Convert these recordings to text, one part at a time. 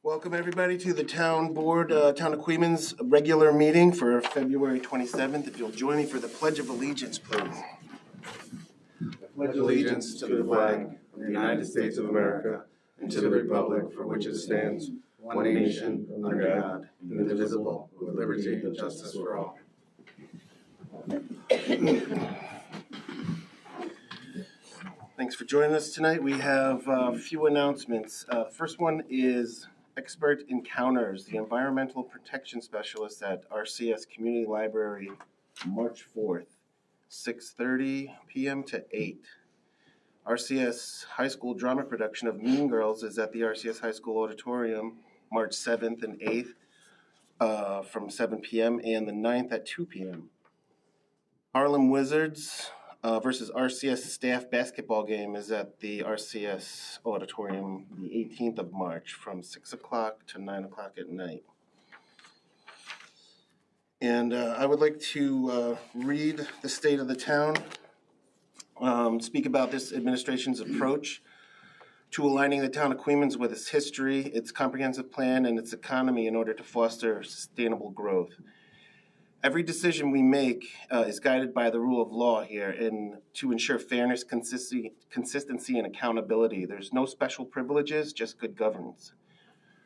Welcome everybody to the Town Board, Town of Queens regular meeting for February 27th. If you'll join me for the Pledge of Allegiance, please. I pledge allegiance to the flag of the United States of America and to the republic for which it stands, one nation, under God, indivisible, with liberty and justice for all. Thanks for joining us tonight. We have a few announcements. First one is Expert Encounters, the Environmental Protection Specialist at RCS Community Library, March 4th, 6:30 p.m. to 8. RCS High School drama production of Mean Girls is at the RCS High School Auditorium, March 7th and 8th from 7 p.m. and the 9th at 2 p.m. Harlem Wizards versus RCS staff basketball game is at the RCS Auditorium the 18th of March from 6 o'clock to 9 o'clock at night. And I would like to read the state of the town, speak about this administration's approach to aligning the town of Queens with its history, its comprehensive plan, and its economy in order to foster sustainable growth. Every decision we make is guided by the rule of law here and to ensure fairness, consistency, and accountability. There's no special privileges, just good governance.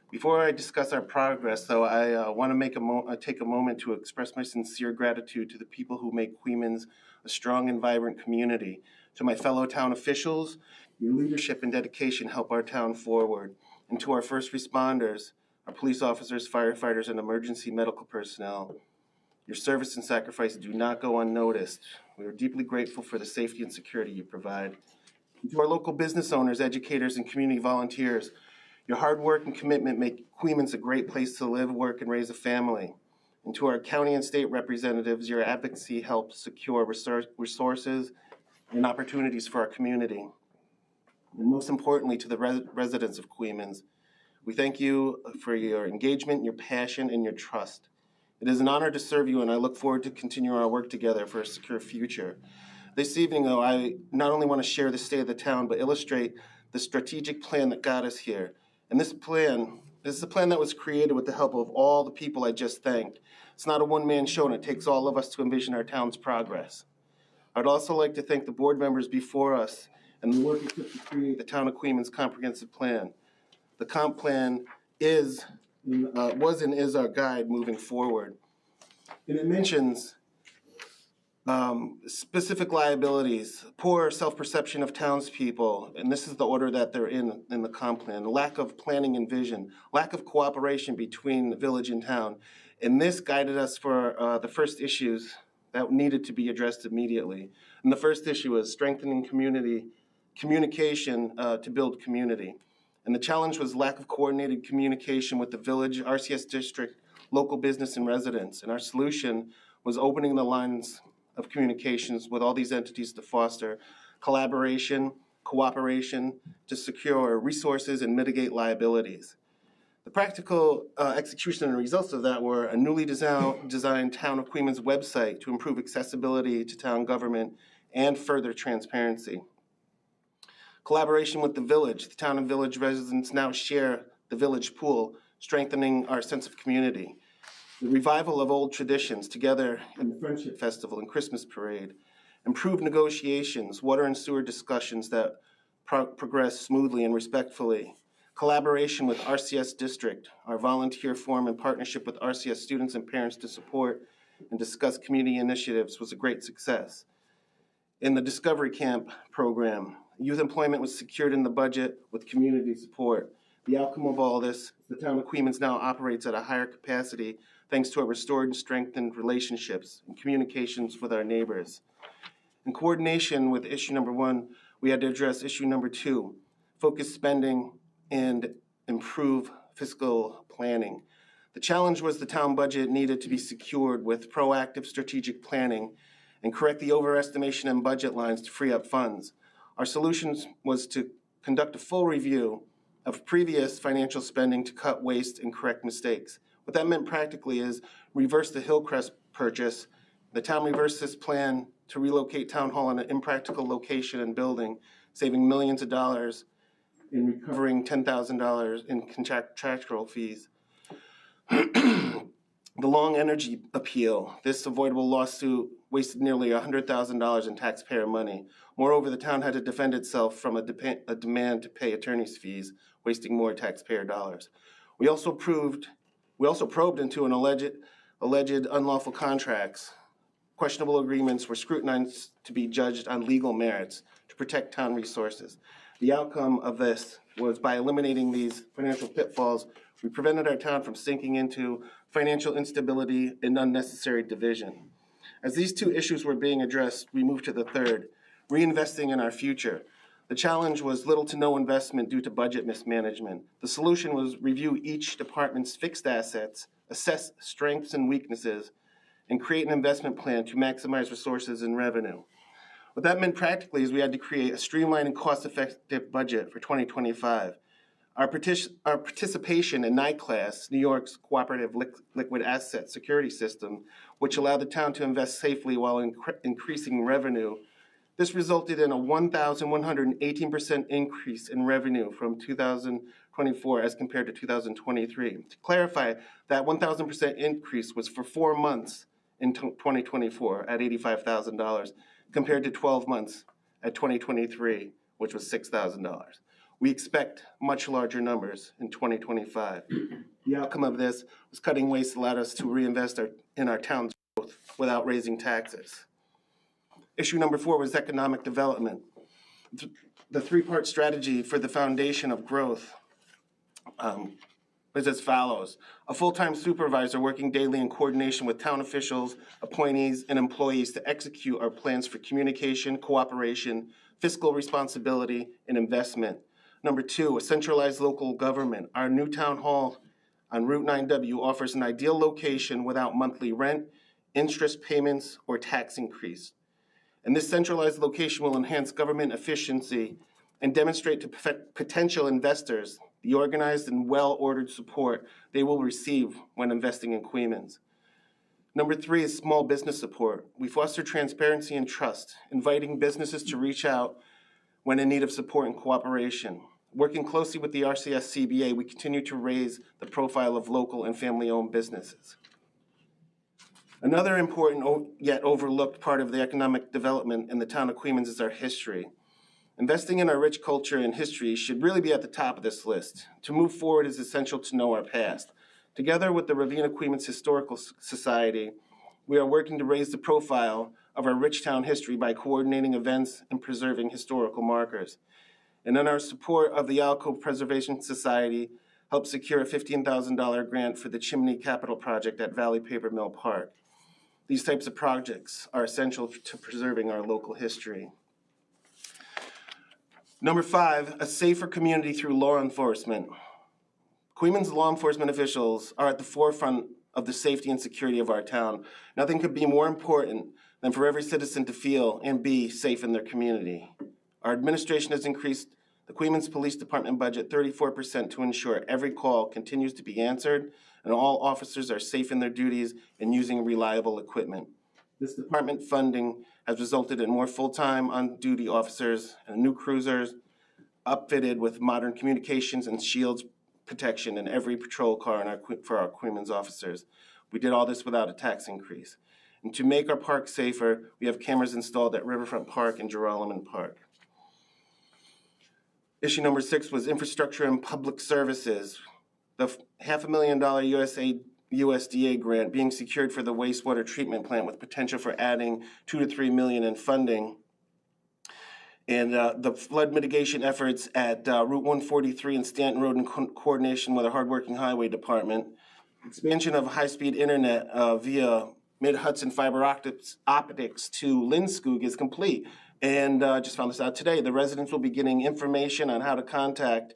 Before I discuss our progress, though, I want to take a moment to express my sincere gratitude to the people who make Queens a strong and vibrant community. To my fellow town officials, your leadership and dedication help our town forward. And to our first responders, our police officers, firefighters, and emergency medical personnel, your service and sacrifice do not go unnoticed. We are deeply grateful for the safety and security you provide. And to our local business owners, educators, and community volunteers, your hard work and commitment make Queens a great place to live, work, and raise a family. And to our county and state representatives, your advocacy helps secure resources and opportunities for our community. And most importantly, to the residents of Queens, we thank you for your engagement, your passion, and your trust. It is an honor to serve you, and I look forward to continuing our work together for a secure future. This evening, though, I not only want to share the state of the town, but illustrate the strategic plan that got us here. And this is a plan that was created with the help of all the people I just thanked. It's not a one-man show, and it takes all of us to envision our town's progress. I'd also like to thank the board members before us and the work it took to create the Town of Queens Comprehensive Plan. The comp plan was and is our guide moving forward. And it mentions specific liabilities, poor self-perception of townspeople, and this is the order that they're in the comp plan, lack of planning and vision, lack of cooperation between the village and town. And this guided us for the first issues that needed to be addressed immediately. And the first issue is strengthening communication to build community. And the challenge was lack of coordinated communication with the village, RCS district, local business, and residents. And our solution was opening the lines of communications with all these entities to foster collaboration, cooperation, to secure resources and mitigate liabilities. The practical execution and results of that were a newly designed Town of Queens website to improve accessibility to town government and further transparency. Collaboration with the village. The town and village residents now share the village pool, strengthening our sense of community. The revival of old traditions together in the Friendship Festival and Christmas Parade. Improved negotiations, water and sewer discussions that progress smoothly and respectfully. Collaboration with RCS District, our volunteer forum in partnership with RCS students and parents to support and discuss community initiatives was a great success. In the Discovery Camp program, youth employment was secured in the budget with community support. The outcome of all this, the town of Queens now operates at a higher capacity thanks to our restored and strengthened relationships and communications with our neighbors. In coordination with issue number 1, we had to address issue number 2, focus spending and improve fiscal planning. The challenge was the town budget needed to be secured with proactive strategic planning and correct the overestimation in budget lines to free up funds. Our solution was to conduct a full review of previous financial spending to cut waste and correct mistakes. What that meant practically is reverse the Hillcrest purchase. The town reversed this plan to relocate Town Hall in an impractical location and building, saving millions of dollars in recovering $10,000 in contractual fees. The Long Energy appeal. This avoidable lawsuit wasted nearly $100,000 in taxpayer money. Moreover, the town had to defend itself from a demand to pay attorney's fees, wasting more taxpayer dollars. We also probed into an alleged unlawful contracts. Questionable agreements were scrutinized to be judged on legal merits to protect town resources. The outcome of this was, by eliminating these financial pitfalls, we prevented our town from sinking into financial instability and unnecessary division. As these two issues were being addressed, we moved to the third, reinvesting in our future. The challenge was little to no investment due to budget mismanagement. The solution was review each department's fixed assets, assess strengths and weaknesses, and create an investment plan to maximize resources and revenue. What that meant practically is we had to create a streamlined and cost-effective budget for 2025. Our participation in NICLAS, New York's Cooperative Liquid Asset Security System, which allowed the town to invest safely while increasing revenue, this resulted in a 1,118% increase in revenue from 2024 as compared to 2023. To clarify, that 1,000% increase was for 4 months in 2024 at $85,000, compared to 12 months at 2023, which was $6,000. We expect much larger numbers in 2025. The outcome of this was cutting waste allowed us to reinvest in our town's growth without raising taxes. Issue number 4 was economic development. The three-part strategy for the foundation of growth is as follows. A full-time supervisor working daily in coordination with town officials, appointees, and employees to execute our plans for communication, cooperation, fiscal responsibility, and investment. Number 2, a centralized local government. Our new town hall on Route 9W offers an ideal location without monthly rent, interest payments, or tax increase. And this centralized location will enhance government efficiency and demonstrate to potential investors the organized and well-ordered support they will receive when investing in Queens. Number 3 is small business support. We foster transparency and trust, inviting businesses to reach out when in need of support and cooperation. Working closely with the RCS CBA, we continue to raise the profile of local and family-owned businesses. Another important yet overlooked part of the economic development in the town of Queens is our history. Investing in our rich culture and history should really be at the top of this list. To move forward, it is essential to know our past. Together with the Ravena Queens Historical Society, we are working to raise the profile of our rich town history by coordinating events and preserving historical markers. And in our support of the Alcove Preservation Society, helped secure a $15,000 grant for the Chimney Capital Project at Valley Paper Mill Park. These types of projects are essential to preserving our local history. Number 5, a safer community through law enforcement. Queens law enforcement officials are at the forefront of the safety and security of our town. Nothing could be more important than for every citizen to feel and be safe in their community. Our administration has increased the Queens Police Department budget 34% to ensure every call continues to be answered and all officers are safe in their duties and using reliable equipment. This department funding has resulted in more full-time on-duty officers and new cruisers upfitted with modern communications and shields protection in every patrol car for our Queens officers. We did all this without a tax increase. And to make our park safer, we have cameras installed at Riverfront Park and Geralman Park. Issue number 6 was infrastructure and public services. The $500,000 USDA grant being secured for the wastewater treatment plant with potential for adding $2 to $3 million in funding. And the flood mitigation efforts at Route 143 and Stanton Road in coordination with a hardworking highway department. Expansion of high-speed internet via Mid-Hudson fiber optics to Lindskog is complete. And just found this out today. The residents will be getting information on how to contact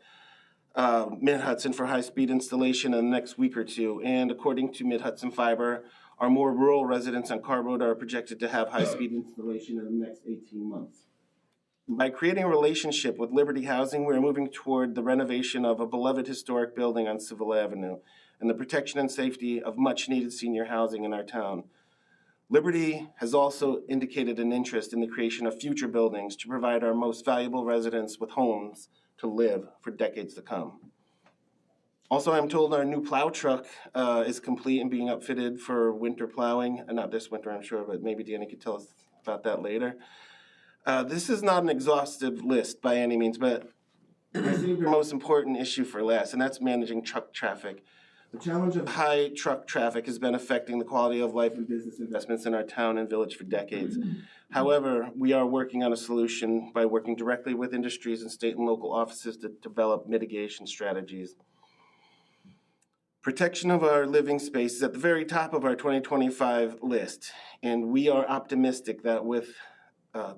Mid-Hudson for high-speed installation in the next week or two. And according to Mid-Hudson Fiber, our more rural residents on Carr Road are projected to have high-speed installation in the next 18 months. By creating a relationship with Liberty Housing, we are moving toward the renovation of a beloved historic building on Civil Avenue and the protection and safety of much-needed senior housing in our town. Liberty has also indicated an interest in the creation of future buildings to provide our most valuable residents with homes to live for decades to come. Also, I'm told our new plow truck is complete and being outfitted for winter plowing. Not this winter, I'm sure, but maybe Danny could tell us about that later. This is not an exhaustive list by any means, but I saved the most important issue for last, and that's managing truck traffic. The challenge of high truck traffic has been affecting the quality of life and business investments in our town and village for decades. However, we are working on a solution by working directly with industries and state and local offices to develop mitigation strategies. Protection of our living space is at the very top of our 2025 list, and we are optimistic that with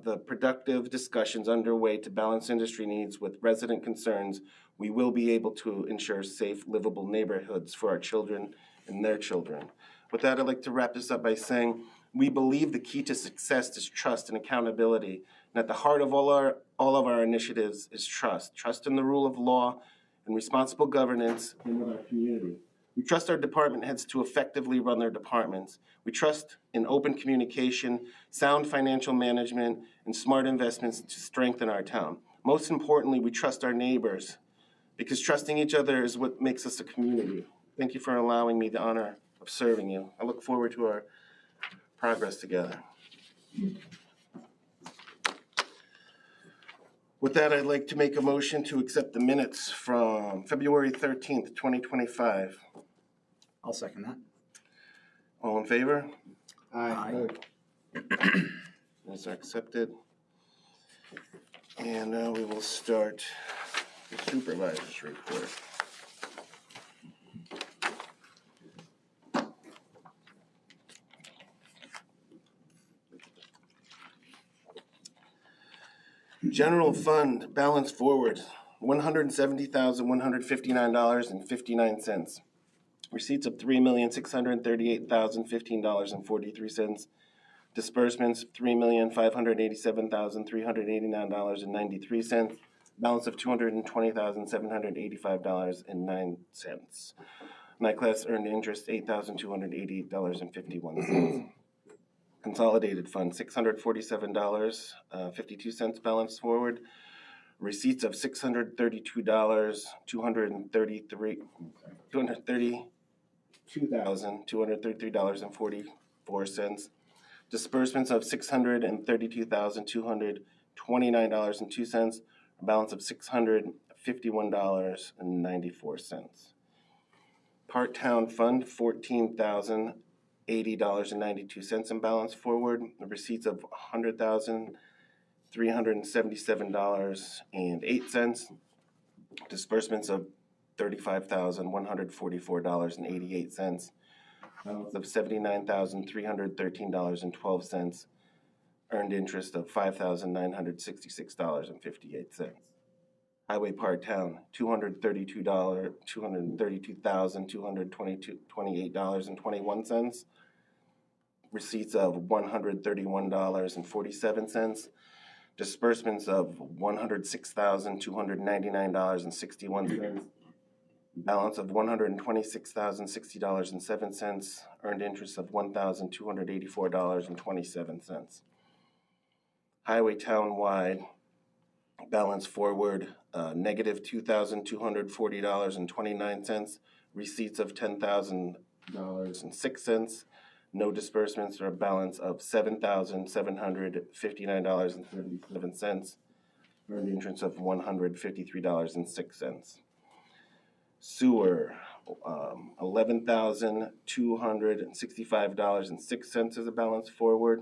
the productive discussions underway to balance industry needs with resident concerns, we will be able to ensure safe, livable neighborhoods for our children and their children. With that, I'd like to wrap this up by saying we believe the key to success is trust and accountability. And at the heart of all of our initiatives is trust. Trust in the rule of law and responsible governance in our community. We trust our department heads to effectively run their departments. We trust in open communication, sound financial management, and smart investments to strengthen our town. Most importantly, we trust our neighbors, because trusting each other is what makes us a community. Thank you for allowing me the honor of serving you. I look forward to our progress together. With that, I'd like to make a motion to accept the minutes from February 13th, 2025. I'll second that. All in favor? Aye. Minutes are accepted. And now we will start the supervisor's report. General fund balance forward, $170,159.59. Receipts of $3,638,015.43. Disbursements $3,587,389.93. Balance of $220,785.09. Night class earned interest $8,288.51. Consolidated fund $647.52 balance forward. Receipts of $232,233.44. Disbursements of $632,229.02. A balance of $651.94. Part town fund $14,080.92 in balance forward. The receipts of $100,377.08. Disbursements of $35,144.88. Balance of $79,313.12. Earned interest of $5,966.58. Highway part town $232,228.21. Receipts of $131.47. Disbursements of $106,299.61. Balance of $126,060.07. Earned interest of $1,284.27. Highway town-wide balance forward negative $2,240.29. Receipts of $10,000.06. No disbursements, or a balance of $7,759.37. Earned interest of $153.06. Sewer, $11,265.06 as a balance forward.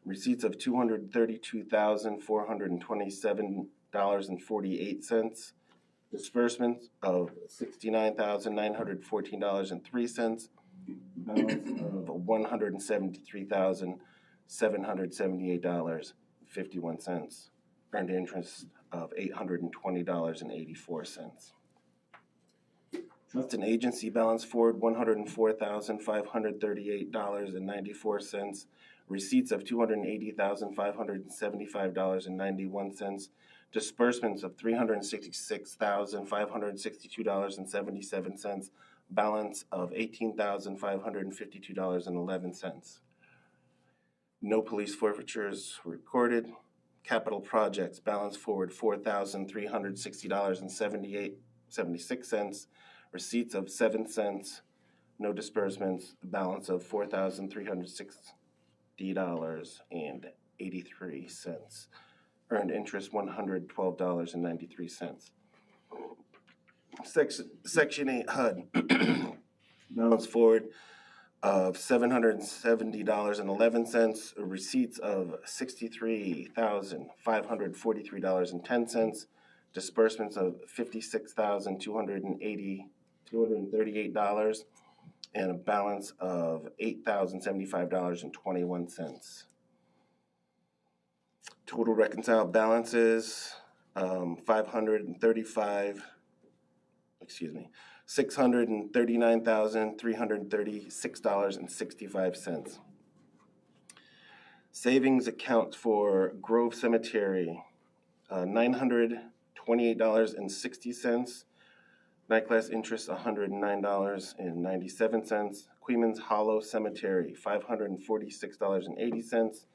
Receipts of $232,427.48. Disbursements of $69,914.03. Balance of $173,778.51. Earned interest of $820.84. Trust and agency balance forward $104,538.94. Receipts of $280,575.91. Disbursements of $366,562.77. Balance of $18,552.11. No police forfeitures recorded. Capital projects, balance forward $4,360.76. Receipts of 7 cents. No disbursements. A balance of $4,360.83. Earned interest $112.93. Section 8 HUD. Balance forward of $770.11, receipts of $63,543.10, disbursements of $56,238, and a balance of $8,075.21. Total reconciled balances, $639,336.65. Savings account for Grove Cemetery, $928.60. Night class interest, $109.97. Queens Hollow Cemetery, $546.80.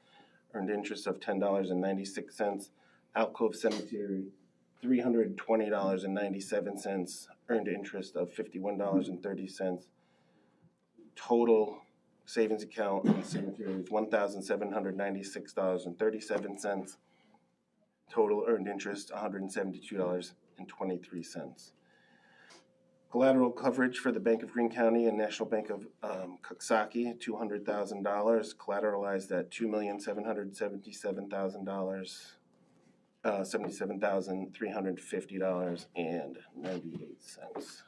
Earned interest of $10.96. Alcove Cemetery, $320.97. Earned interest of $51.30. Total savings account in the cemetery is $1,796.37. Total earned interest $172.23. Collateral coverage for the Bank of Greene County and National Bank of Coxsackie, $200,000. Collateralized at $2,777,000. $77,350.98.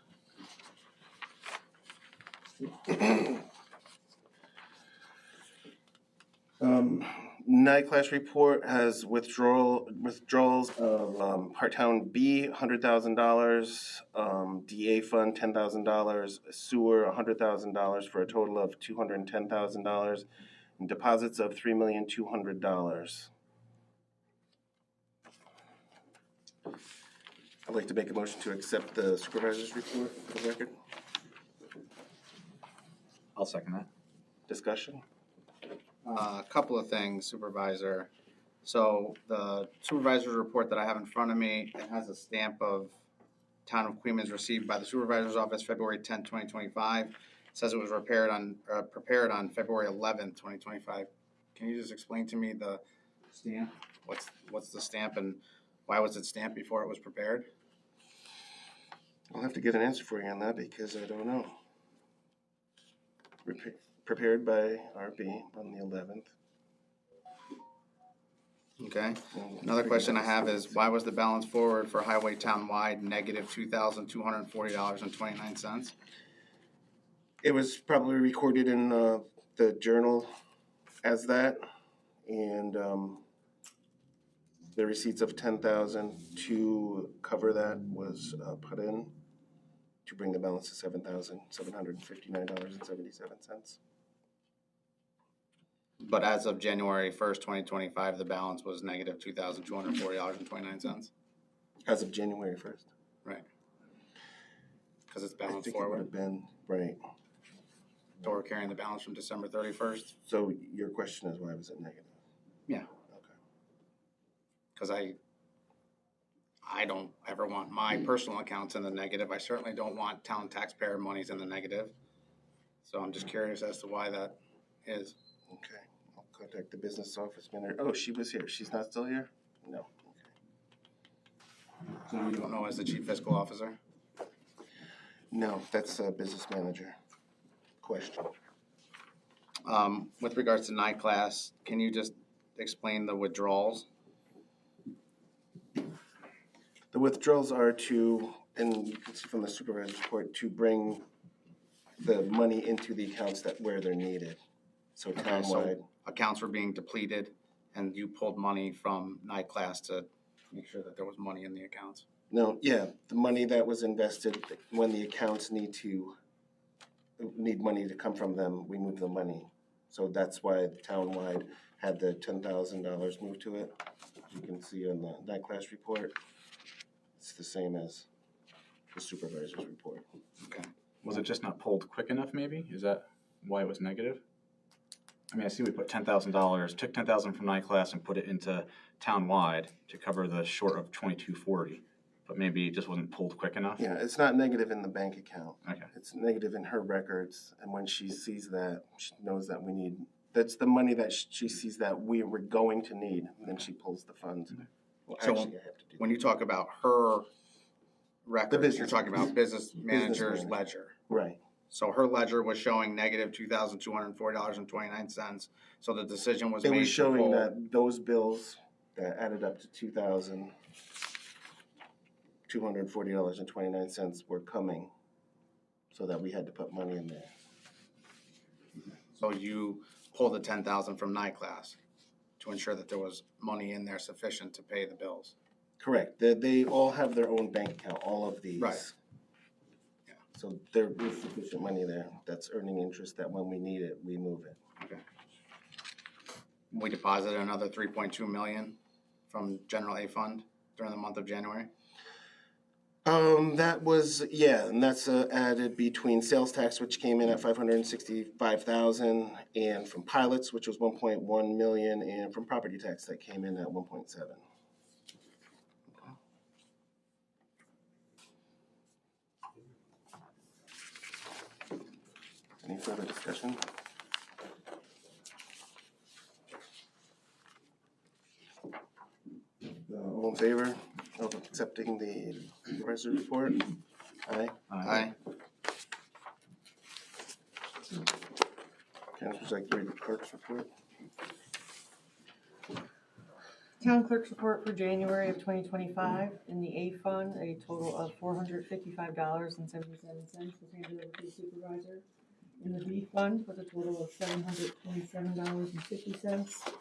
Night class report has withdrawals of Part Town B, $100,000, DA fund, $10,000, sewer, $100,000 for a total of $210,000, and deposits of $3,200,000. I'd like to make a motion to accept the supervisor's report for the record. I'll second that. Discussion? A couple of things, Supervisor. So the supervisor's report that I have in front of me, it has a stamp of Town of Queens received by the Supervisor's Office February 10, 2025. It says it was prepared on February 11, 2025. Can you just explain to me the stamp? What's the stamp and why was it stamped before it was prepared? I'll have to get an answer for you on that because I don't know. Prepared by RB on the 11th. Okay. Another question I have is why was the balance forward for highway townwide negative $2,240.29? It was probably recorded in the journal as that, and the receipts of $10,000 to cover that was put in to bring the balance to $7,759.77. But as of January 1st, 2025, the balance was negative $2,240.29. As of January 1st. Right. Because it's I balanced think it would forward. have been, right. So we're carrying the balance from December 31st. So your question is why was it negative? Yeah. Okay. Because I don't ever want my personal accounts in the negative. I certainly don't want town taxpayer monies in the negative. So I'm just curious as to why that is. Okay. I'll contact the business office manager. Oh, she was here. She's not still here? No. Okay. So you don't know as the chief fiscal officer? No, that's a business manager question. With regards to night class, can you just explain the withdrawals? The withdrawals are to, and you can see from the supervisor's report, to bring the money into the accounts where they're needed. So Okay, townwide. so accounts were being depleted and you pulled money from night class to make sure that there was money in the accounts. No, yeah, the money that was invested, when the accounts need money to come from them, we move the money. So that's why townwide had the $10,000 moved to it. You can see on the night class report, it's the same as the supervisor's report. Okay. Was it just not pulled quick enough, maybe? Is that why it was negative? I mean, I see we put $10,000, took 10,000 from night class and put it into town-wide to cover the short of 2240, but maybe it just wasn't pulled quick enough. Yeah, it's not negative in the bank account. Okay. It's negative in her records, and when she sees that, she knows that we need, that's the money that she sees that we were going to need, and then she pulls the funds. Well, So actually, I have to do When you talk about her records, business- you're talking about business manager's manager. ledger. Right. So her ledger was showing negative $2,204.29. So the decision was It made was to showing pull. that those bills that added up to $2,240.29 were coming, so that we had to put money in there. So you pulled the 10,000 from night class to ensure that there was money in there sufficient to pay the bills. Correct. They all have their own bank account, all of these. Right. Yeah. So there is sufficient money there that's earning interest that when we need it, we move it. Okay. We deposited another 3.2 million from general A fund during the month of January. That was, yeah, and that's added between sales tax, which came in at 565,000, and from pilots, which was 1.1 million, and from property tax that came in at 1.7. Any further discussion? All in favor of accepting the supervisor's report? Aye. Aye. Councilors, like to read the clerk's report? Town clerk's report for January of 2025, in the A fund, a total of $455.77 was handed over to the supervisor. In the B fund was a total of $727.50.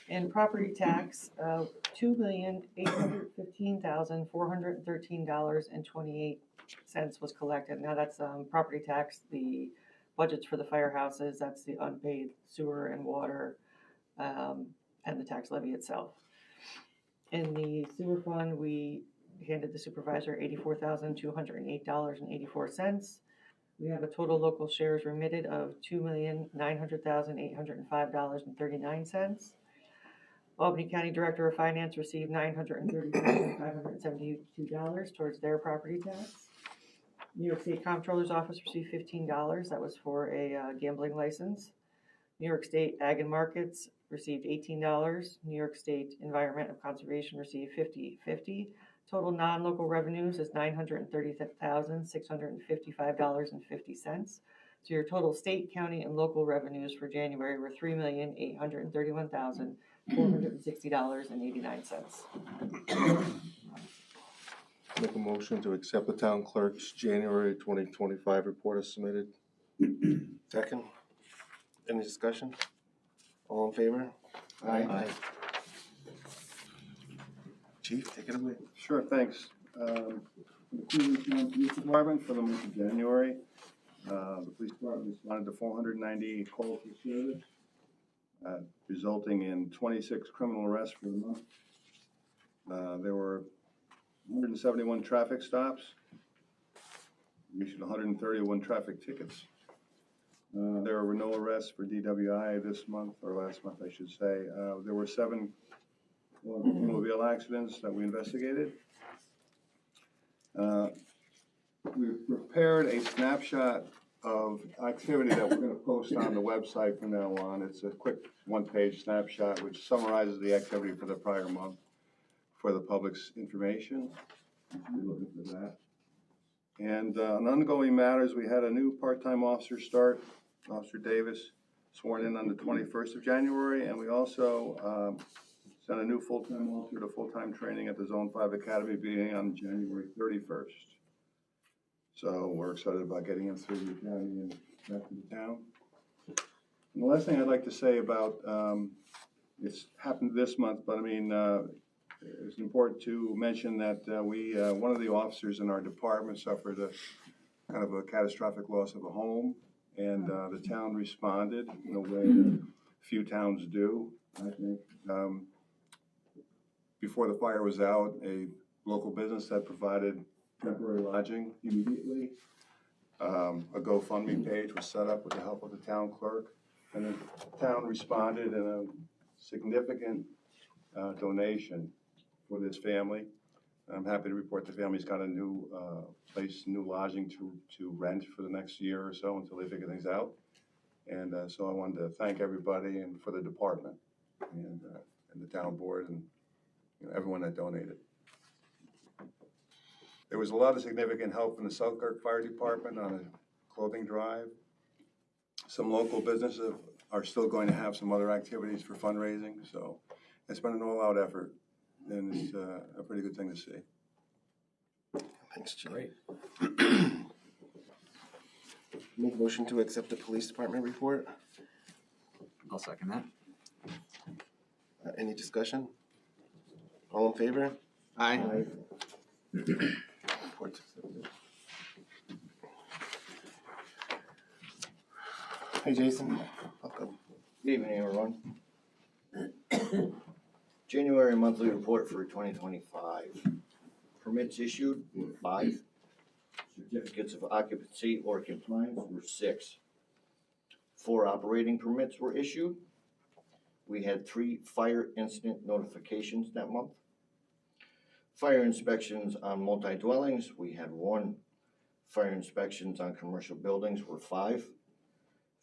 And property tax of $2,815,413.28 was collected. Now that's property tax, the budgets for the firehouses, that's the unpaid sewer and water, and the tax levy itself. In the sewer fund, we handed the supervisor $84,208.84. We have a total local shares remitted of $2,900,805.39. Albany County Director of Finance received $930,572 towards their property tax. New York State Comptroller's Office received $15. That was for a gambling license. New York State Ag and Markets received $18. New York State Environment and Conservation received $50. Total non-local revenues is $930,655.50. So your total state, county, and local revenues for January were $3,831,460.89. Make a motion to accept the town clerk's January 2025 report as submitted. Second. Any discussion? All in favor? Aye. Chief, take it away. Sure, thanks. The Cleveland Town Police Department for the month of January, the police department responded to 490 calls for service, resulting in 26 criminal arrests for the month. There were 171 traffic stops. We issued 131 traffic tickets. There were no arrests for DWI this month, or last month, I should say. There were 7 automobile accidents that we investigated. We prepared a snapshot of activity that we're going to post on the website from now on. It's a quick one-page snapshot which summarizes the activity for the prior month for the public's information. You should be looking for that. And on ongoing matters, we had a new part-time officer start, Officer Davis, sworn in on the 21st of January, and we also sent a new full-time officer to full-time training at the Zone 5 Academy beginning on January 31st. So we're excited about getting him through the academy and back to the town. And the last thing I'd like to say about, it's happened this month, but I mean, it's important to mention that one of the officers in our department suffered a kind of a catastrophic loss of a home, and the town responded in a way that few towns do, I think. Before the fire was out, a local business had provided temporary lodging immediately. A GoFundMe page was set up with the help of the town clerk, And the town responded in a significant donation for this family. I'm happy to report the family's got a new place, new lodging to rent for the next year or so until they figure things out. And so I wanted to thank everybody and for the department and the town board and everyone that donated. There was a lot of significant help from the Selkirk Fire Department on a clothing drive. Some local businesses are still going to have some other activities for fundraising, so it's been an all-out effort, and it's a pretty good thing to see. Thanks, Chief. Great. Make a motion to accept the police department report. I'll second that. Any discussion? All in favor? Aye. Report's accepted. Hey, Jason. Welcome. Good evening, everyone. January monthly report for 2025. Permits issued, 5. Certificates of occupancy or compliance were 6. 4 operating permits were issued. We had 3 fire incident notifications that month. Fire inspections on multi-dwellings, we had 1. Fire inspections on commercial buildings were 5.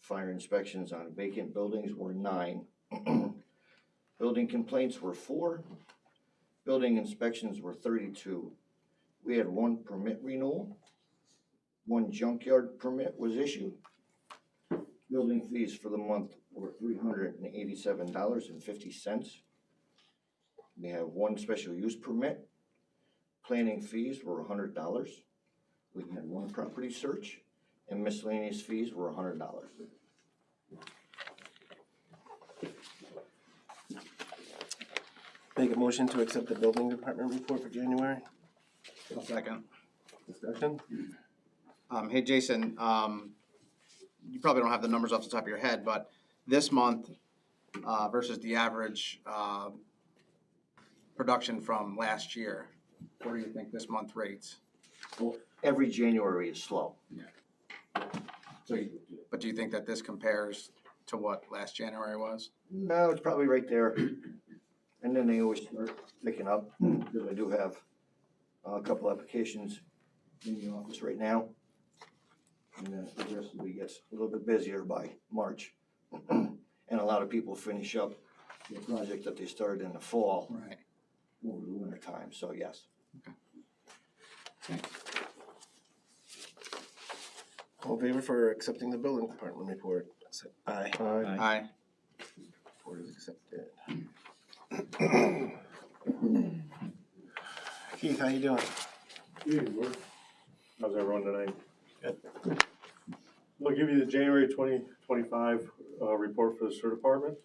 Fire inspections on vacant buildings were 9. Building complaints were 4. Building inspections were 32. We had 1 permit renewal. 1 junkyard permit was issued. Building fees for the month were $387.50. We have 1 special use permit. Planning fees were $100. We had 1 property search, and miscellaneous fees were $100. Make a motion to accept the building department report for January. I'll second. Discussion? Hey, Jason, you probably don't have the numbers off the top of your head, but this month versus the average production from last year, what do you think this month rates? Well, every January is slow. But do you think that this compares to what last January was? No, it's probably right there. And then they always start picking up, because I do have a couple applications in the office right now. And then progressively gets a little bit busier by March. And a lot of people finish up the project that they started in the fall Right. over the winter time, so yes. All in favor for accepting the building department report? Say aye. Aye. Aye. Report is accepted. Keith, how you doing? How's everyone tonight? Good. I'll give you the January 2025 report for the sewer department.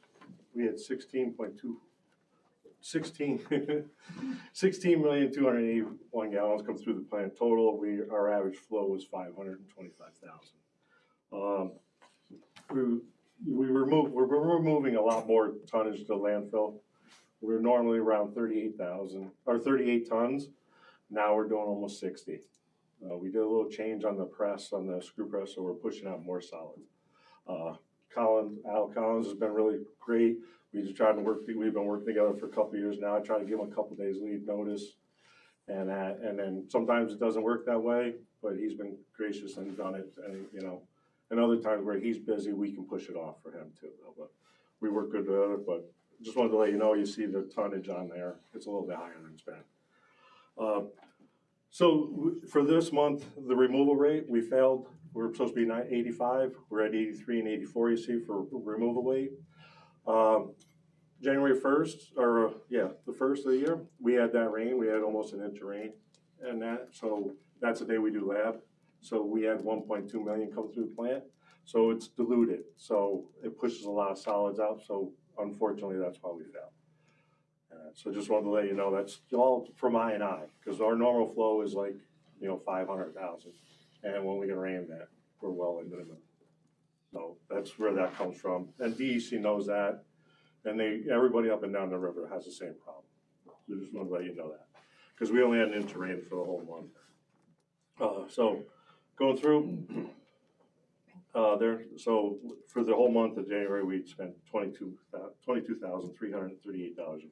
We had 16,281 gallons come through the plant total. Our average flow was 525,000. We're removing a lot more tonnage to landfill. We're normally around 38 tons. Now we're doing almost 60. We did a little change on the press, on the screw press, so we're pushing out more solids. Al Collins has been really great. We've been working together for a couple of years now. I try to give him a couple days lead notice, and then sometimes it doesn't work that way, but he's been gracious and done it. And other times where he's busy, we can push it off for him too. But we work good together. But just wanted to let you know, you see the tonnage on there. It's a little bit higher than it's been. So for this month, the removal rate, we failed. We're supposed to be 85. We're at 83 and 84, you see, for removal weight. January 1st, the first of the year, we had that rain. We had almost an inch of rain and that. So that's the day we do lab. So we had 1.2 million come through the plant. So it's diluted. So it pushes a lot of solids out. So unfortunately, that's why we failed. So just wanted to let you know that's all from I&I, because our normal flow is 500,000. And when we get rain, that we're well into the middle. So that's where that comes from. And DEC knows that. And everybody up and down the river has the same problem. So just wanted to let you know that. Because we only had an inch of rain for the whole month. So going through, So for the whole month of January, we spent $22,338.48.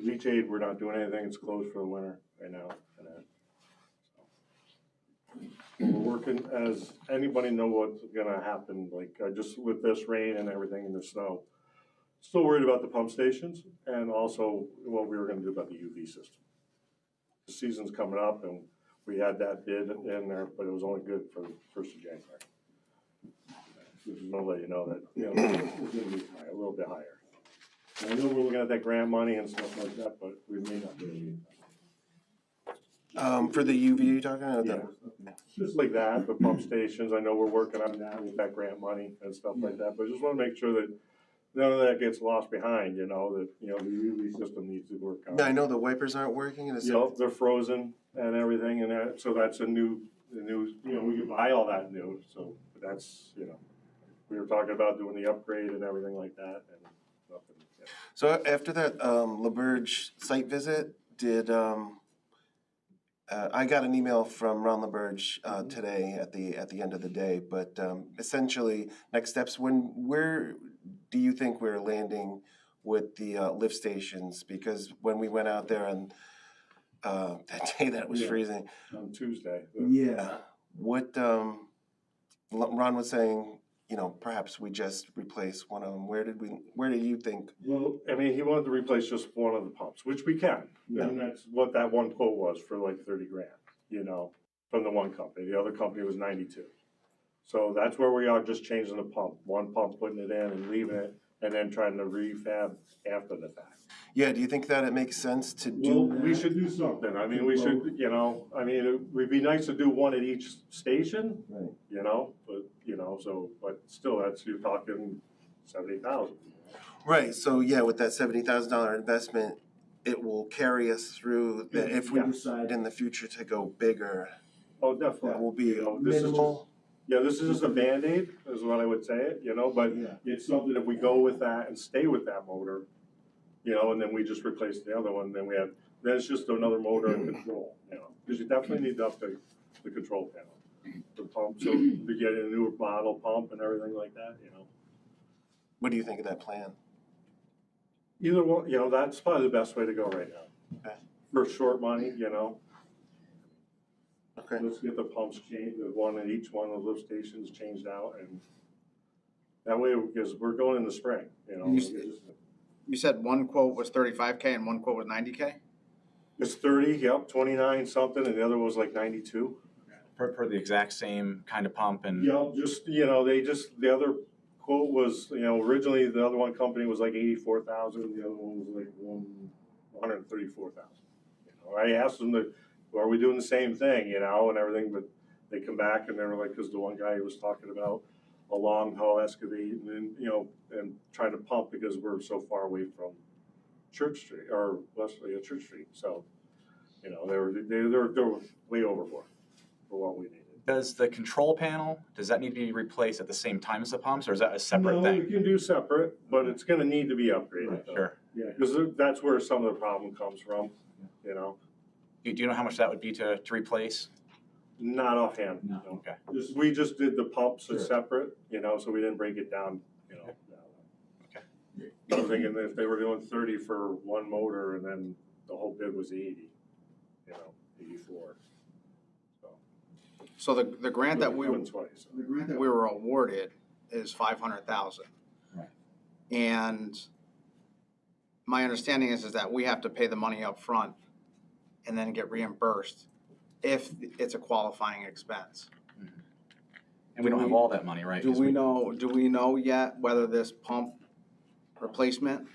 Leach aid, we're not doing anything, it's closed for the winter right now. We're working, as anybody know what's gonna happen, like, just with this rain and everything and the snow. Still worried about the pump stations and also what we were gonna do about the UV system. The season's coming up and we had that bid in there, but it was only good for the 1st of January. Just gonna let you know that, you know, it's gonna be high, a little bit higher. And I know we're looking at that grant money and stuff like that, but we may not be able to use that. For the UV you're talking about? Yeah, just like that, the pump stations, I know we're working on that with that grant money and stuff like that, but just wanna make sure that none of that gets lost behind, you know, that, you know, the UV system needs to work on. Yeah, I know the wipers aren't working and it's. You know, they're frozen and everything and that, so that's a new, you know, we can buy all that new, so that's, you know, we were talking about doing the upgrade and everything like that and nothing. Yeah. So after that, LaBerge site visit, did, I got an email from Ron LaBerge, today at the end of the day, but, essentially, next steps, where do you think we're landing with the, lift stations? Because when we went out there on, that day that it was Yeah. freezing. On Tuesday. Yeah. What, Ron was saying, you know, perhaps we just replace one of them. Where do you think? Well, I mean, he wanted to replace just one of the pumps, which we can. And that's what that one quote was for like 30 grand, you know, from the one company. The other company was 92. So that's where we are, just changing the pump. One pump, putting it in and leaving it, and then trying to refab after the fact. Yeah, do you think that it makes sense to do Well, that? we should do something. I mean, we should, you know, I mean, it would be nice to do one at each station, Right. you know, but, you know, so, but still, that's, you're talking 70,000. Right, so yeah, with that $70,000 investment, it will carry us through, if we Yeah. decide in the future to go bigger, Oh, definitely. that will be You know, this is minimal. Yeah, this is just a Band-Aid, is what I would say, you know, but Yeah. it's something, if we go with that and stay with that motor, you know, and then we just replace the other one, then it's just another motor and control, you know, because you definitely need to update the control panel, the pump, so to get a newer bottle pump and everything like that, you know. What do you think of that plan? Either one, you know, that's probably the best way to go right now. Okay. For short money, you know, Okay. let's get the pumps changed, the one at each one of the lift stations changed out, and that way, because we're going in the spring, you know. You said one quote was 35K and one quote was 90K? It's 30, yep, 29 something, and the other was like 92. For the exact same kind of pump and. Yeah, just, you know, the other quote was, you know, originally the other one company was like 84,000, the other one was like 134,000. You know, I asked them are we doing the same thing, you know, and everything, but they come back and they were like, because the one guy was talking about a long haul excavate and then, you know, and trying to pump because we're so far away from Church Street or Wesley Church Street. So, you know, they were way overboard for what we needed. Does the control panel, does that need to be replaced at the same time as the pumps, or is that a separate No, thing? we can do separate, but it's gonna need to be upgraded. Though. Sure. Yeah, because that's where some of the problem comes from, you know? Do you know how much that would be to replace? Not offhand, No. no. Okay. We just did the pumps as Sure. separate, you know, so we didn't break it down, you know. Okay. I was thinking if they were doing 30 for one motor and then the whole bid was 80, you know, 84. So the grant that we Twice. were awarded is 500,000. Right. And my understanding is that we have to pay the money up front and then get reimbursed if it's a qualifying expense. And we don't have all that money, right? Do 'Cause we know yet whether this pump replacement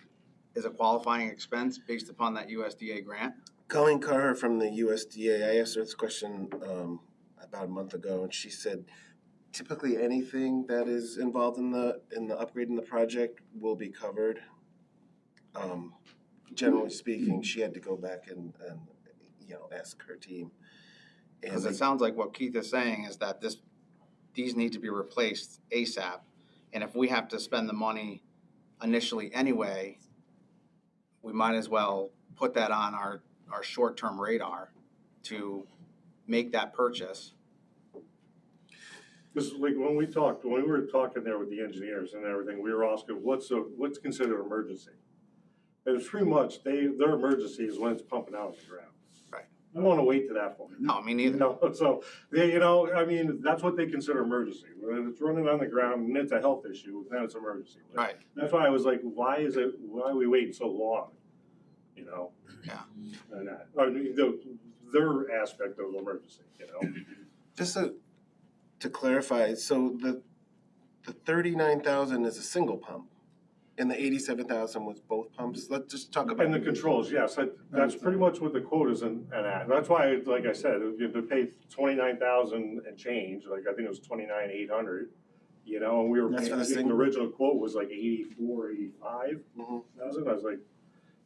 is a qualifying expense based upon that USDA grant? Colleen Carr from the USDA, I asked her this question about a month ago, and she said typically anything that is involved in the upgrade in the project will be covered. Generally speaking, she had to go back and you know, ask her team. Because it sounds like what Keith is saying is that these need to be replaced ASAP. And if we have to spend the money initially anyway, we might as well put that on our short-term radar to make that purchase. Because like when we were talking there with the engineers and everything, we were asking, what's considered emergency? And it's pretty much, their emergency is when it's pumping out of the ground. Right. I don't wanna wait to that point. No, me You neither. know, so, I mean, that's what they consider emergency. When it's running on the ground and it's a health issue, then it's emergency. Right. That's why I was like, why are we waiting so long? You know? Yeah. And their aspect of emergency, you know? Just to clarify, so the 39,000 is a single pump, and the 87,000 was both pumps. Let's just talk about. And the controls, yes, that's pretty much what the quote is and that. That's why, like I said, you have to pay 29,000 and change, like I think it was 29,800. You know, and we were That's paying, for I the think the single? original quote was like 84, 85,000. I was like,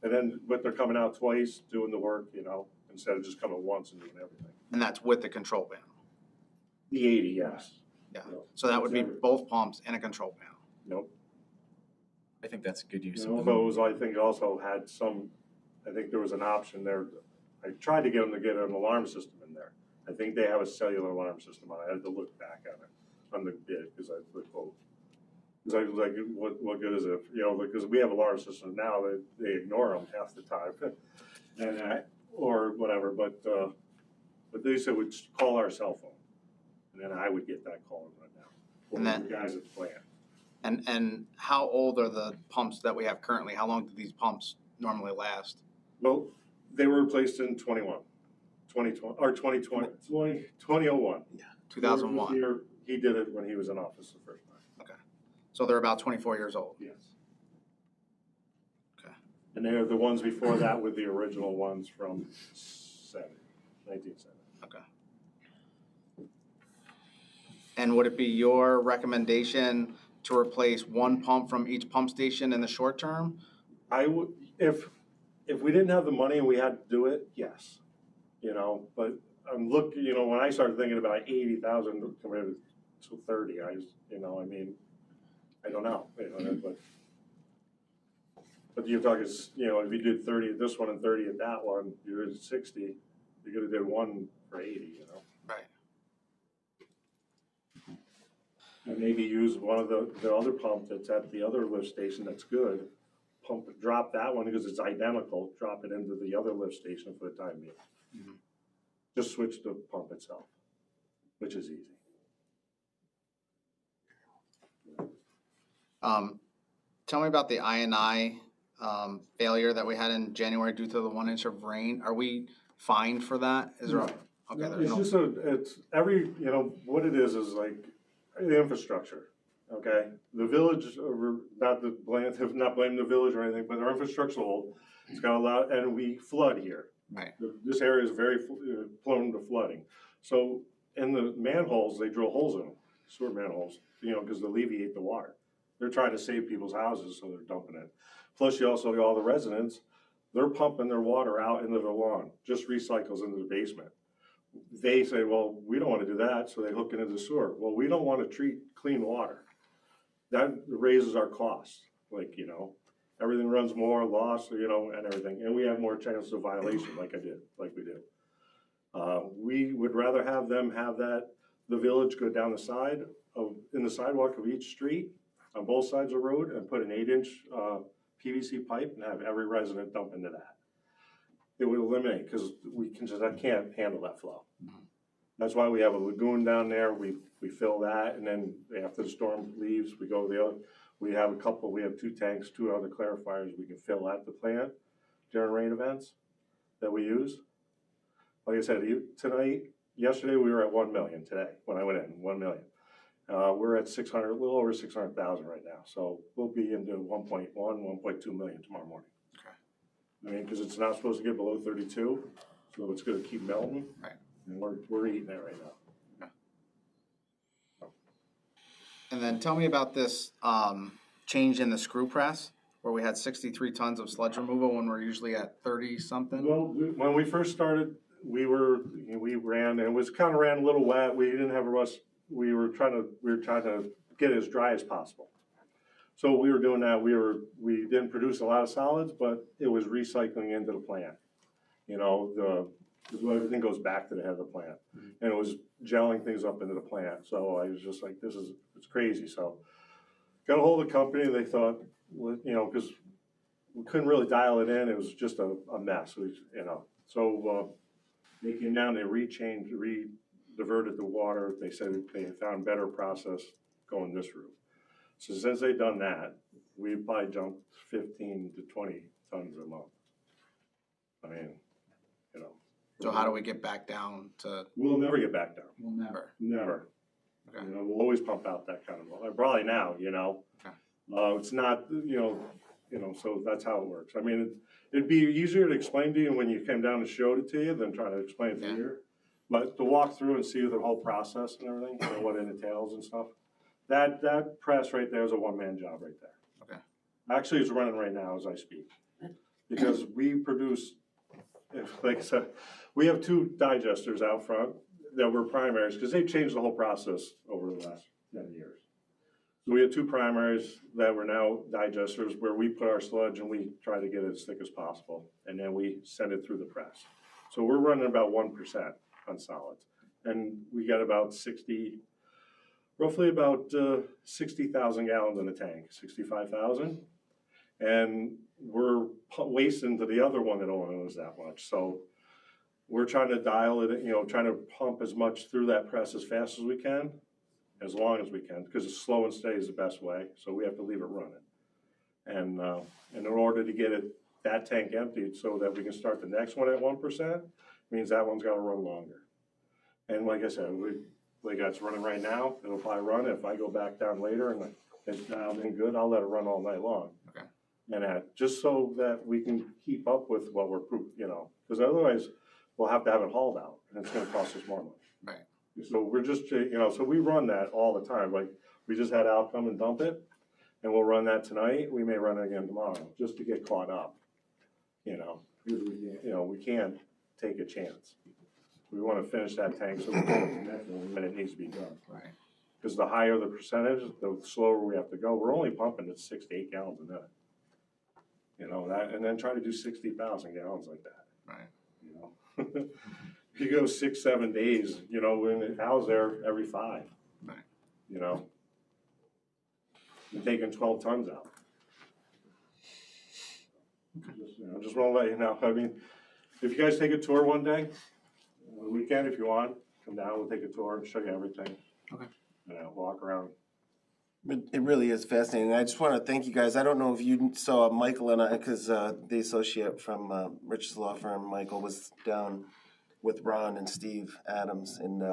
and then, but they're coming out twice doing the work, you know, instead of just coming once and doing everything. And that's with the control panel. The 80, yes. Yeah. So that would be both pumps and a control panel. Nope. I think that's a good use You of know, the but it was, I think it also had some, I think there was an option there. I tried to get them to get an alarm system in there. I think they have a cellular alarm system on it. I had to look back at it on the bid because I was like, what good is it? You know, because we have alarm systems now that they ignore them half the time, and or whatever. But they said we'd call our cell phone, and then I would get that call and run down. Or And then- the guys at the plant. And how old are the pumps that we have currently? How long do these pumps normally last? Well, they were replaced in 2020, or 2001. 2001. He did it when he was in office the first time. So they're about 24 years old. Yes. Okay. And they're the ones before that with the original ones from 1970. Okay. And would it be your recommendation to replace one pump from each pump station in the short term? I would, if we didn't have the money and we had to do it, yes. You know, but I'm looking, you know, when I started thinking about 80,000 compared to 30, I mean, I don't know, you know, but you're talking, you know, if you did 30 at this one and 30 at that one, you're at 60, you could have did one for 80, you know? Right. And maybe use one of the other pump that's at the other lift station that's good, drop that one because it's identical, drop it into the other lift station for the time being. Mhm. Just switch the pump itself, which is easy. Tell me about the INI failure that we had in January due to the 1 inch of rain. Are we fined for that? Is there? No. Okay, It's there's no. just it's every, you know, what it is like the infrastructure, okay? The village, not blame the village or anything, but our infrastructure's old. It's got a lot, and we flood here. Right. This area is very prone to flooding. So in the manholes, they drill holes in them, sewer manholes, you know, because to alleviate the water. They're trying to save people's houses, so they're dumping it. Plus, you also, all the residents, they're pumping their water out into the lawn, just recycles into the basement. They say, well, we don't want to do that, so they hook it into the sewer. Well, we don't want to treat clean water. That raises our costs, like, you know, everything runs more, loss, you know, and everything. And we have more chances of violation like we do. We would rather have them have the village go down the side in the sidewalk of each street on both sides of the road and put an 8-inch PVC pipe and have every resident dump into that. It would eliminate, because I can't handle that flow. That's why we have a lagoon down there, we fill that, and then after the storm leaves, we go the other. We have 2 tanks, 2 other clarifiers we can fill at the plant during rain events that we use. Like I said, yesterday we were at 1 million today, when I went in, 1 million. We're at 600, a little over 600,000 right now, so we'll be into 1.1, 1.2 million tomorrow morning. Okay. I mean, because it's not supposed to get below 32, so it's gonna keep melting. Right. And we're eating it right now. And then tell me about this change in the screw press, where we had 63 tons of sludge removal when we're usually at 30 something. Well, when we first started, we ran, and it was kind of ran a little wet. We didn't have a rush. We were trying to get it as dry as possible. So we were doing that. We didn't produce a lot of solids, but it was recycling into the plant. You know, Because everything goes back to the head of the plant. And it was gelling things up into the plant, so I was just like, it's crazy, so. Got a hold of the company, they thought, well, you know, because we couldn't really dial it in, it was just a mess, you know. So, they came down, they diverted the water, they said they found better process going this route. So since they've done that, we probably jumped 15 to 20 tons a month. I mean, you know. So how do we get back down to, We'll never get back down, we'll never? never. Okay. You know, we'll always pump out that kind of water, probably now, you know. Okay. It's not, you know, so that's how it works. I mean, it'd be easier to explain to you when you came down and showed it to you than trying to explain it to Yeah. you. But to walk through and see the whole process and everything, you know, what it entails and stuff, that press right there is a one-man job right there. Okay. Actually, it's running right now as I speak. Because we produce, like I said, we have 2 digesters out front that were primaries, because they've changed the whole process over the last 10 years. So we have 2 primaries that were now digesters where we put our sludge and we try to get it as thick as possible. And then we send it through the press. So we're running about 1% on solids. And we got about roughly about 60,000 gallons in the tank, 65,000. And we're wasting to the other one that only knows that much. So we're trying to dial it, you know, trying to pump as much through that press as fast as we can, as long as we can, because it's slow and steady is the best way. So we have to leave it running. And in order to get that tank emptied so that we can start the next one at 1%, means that one's got to run longer. And like I said, it's running right now. It'll probably run. If I go back down later and it's dialed in good, I'll let it run all night long. Okay. And just so that we can keep up with what we're, you know, because otherwise we'll have to have it hauled out and it's going to cost us more money. Right. So we're just, you know, so we run that all the time. Like we just had Al come and dump it and we'll run that tonight. We may run it again tomorrow just to get caught up, you know, because we can't take a chance. We want to finish that tank so we can go to the next one when it needs to be done. Right. Because the higher the percentage, the slower we have to go. We're only pumping at 6 to 8 gallons a minute. You know, that, and then try to do 60,000 gallons like that. Right. You know, if you go 6, 7 days, you know, when Al's there every 5. Right. You know, you're taking 12 tons out. Just want to let you know. I mean, if you guys take a tour one day, on the weekend, if you want, come down, we'll take a tour and show you everything. Okay. You know, walk around. It really is fascinating. I just want to thank you guys. I don't know if you saw Michael and I, because the associate from Rich's law firm, Michael, was down with Ron and Steve Adams, and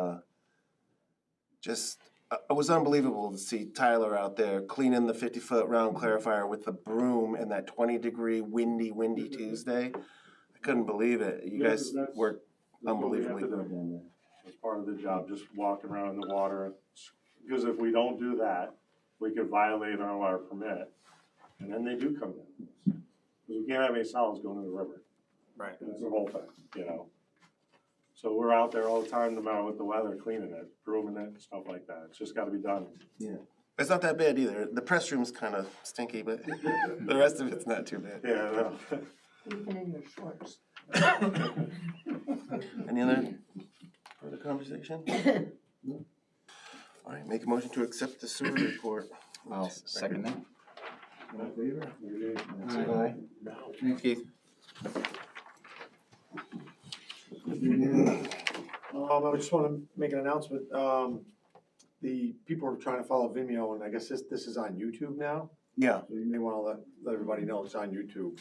it was unbelievable to see Tyler out there cleaning the 50-foot round clarifier with the broom and that 20-degree windy Tuesday. I couldn't believe it. You guys worked unbelievably good. That's part of the job, just walking around in the water. Because if we don't do that, we could violate on our permit, and then they do come in. Because we can't have any solids going in the river. Right. That's the whole thing, you know. So we're out there all the time, no matter what the weather, cleaning it, brooming it, stuff like that. It's just got to be done. Yeah. It's not that bad either. The press room's kind of stinky, but the rest of it's not too bad. Yeah, no. Even in your shorts. Any other further conversation? No? All right, make a motion to accept the sewer report. I'll second that. All in favor? Aye. Thanks, Keith. I just want to make an announcement. The people are trying to follow Vimeo, and I guess this is on YouTube now. Yeah. So you may want to let everybody know it's on YouTube.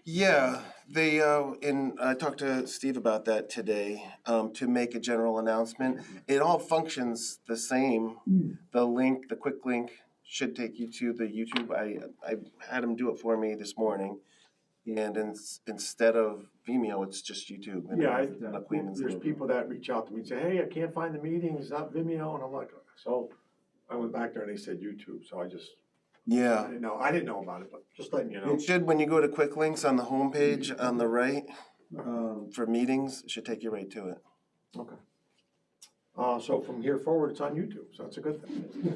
Yeah, they, and I talked to Steve about that today, to make a general announcement. It all functions the same. The link, the quick link should take you to the YouTube. I had him do it for me this morning. And instead of Vimeo, it's just YouTube. And Yeah, there's there's people that reach out to me and say, hey, I can't find the meeting, it's not Vimeo, and I'm like, so I went back there and they said YouTube, so I Yeah. didn't know about it, but just letting you know. It should, when you go to quick links on the homepage on the right, for meetings, it should take you right to it. Okay. So from here forward, it's on YouTube, so that's a good thing.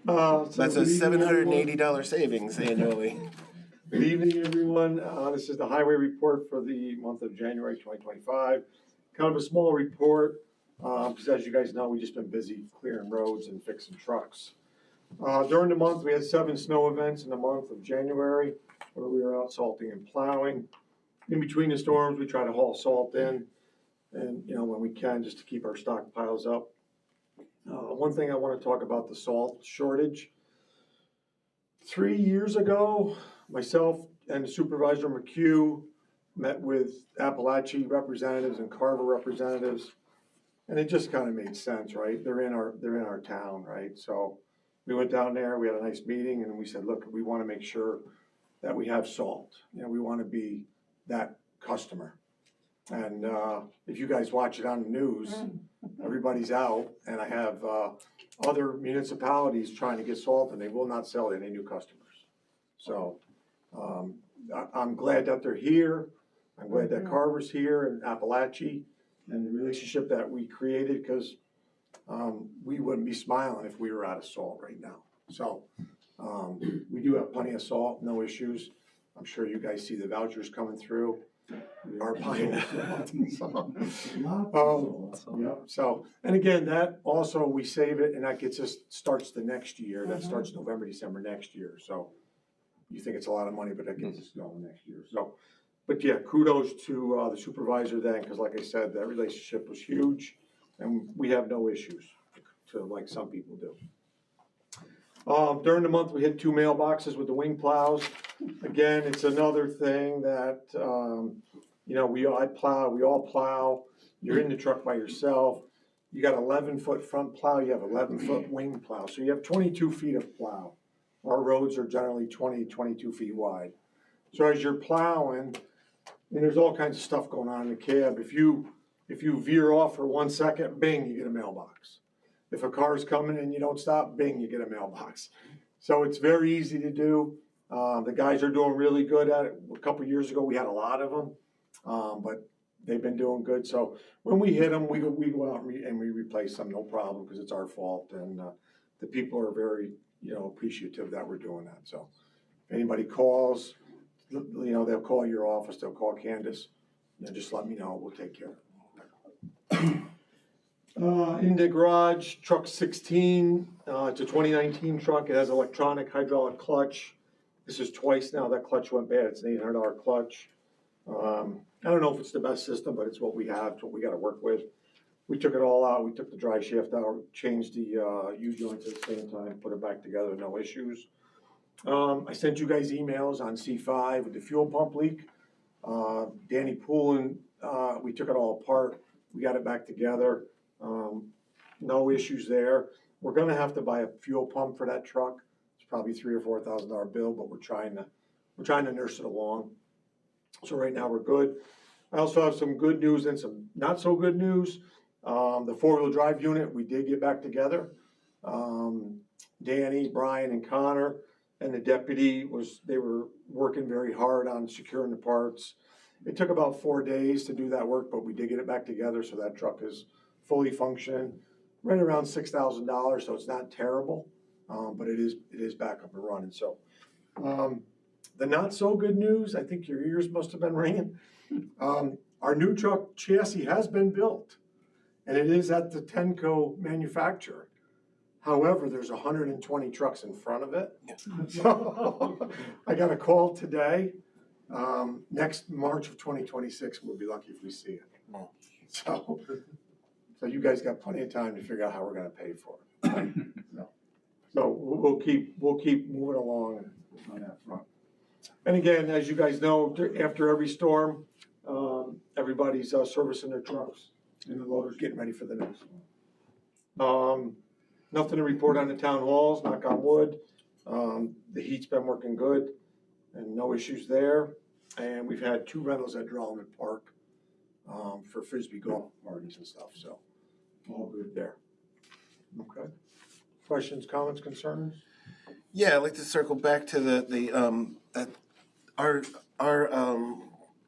That's a $780 savings annually. Good evening, everyone. This is the highway report for the month of January 2025. kind of a small report, because as you guys know, we've just been busy clearing roads and fixing trucks. During the month, we had 7 snow events in the month of January, where we were out salting and plowing. In between the storms, we try to haul salt in, and, you know, when we can, just to keep our stockpiles up. One thing I want to talk about, the salt shortage. 3 years ago, myself and Supervisor McHugh met with Appalachia representatives and Carver representatives, and it just kind of made sense, right? They're in our town, right? So we went down there, we had a nice meeting, and we said, look, we want to make sure that we have salt. You know, we want to be that customer. And if you guys watch it on the news, everybody's out, and I have other municipalities trying to get salt, and they will not sell to any new customers. So I'm glad that they're here. I'm glad that Carver's here and Appalachia, and the relationship that we created, because we wouldn't be smiling if we were out of salt right now. So we do have plenty of salt, no issues. I'm sure you guys see the vouchers coming through. We are buying it. So, and again, that also, we save it, and that gets us, starts the next year. That starts November, December next year. So you think it's a lot of money, but that gets us going next year. So, but yeah, kudos to the supervisor then, because like I said, that relationship was huge, and we have no issues to like some people do. During the month, we hit 2 mailboxes with the wing plows. Again, it's another thing that, you know, we all plow. You're in the truck by yourself. You got 11-foot front plow, you have 11-foot wing plow. So you have 22 feet of plow. Our roads are generally 22 feet wide. So as you're plowing, and there's all kinds of stuff going on in the cab. If you veer off for 1 second, bing, you get a mailbox. If a car's coming and you don't stop, bing, you get a mailbox. So it's very easy to do. The guys are doing really good at it. A couple of years ago, we had a lot of them, but they've been doing good. So when we hit them, we go out and we replace them, no problem, because it's our fault. And the people are very, you know, appreciative that we're doing that. So if anybody calls, you know, they'll call your office, they'll call Candace, you know, just let me know, we'll take care of it. In the garage, truck 16, it's a 2019 truck. It has electronic hydraulic clutch. This is twice now that clutch went bad. It's an $800 clutch. I don't know if it's the best system, but it's what we have. It's what we got to work with. We took it all out. We took the dry shaft out, changed the U-joints at the same time, put it back together, no issues. I sent you guys emails on C5 with the fuel pump leak. Danny Poulin, we took it all apart. We got it back together. No issues there. We're gonna have to buy a fuel pump for that truck. It's probably $3,000 or $4,000 bill, but we're trying to nurse it along. So right now we're good. I also have some good news and some not so good news. The 4-wheel drive unit, we did get back together. Danny, Brian, and Connor, and the deputy they were working very hard on securing the parts. It took about 4 days to do that work, but we did get it back together, so that truck is fully functioning, right around $6,000, so it's not terrible, but it is back up and running. So the not so good news, I think your ears must have been ringing. Our new truck chassis has been built, and it is at the Tenco manufacturer. However, there's 120 trucks in front of it. So I got a call today. Next March of 2026, we'll be lucky if we see it. So you guys got plenty of time to figure out how we're gonna pay for it. So we'll keep moving along on that front. And again, as you guys know, after every storm, everybody's servicing their trucks, and the loader's getting ready for the next one. Nothing to report on the town halls, knock on wood. The heat's been working good, and no issues there. And we've had 2 rentals at Drellman Park for Frisbee golf parties and stuff, so all good there. Okay. Questions, comments, concerns? Yeah, I'd like to circle back to our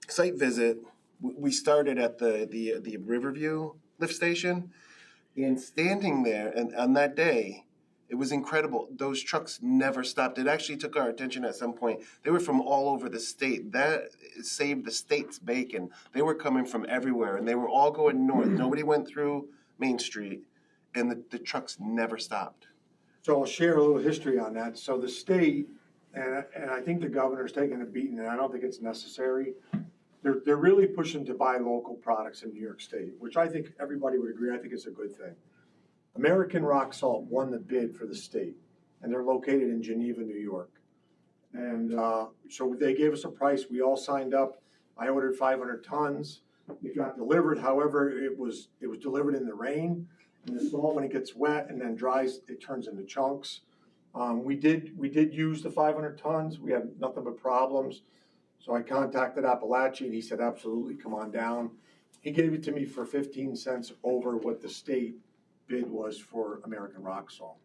site visit. We started at the Riverview lift station, and standing there, and on that day, It was incredible. Those trucks never stopped. It actually took our attention at some point. They were from all over the state. That saved the state's bacon. They were coming from everywhere, and they were all going north. Nobody went through Main Street, and the trucks never stopped. So I'll share a little history on that. So the state, and I think the governor's taking a beating, and I don't think it's necessary. They're really pushing to buy local products in New York State, which I think everybody would agree, I think it's a good thing. American Rock Salt won the bid for the state, and they're located in Geneva, New York. And so they gave us a price, we all signed up. I ordered 500 tons. It got delivered, however, it was delivered in the rain. And the salt, when it gets wet and then dries, it turns into chunks. We did use the 500 tons. We had nothing but problems. So I contacted Appalachia and he said, absolutely, come on down. He gave it to me for 15 cents over what the state bid was for American Rock Salt.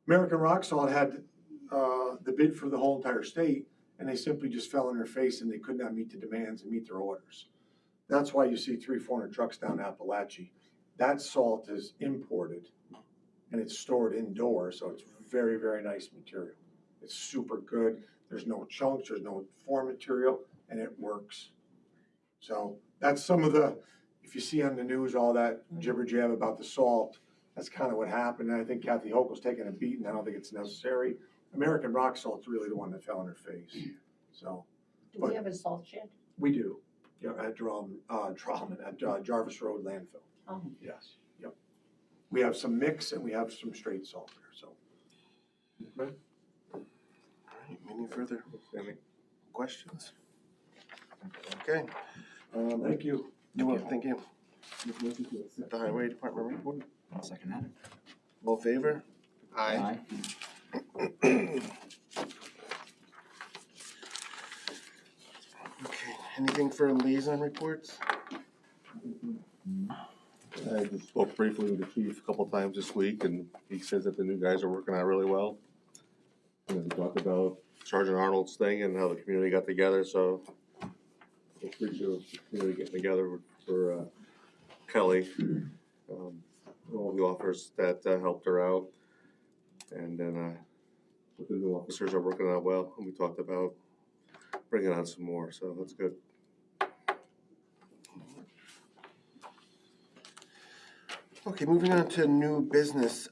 American Rock Salt had the bid for the whole entire state, and they simply just fell in their face and they could not meet the demands and meet their orders. That's why you see 300-400 trucks down Appalachia. That salt is imported and it's stored indoors, so it's very, very nice material. It's super good. There's no chunks, there's no foreign material, and it works. So that's some of the, if you see on the news all that jibber jab about the salt, that's kind of what happened. And I think Kathy Hochul's taking a beating. I don't think it's necessary. American Rock Salt's really the one that fell in her face. So. Do we have a salt shed? We do, yeah, at Jarvis Road landfill. Oh. Yes, yep. We have some mix and we have some straight salt there, so. Okay. All right, any further questions? Okay. Thank you. You're welcome, thank you. The Highway Department report, I'll second that. all in favor? Aye. Okay, anything for liaison reports? I just spoke briefly with the chief a couple times this week, and he says that the new guys are working out really well. And we talked about Sergeant Arnold's thing and how the community got together, so I appreciate the community getting together for Kelly, all the officers that helped her out. And then the new officers are working out well, and we talked about bringing on some more, so that's good. Okay, moving on to new business,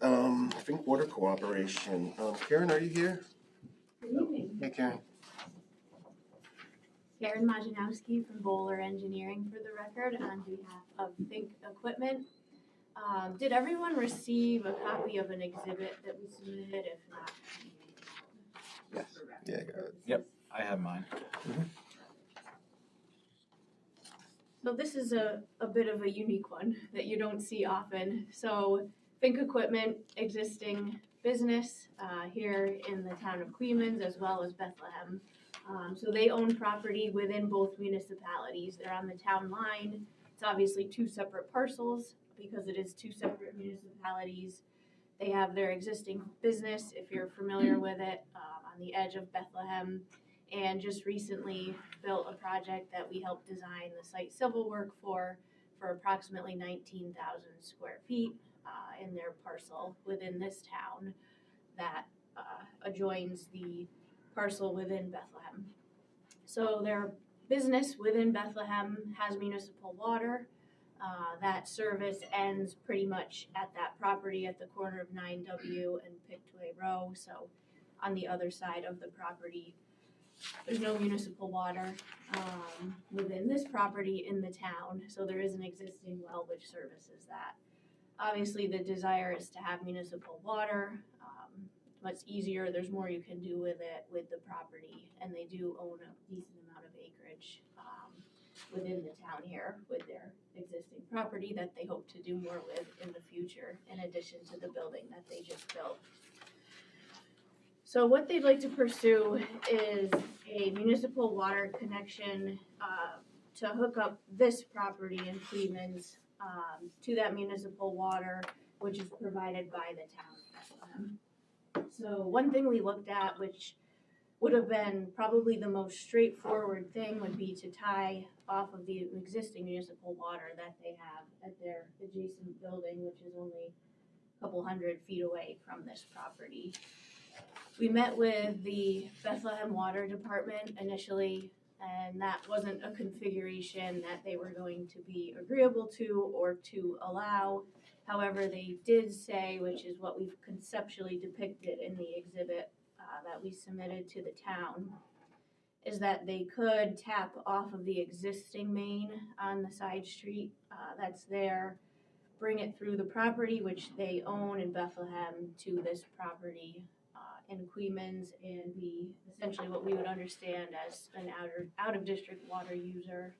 Fink Water Cooperation. Karen, are you here? Good evening. Hey, Karen. Karen Majanowski from Bowler Engineering for the record on behalf of Fink Equipment. Did everyone receive a copy of an exhibit that we submitted? If not, Yes. Yeah, I got it. Yep, I have mine. So this is a bit of a unique one that you don't see often. So Fink Equipment, existing business here in the town of Queens as well as Bethlehem. So they own property within both municipalities. They're on the town line. It's obviously two separate parcels because it is two separate municipalities. They have their existing business, if you're familiar with it, on the edge of Bethlehem, and just recently built a project that we helped design the site civil work for approximately 19,000 square feet in their parcel within this town that adjoins the parcel within Bethlehem. So their business within Bethlehem has municipal water. That service ends pretty much at that property at the corner of 9W and Pictway Row. So on the other side of the property, there's no municipal water within this property in the town. So there is an existing well which services that. Obviously, the desire is to have municipal water. Much easier, there's more you can do with it, with the property, and they do own a decent amount of acreage within the town here with their existing property that they hope to do more with in the future, in addition to the building that they just built. So what they'd like to pursue is a municipal water connection to hook up this property in Cleveland's to that municipal water, which is provided by the town of Bethlehem. So one thing we looked at, which would have been probably the most straightforward thing, would be to tie off of the existing municipal water that they have at their adjacent building, which is only a couple 100 feet away from this property. We met with the Bethlehem Water Department initially, and that wasn't a configuration that they were going to be agreeable to or to allow. However, they did say, which is what we've conceptually depicted in the exhibit that we submitted to the town, is that they could tap off of the existing main on the side street that's there, bring it through the property which they own in Bethlehem to this property in Queens, and be essentially what we would understand as an out of district water user.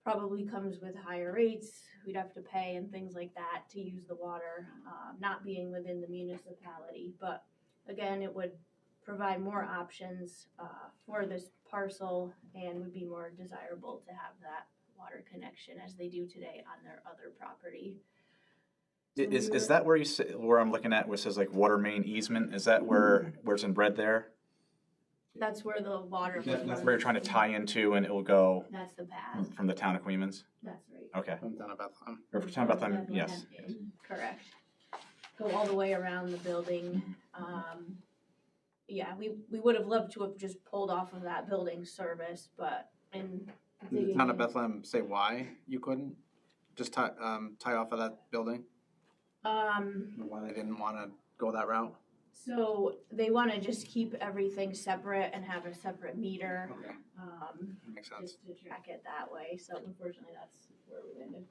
Probably comes with higher rates, we'd have to pay and things like that to use the water, not being within the municipality. But again, it would provide more options for this parcel and would be more desirable to have that water connection as they do today on their other property. Is that where where I'm looking at, where it says like water main easement? Is that where it's in red there? That's where the water. That's where you're trying to tie into, and it will go That's the path. from the town of Queens? That's right. Okay. From down at Bethlehem. Or from town of Bethlehem, yes. Correct. Go all the way around the building. Yeah, we would have loved to have just pulled off of that building service, but in Did the town of Bethlehem say why you couldn't? Just tie off of that building? Why they didn't wanna go that route? So they wanna just keep everything separate and have a separate meter, Okay, makes sense. just to track it that way, so unfortunately that's where we landed.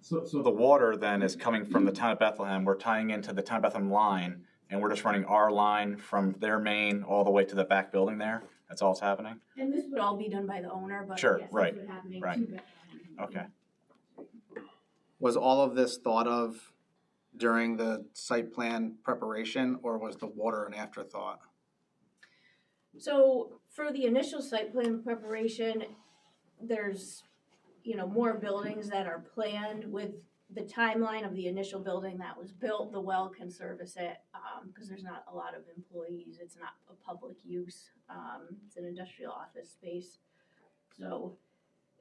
So the water then is coming from the town of Bethlehem, we're tying into the town of Bethlehem line, and we're just running our line from their main all the way to the back building there? That's all that's happening? And this would all be done by the owner, but Sure, yes, that's right, what's happening right. to Bethlehem. Okay. Was all of this thought of during the site plan preparation, or was the water an afterthought? So for the initial site plan preparation, there's, more buildings that are planned with the timeline of the initial building that was built. The well can service it, because there's not a lot of employees. It's not a public use. It's an industrial office space. So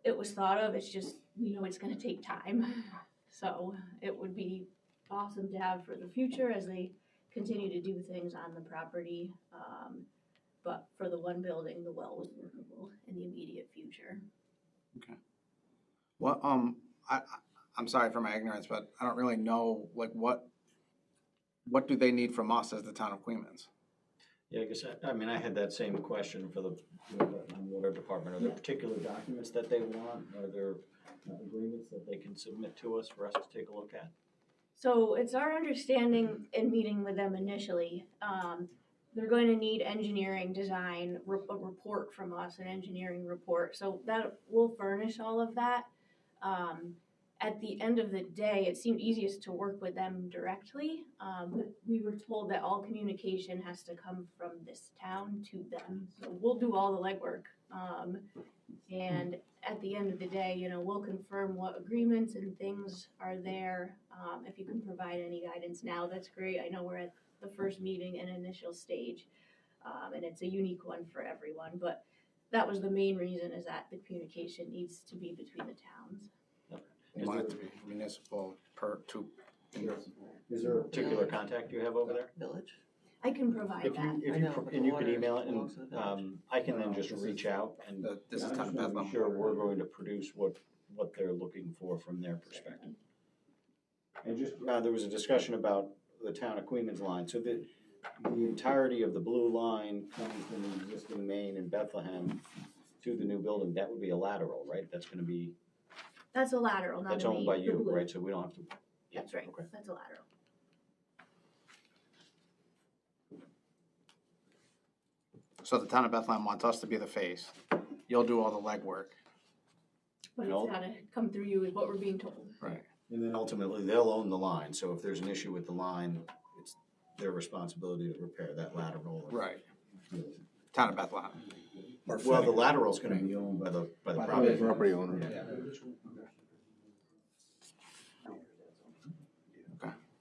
it was thought of, it's just, it's gonna take time. So it would be awesome to have for the future as they continue to do things on the property. But for the one building, the well was workable in the immediate future. Okay. Well, I'm sorry for my ignorance, but I don't really know, like, what do they need from us as the town of Queens? Yeah, I guess, I had that same question for the water department. Are there particular documents that they want? Are there agreements that they can submit to us for us to take a look at? So it's our understanding in meeting with them initially, they're going to need engineering design, a report from us, an engineering report. So that will furnish all of that. At the end of the day, it seemed easiest to work with them directly. But we were told that all communication has to come from this town to them. So we'll do all the legwork. And at the end of the day, we'll confirm what agreements and things are there. If you can provide any guidance now, that's great. I know we're at the first meeting and initial stage, and it's a unique one for everyone. But that was the main reason, is that the communication needs to be between the towns. You want it to be municipal Is there a particular contact you have over there? Village? I can provide If that. you, I know, but and the you could water email it, and, belongs to the village. I can then just reach out and. This is I town of just wanna be Bethlehem. Sure, we're going to produce what they're looking for from their perspective. And just, there was a discussion about the town of Queens line, so the entirety of the blue line coming from the existing main in Bethlehem to the new building, that would be a lateral, right? That's gonna be, That's a lateral, not that's a owned main. by The you, blue. right? So we don't have to. That's right, Okay. that's a lateral. So the town of Bethlehem wants us to be the face. You'll do all the legwork. But No. it's gotta come through you is what we're being told. Right. And then ultimately, they'll own the line, so if there's an issue with the line, it's their responsibility to repair that lateral. Right. Town of Bethlehem. Well, the lateral's gonna be owned by the property. Property owner.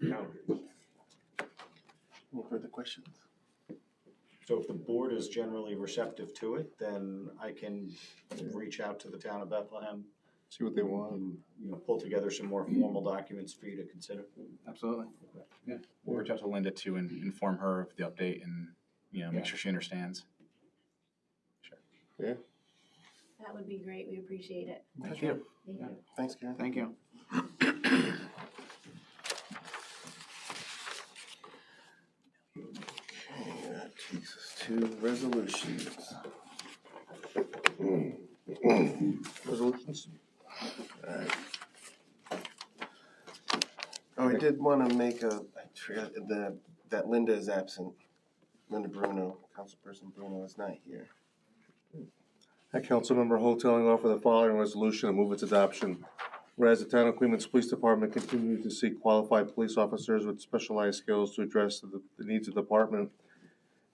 Yeah. Any further questions? So if the board is generally receptive to it, then I can reach out to the town of Bethlehem see what they want. And, pull together some more formal documents for you to consider. Absolutely. We'll reach out to Linda too and inform her of the update and, make sure she understands. Yeah. That would be great. We appreciate it. Thank you. Thank you. Thanks, Karen. Thank you. Okay, that takes us to resolutions. Resolutions? Alright. Oh, I did wanna make I forgot that Linda is absent. Linda Bruno, Councilperson Bruno is not here. That Councilmember Hoteling offer the following resolution and move its adoption. Whereas the town of Queens Police Department continues to seek qualified police officers with specialized skills to address the needs of the department.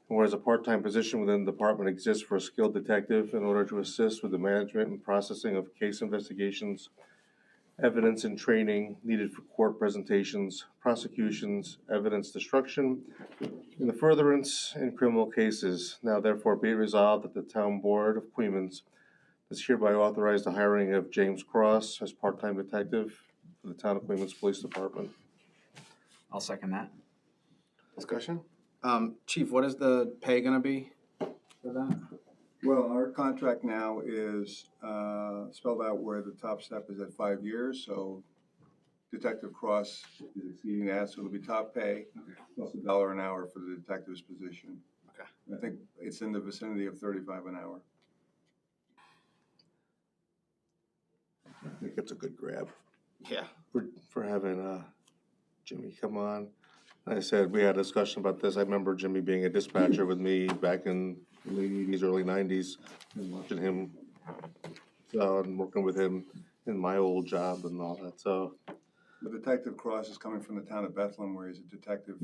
And whereas a part-time position within the department exists for a skilled detective in order to assist with the management and processing of case investigations, evidence and training needed for court presentations, prosecutions, evidence destruction, and the furtherance in criminal cases. Now therefore be it resolved that the Town Board of Queens does hereby authorize the hiring of James Cross as part-time detective for the Town of Queens Police Department. I'll second that. Discussion? Chief, what is the pay gonna be for that? Well, our contract now is spelled out where the top step is at 5 years, so Detective Cross is exceeding that, so it'll be top pay, plus $1 an hour for the detective's position. Okay. I think it's in the vicinity of 35 an hour. I think it's a good grab Yeah. for having Jimmy come on. Like I said, we had a discussion about this. I remember Jimmy being a dispatcher with me back in the late 80s, early 90s, and watching him, and working with him in my old job and all that, so. The Detective Cross is coming from the town of Bethlehem, where he's a detective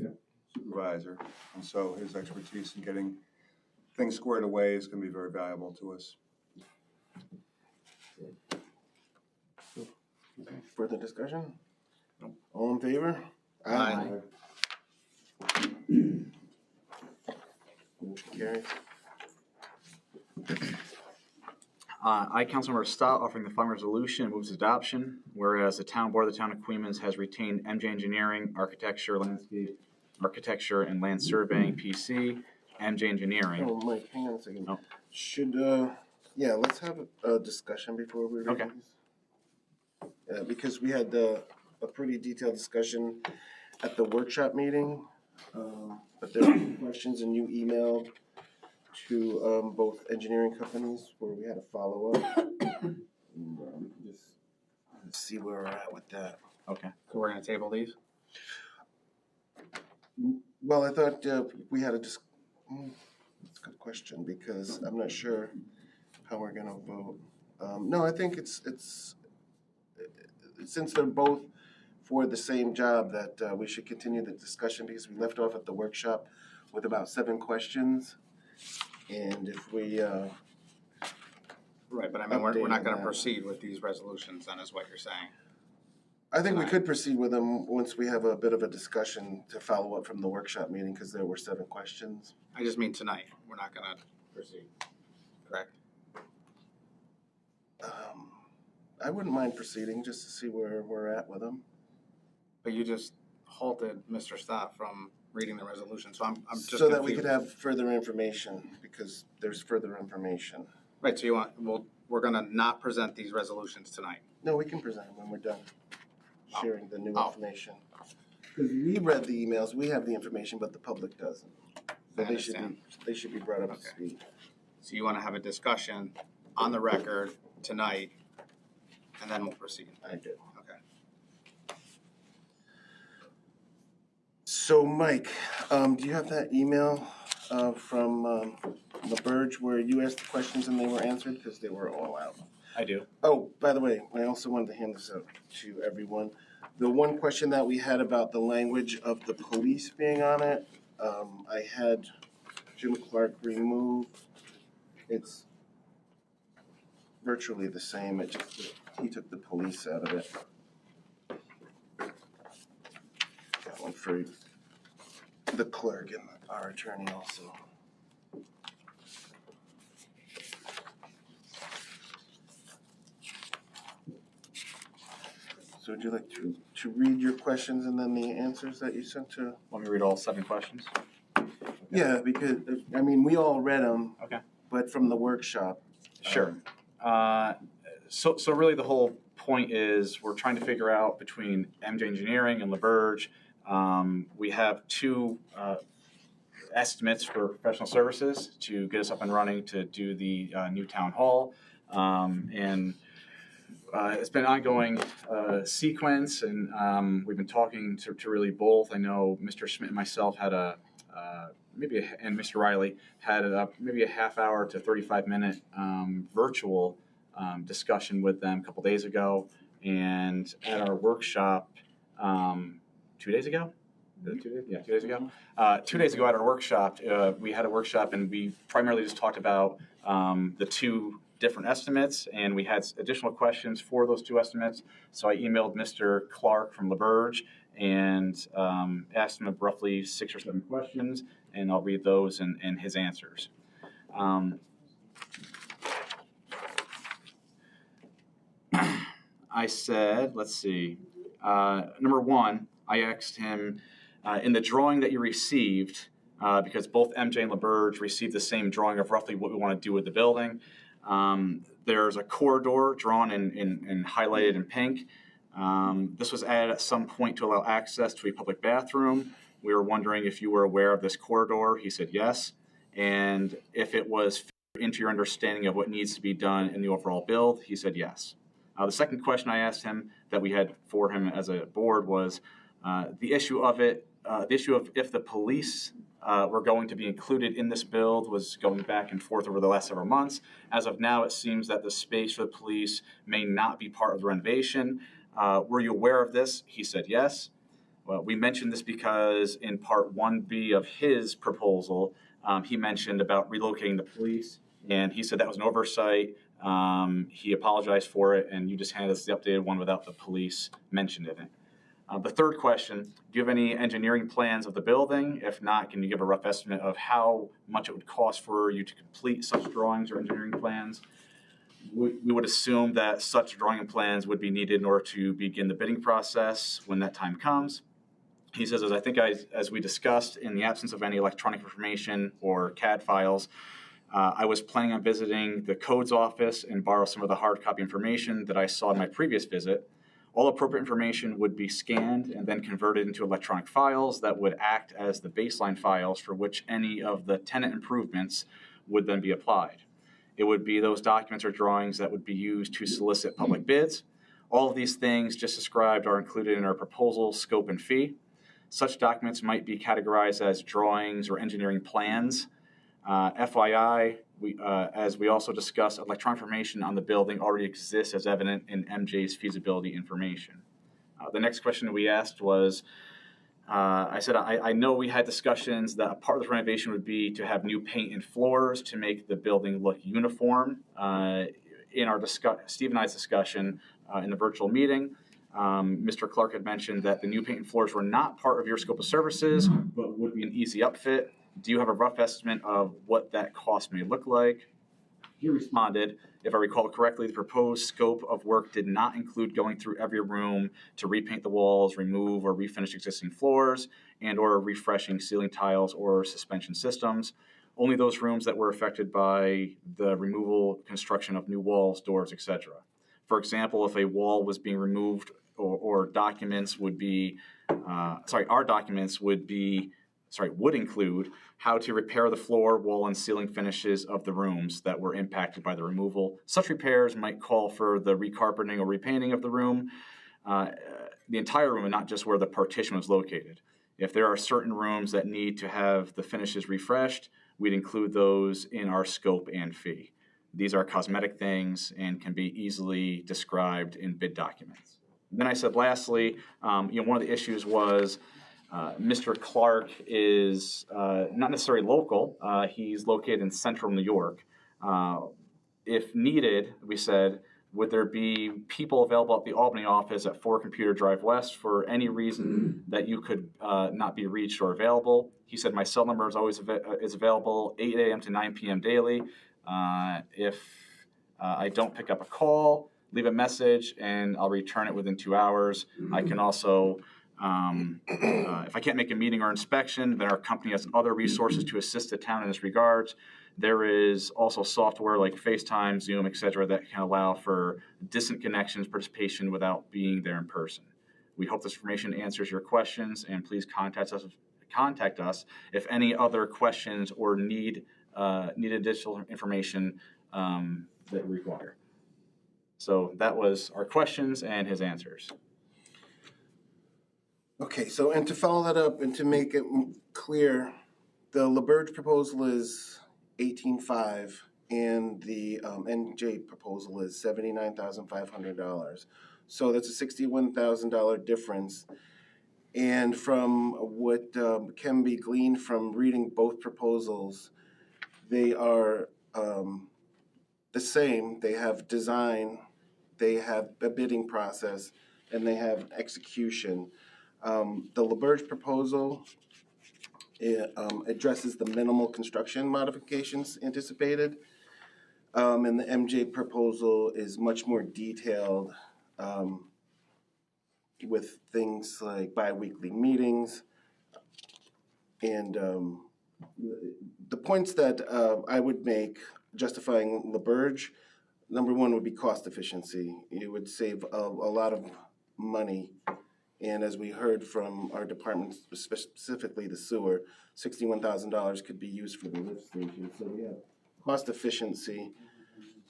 supervisor, and so his expertise in getting things squared away is gonna be very valuable to us. Further discussion? All in favor? Aye. Motion carries. I, Councilmember Stott, offering the following resolution and moves adoption. Whereas the Town Board of the Town of Queens has retained MJ Engineering, Architecture, Landscape, Architecture and Land Surveying, PC, MJ Engineering. Oh, Mike, hang on a second. Oh. Should, let's have a discussion before we read Okay. these. Because we had a pretty detailed discussion at the workshop meeting. But there were questions and you emailed to both engineering companies where we had a follow-up. And we can just see where we're at with that. Okay. So we're gonna table these? Well, I thought we had that's a good question because I'm not sure how we're gonna vote. No, I think it's since they're both for the same job that we should continue the discussion because we left off at the workshop with about 7 questions. And if we, Right, but I mean, we're not gonna Updating that. proceed with these resolutions then, is what you're saying? I think we could proceed with them once we have a bit of a discussion to follow up from the workshop meeting because there were 7 questions. I just mean tonight, we're not gonna proceed, correct? I wouldn't mind proceeding just to see where we're at with them. But you just halted Mr. Stott from reading the resolution, so I'm just So that we confused. could have further information because there's further information. Right, so you want, we're gonna not present these resolutions tonight. No, we can present them when we're done sharing the new Oh. information. Because we read the emails, we have the information, but the public doesn't. So I understand. they should be brought up to Okay. speed. So you wanna have a discussion on the record tonight, and then we'll proceed. I do. Okay. So Mike, do you have that email from LaBerge where you asked the questions and they were answered? Because they were all out. I do. Oh, by the way, I also wanted to hand this out to everyone. The one question that we had about the language of the police being on it, I had Jim Clark remove. It's virtually the same, it just, he took the police out of it. Got one for the clerk and our attorney also. So would you like to read your questions and then the answers that you sent to? Want me to read all 7 questions? Yeah, because, I mean, we all read them. Okay. But from the workshop. Sure. So really the whole point is we're trying to figure out between MJ Engineering and LaBerge. We have 2 estimates for professional services to get us up and running to do the new town hall. It's been an ongoing sequence, and we've been talking to really both. I know Mr. Schmidt and myself had and Mr. Riley had maybe a half hour to 35-minute virtual discussion with them a couple days ago, and at our workshop 2 days ago. 2 days? Yeah, 2 days ago. 2 days ago at our workshop, we had a workshop, and we primarily just talked about the 2 different estimates, and we had additional questions for those 2 estimates. So I emailed Mr. Clark from LaBerge and asked him roughly 6 or 7 questions, and I'll read those and his answers. I said, let's see, number 1, I asked him, in the drawing that you received, because both MJ and LaBerge received the same drawing of roughly what we want to do with the building, there's a corridor drawn and highlighted in pink. This was added at some point to allow access to a public bathroom. We were wondering if you were aware of this corridor. He said yes. And if it was into your understanding of what needs to be done in the overall build, he said yes. The second question I asked him that we had for him as a board was the issue of if the police were going to be included in this build was going back and forth over the last several months. As of now, it seems that the space for the police may not be part of the renovation. Were you aware of this? He said yes. Well, we mentioned this because in part 1B of his proposal, he mentioned about relocating the police, and he said that was an oversight. He apologized for it, and you just handed us the updated one without the police mentioned in it. The third question, do you have any engineering plans of the building? If not, can you give a rough estimate of how much it would cost for you to complete such drawings or engineering plans? We would assume that such drawing and plans would be needed in order to begin the bidding process when that time comes. He says, as we discussed, in the absence of any electronic information or CAD files, I was planning on visiting the codes office and borrow some of the hard copy information that I saw in my previous visit. All appropriate information would be scanned and then converted into electronic files that would act as the baseline files for which any of the tenant improvements would then be applied. It would be those documents or drawings that would be used to solicit public bids. All of these things just described are included in our proposal, scope, and fee. Such documents might be categorized as drawings or engineering plans. FYI, as we also discussed, electronic information on the building already exists as evident in MJ's feasibility information. The next question we asked was, I said, I know we had discussions that a part of the renovation would be to have new paint and floors to make the building look uniform. In our Steve and I's discussion in the virtual meeting, Mr. Clark had mentioned that the new paint and floors were not part of your scope of services, but would be an easy upfit. Do you have a rough estimate of what that cost may look like? He responded, if I recall correctly, the proposed scope of work did not include going through every room to repaint the walls, remove or refinish existing floors, and or refreshing ceiling tiles or suspension systems. Only those rooms that were affected by the removal, construction of new walls, doors, etc. For example, if a wall was being removed or documents would be, our documents would include how to repair the floor, wall, and ceiling finishes of the rooms that were impacted by the removal. Such repairs might call for the recarpeting or repainting of the room, the entire room, and not just where the partition was located. If there are certain rooms that need to have the finishes refreshed, we'd include those in our scope and fee. These are cosmetic things and can be easily described in bid documents. Then I said, lastly, one of the issues was Mr. Clark is not necessarily local. He's located in central New York. If needed, we said, would there be people available at the Albany office at 4 Computer Drive West for any reason that you could not be reached or available? He said, my cell number is always available 8 a.m. to 9 p.m. daily. If I don't pick up a call, leave a message and I'll return it within 2 hours. I can also, if I can't make a meeting or inspection, then our company has other resources to assist the town in this regard. There is also software like FaceTime, Zoom, et cetera, that can allow for distant connections, participation without being there in person. We hope this information answers your questions, and please contact us if any other questions or need additional information that you require. So that was our questions and his answers. Okay, so, and to follow that up and to make it clear, the LaBerge proposal is 18.5 and the NJ proposal is $79,500. So that's a $61,000 difference. And from what can be gleaned from reading both proposals, they are the same. They have design, they have a bidding process, and they have execution. The LaBerge proposal addresses the minimal construction modifications anticipated. And the MJ proposal is much more detailed with things like bi-weekly meetings. And the points that I would make justifying LaBerge, number one would be cost efficiency. It would save a lot of money. And as we heard from our department, specifically the sewer, $61,000 could be used for the lift station. So we have cost efficiency.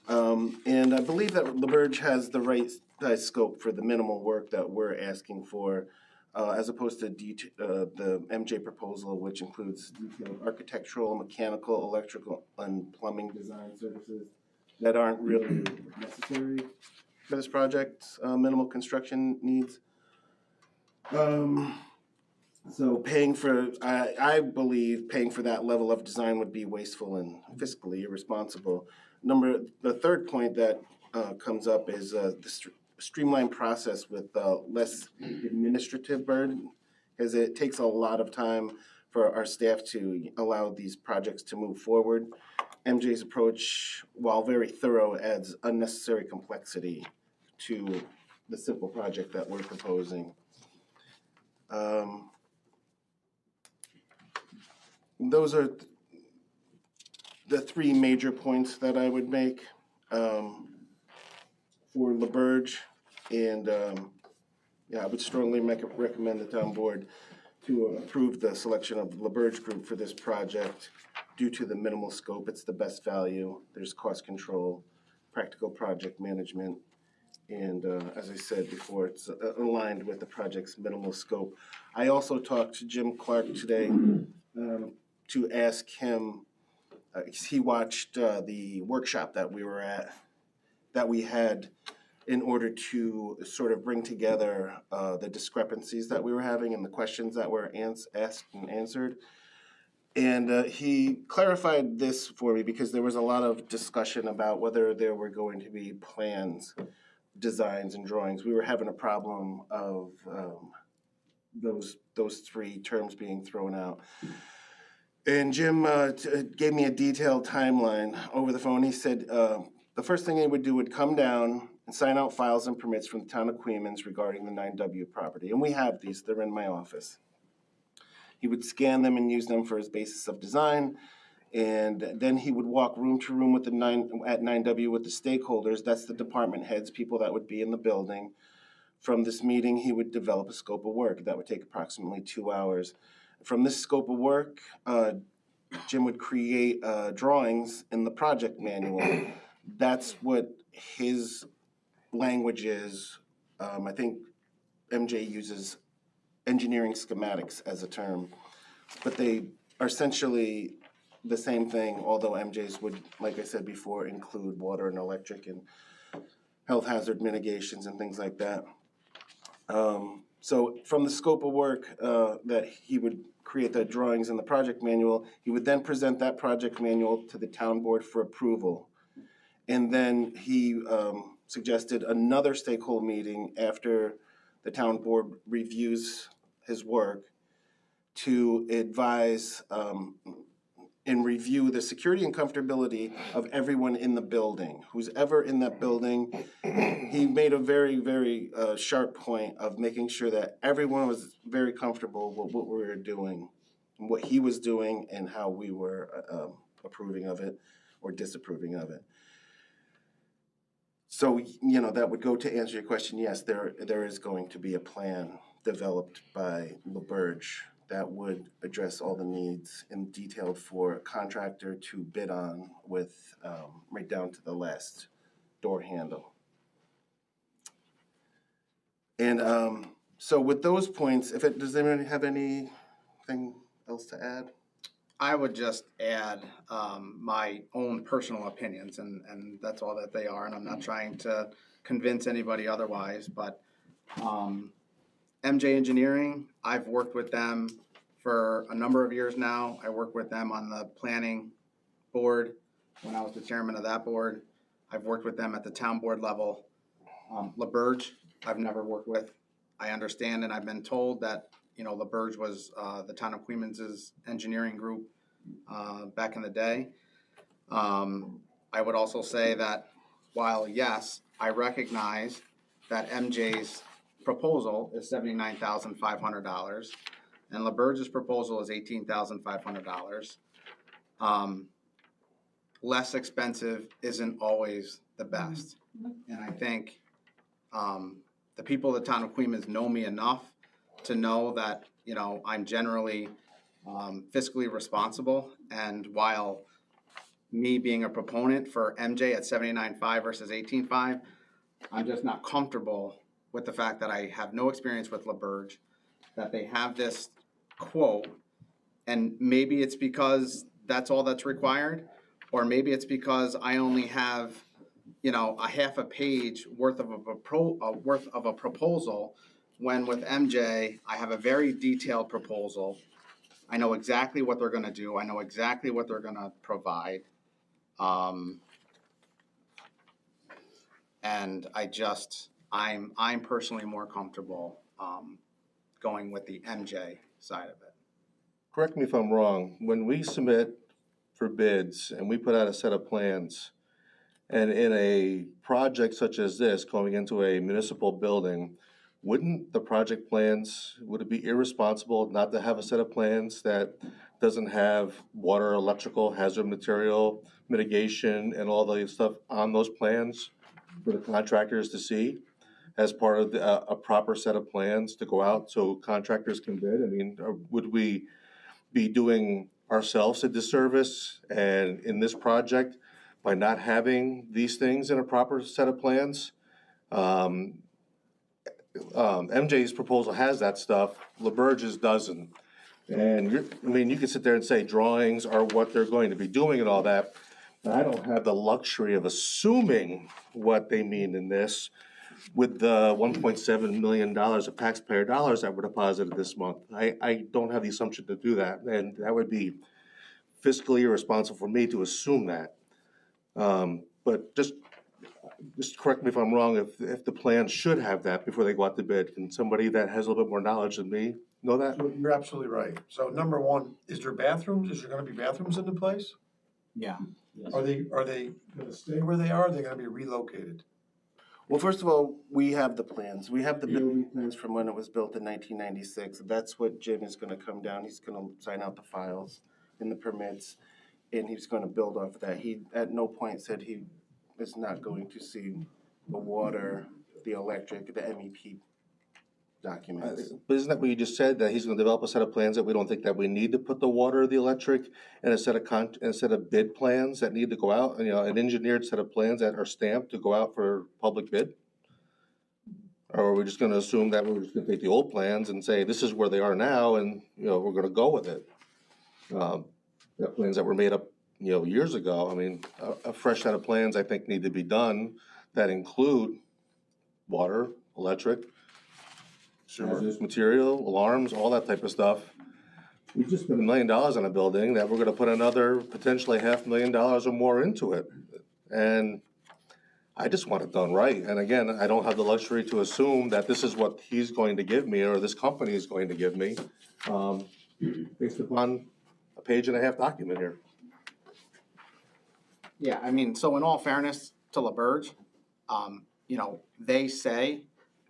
And I believe that LaBerge has the right size scope for the minimal work that we're asking for, as opposed to the MJ proposal, which includes detailed architectural, mechanical, electrical, and plumbing design services that aren't really necessary for this project's minimal construction needs. So paying for, I believe paying for that level of design would be wasteful and fiscally irresponsible. The third point that comes up is the streamlined process with less administrative burden, because it takes a lot of time for our staff to allow these projects to move forward. MJ's approach, while very thorough, adds unnecessary complexity to the simple project that we're proposing. Those are the three major points that I would make for LaBerge, and I would strongly recommend the town board to approve the selection of LaBerge Group for this project due to the minimal scope. It's the best value. There's cost control, practical project management, and as I said before, it's aligned with the project's minimal scope. I also talked to Jim Clark today to ask him, he watched the workshop that we had in order to sort of bring together the discrepancies that we were having and the questions that were asked and answered. And he clarified this for me because there was a lot of discussion about whether there were going to be plans, designs, and drawings. We were having a problem of those three terms being thrown out. And Jim gave me a detailed timeline over the phone. He said the first thing he would do would come down and sign out files and permits from the town of Queens regarding the 9W property. And we have these, they're in my office. He would scan them and use them for his basis of design. And then he would walk room to room with at 9W with the stakeholders. That's the department heads, people that would be in the building. From this meeting, he would develop a scope of work that would take approximately 2 hours. From this scope of work, Jim would create drawings in the project manual. That's what his language is. I think MJ uses engineering schematics as a term, but they are essentially the same thing, although MJ's would, like I said before, include water and electric and health hazard mitigations and things like that. So from the scope of work that he would create the drawings in the project manual, he would then present that project manual to the town board for approval. And then he suggested another stakeholder meeting after the town board reviews his work to advise and review the security and comfortability of everyone in the building, who's ever in that building. He made a very, very sharp point of making sure that everyone was very comfortable with what we were doing, and what he was doing, and how we were approving of it or disapproving of it. So, you know, that would go to answer your question. Yes, there is going to be a plan developed by LaBerge that would address all the needs and detailed for a contractor to bid on with right down to the last door handle. And so with those points, does anyone have anything else to add? I would just add my own personal opinions, and that's all that they are, and I'm not trying to convince anybody otherwise, but MJ Engineering, I've worked with them for a number of years now. I worked with them on the planning board when I was the chairman of that board. I've worked with them at the town board level. LaBerge, I've never worked with. I understand, and I've been told that, you know, LaBerge was the town of Queens' engineering group back in the day. I would also say that while, yes, I recognize that MJ's proposal is $79,500 and LaBerge's proposal is $18,500. Less expensive isn't always the best. And I think the people of the town of Queens know me enough to know that, you know, I'm generally fiscally responsible. And while me being a proponent for MJ at $79,500 versus $18,500, I'm just not comfortable with the fact that I have no experience with LaBerge, that they have this quote, and maybe it's because that's all that's required, or maybe it's because I only have, you know, a half a page worth of a proposal, when with MJ, I have a very detailed proposal. I know exactly what they're gonna do. I know exactly what they're gonna provide. And I'm personally more comfortable going with the MJ side of it. Correct me if I'm wrong, when we submit for bids and we put out a set of plans, and in a project such as this, going into a municipal building, wouldn't the project plans, would it be irresponsible not to have a set of plans that doesn't have water, electrical, hazard material, mitigation, and all the stuff on those plans for the contractors to see as part of a proper set of plans to go out so contractors can bid? I mean, would we be doing ourselves a disservice and in this project by not having these things in a proper set of plans? MJ's proposal has that stuff, LaBerge's doesn't. And you can sit there and say drawings are what they're going to be doing and all that, but I don't have the luxury of assuming what they mean in this with the $1.7 million of taxpayer dollars that were deposited this month. I don't have the assumption to do that, and that would be fiscally irresponsible for me to assume that. But just correct me if I'm wrong, if the plan should have that before they go out to bid. Can somebody that has a little bit more knowledge than me know that? So you're absolutely right. So number one, is there bathrooms? Is there gonna be bathrooms in the place? Yeah. Are they gonna stay where they are? Are they gonna be relocated? Well, first of all, we have the plans. We have the building plans from when it was built in 1996. That's what Jim is going to come down. He's going to sign out the files and the permits, and he's going to build off of that. He at no point said he is not going to see the water, the electric, the MEP documents. But isn't that what you just said, that he's gonna develop a set of plans that we don't think that we need to put the water, the electric, and a set of bid plans that need to go out, you know, an engineered set of plans that are stamped to go out for public bid? Or are we just gonna assume that we're just gonna take the old plans and say, this is where they are now, and, you know, we're gonna go with it? The plans that were made up, you know, years ago, I mean, a fresh set of plans, I think, need to be done that include water, electric, hazardous material, alarms, all that type of stuff. We just spent $1 million on a building that we're gonna put another potentially $500,000 or more into it. And I just want it done right. And again, I don't have the luxury to assume that this is what he's going to give me or this company is going to give me, based upon a 1.5-page document here. Yeah, I mean, so in all fairness to LaBerge, you know, they say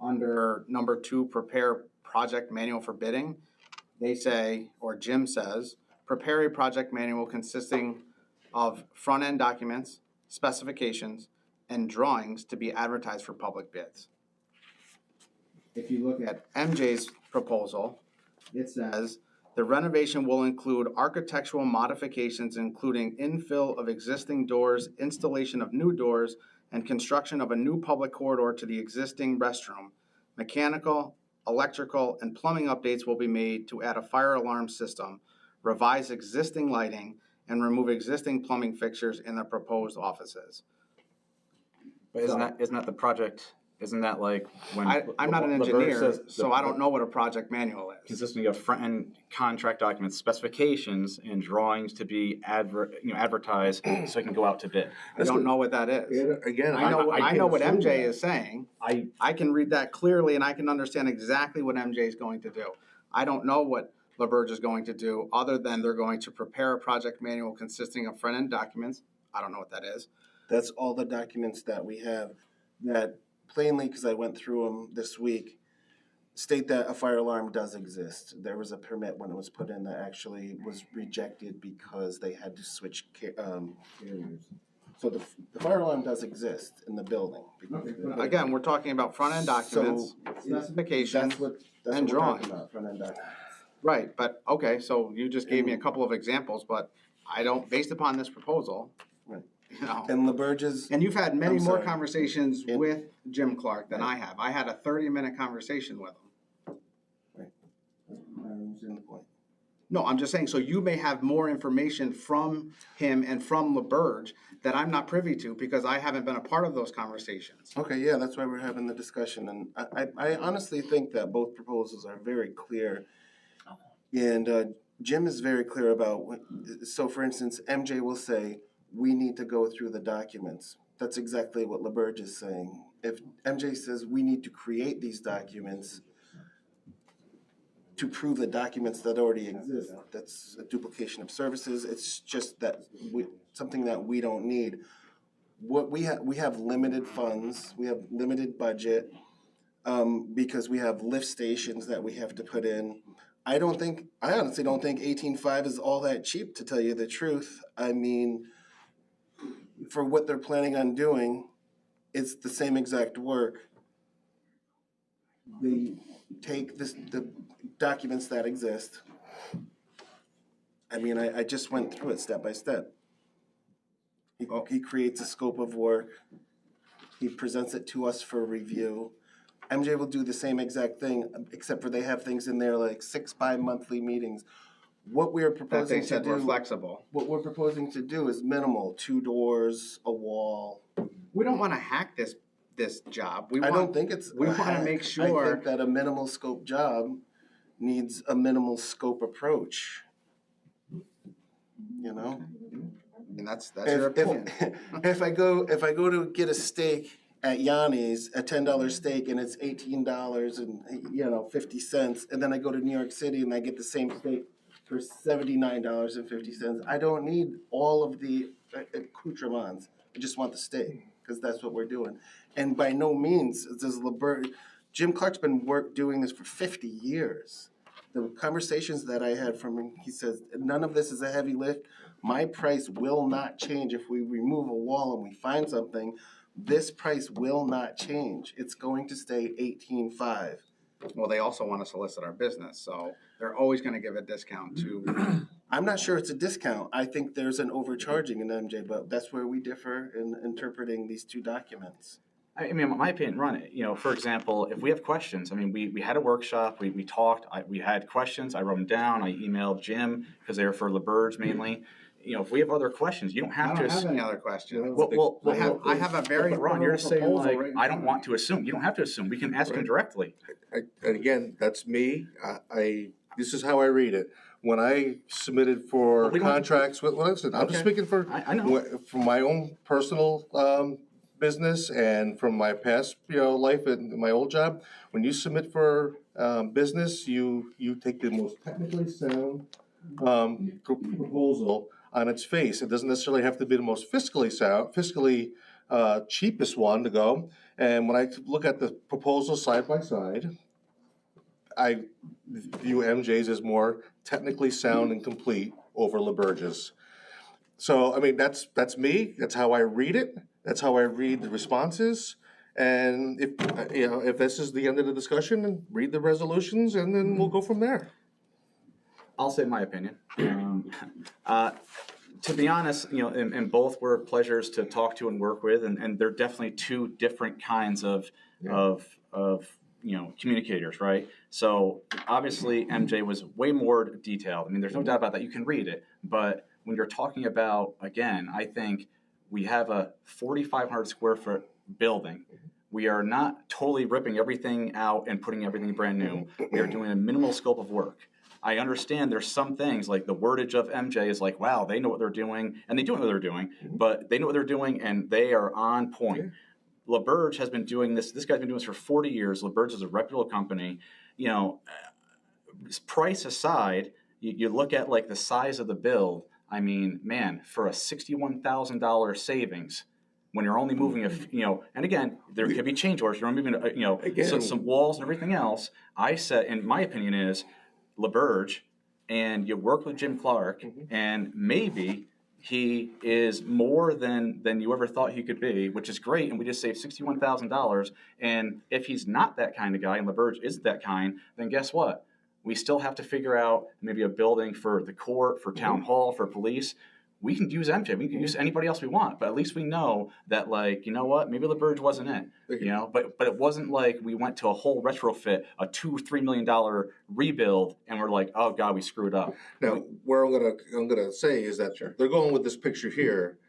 under number 2, prepare project manual for bidding, they say, or Jim says, prepare a project manual consisting of front-end documents, specifications, and drawings to be advertised for public bids. If you look at MJ's proposal, it says, the renovation will include architectural modifications, including infill of existing doors, installation of new doors, and construction of a new public corridor to the existing restroom. Mechanical, electrical, and plumbing updates will be made to add a fire alarm system, revise existing lighting, and remove existing plumbing fixtures in the proposed offices. But isn't that the project, isn't that like when? I'm not an LaBerge engineer, says so I don't know what a project manual is. Consisting of front-end contract documents, specifications, and drawings to be advertised so it can go out to bid. I don't know what that is. And again, I know what assume MJ that. is saying. I I can read that clearly and I can understand exactly what MJ is going to do. I don't know what LaBerge is going to do, other than they're going to prepare a project manual consisting of front-end documents. I don't know what that is. That's all the documents that we have that plainly, because I went through them this week, state that a fire alarm does exist. There was a permit when it was put in that actually was rejected because they had to switch carriers. So the fire alarm does exist in the building. Again, we're talking about front-end documents, So, specifications, that's what and we're talking drawings. about, front-end documents. Right, but, okay, so you just gave me a couple of examples, but I don't, based upon this proposal, Right. you know. And LaBerge's, And you've had many I'm more sorry. conversations Yeah. with Jim Clark than I have. I had a 30-minute conversation with him. in the point. No, I'm just saying, so you may have more information from him and from LaBerge that I'm not privy to because I haven't been a part of those conversations. Okay, yeah, that's why we're having the discussion, and I honestly think that both proposals are very clear. And Jim is very clear about, so for instance, MJ will say, we need to go through the documents. That's exactly what LaBerge is saying. If MJ says we need to create these documents to prove the documents that already exist, that's a duplication of services. It's just that something that we don't need. What we have limited funds, we have limited budget, because we have lift stations that we have to put in. I honestly don't think 18.5 is all that cheap, to tell you the truth. I mean, for what they're planning on doing, it's the same exact work. They take the documents that exist. I mean, I just went through it step by step. He creates a scope of work. He presents it to us for review. MJ will do the same exact thing, except for they have things in there like 6 bi-monthly meetings. What we are That proposing they to said do, were flexible. what we're proposing to do is minimal: 2 doors, a wall. We don't want to hack this job. We I want, don't think it's. we a want to hack. make I sure. think that a minimal scope job needs a minimal scope approach. You know, I mean, that's your opinion. if I go to get a steak at Yanni's, a $10 steak, and it's $18 and 50 cents, and then I go to New York City and I get the same steak for $79.50. I don't need all of the accoutrements. I just want the steak, because that's what we're doing. And by no means does Jim Clark's been doing this for 50 years. The conversations that I had from him, he says, none of this is a heavy lift. My price will not change if we remove a wall and we find something. This price will not change. It's going to stay 18.5. Well, they also want to solicit our business, so they're always going to give a discount to. I'm not sure it's a discount. I think there's an overcharging in MJ, but that's where we differ in interpreting these two documents. I mean, in my opinion, run it. For example, if we have questions, I mean, we had a workshop, we talked, we had questions, I wrote them down, I emailed Jim, because they were for LaBerge mainly. If we have other questions, you don't have I to. don't have any other questions. Well, I have a very Ron, you're saying proposal like, right in I don't front of want to assume. You don't have to assume. We can ask him directly. And again, that's me. This is how I read it. When I submitted for Well, we don't have to- contracts with, well, listen, I'm just Okay. speaking for, I know. from my own personal, business and from my past, life and my old job. When you submit for, business, you take the most technically sound, proposal on its face. It doesn't necessarily have to be the most fiscally cheapest one to go. And when I look at the proposals side by side, I view MJ's as more technically sound and complete over LaBerge's. So, I mean, that's me, that's how I read it, that's how I read the responses. And if, if this is the end of the discussion, then read the resolutions and then we'll go from there. I'll say my opinion. To be honest, and both were pleasures to talk to and work with, and they're definitely two different kinds of communicators, right? So obviously MJ was way more detailed. I mean, there's no doubt about that. You can read it, but when you're talking about, again, I think we have a 4,500 square foot building. We are not totally ripping everything out and putting everything brand new. We are doing a minimal scope of work. I understand there's some things like the wordage of MJ is like, wow, they know what they're doing, and they do know what they're doing, but they know what they're doing and they are on point. LaBerge has been doing this. This guy's been doing this for 40 years. LaBerge is a reputable company. Price aside, you look at like the size of the build. I mean, man, for a $61,000 savings, when you're only moving and again, there could be change orders. You're only moving, some walls and everything else. I said, and my opinion is, LaBerge, and you work with Jim Clark, and maybe he is more than you ever thought he could be, which is great, and we just saved $61,000. And if he's not that kind of guy, and LaBerge isn't that kind, then guess what? We still have to figure out maybe a building for the court, for town hall, for police. We can use MJ. We can use anybody else we want, but at least we know that, like, you know what? Maybe LaBerge wasn't it, But it wasn't like we went to a whole retrofit, a $2-3 million rebuild, and we're like, oh God, we screwed up. Now, where I'm gonna say is that they're going with this picture here.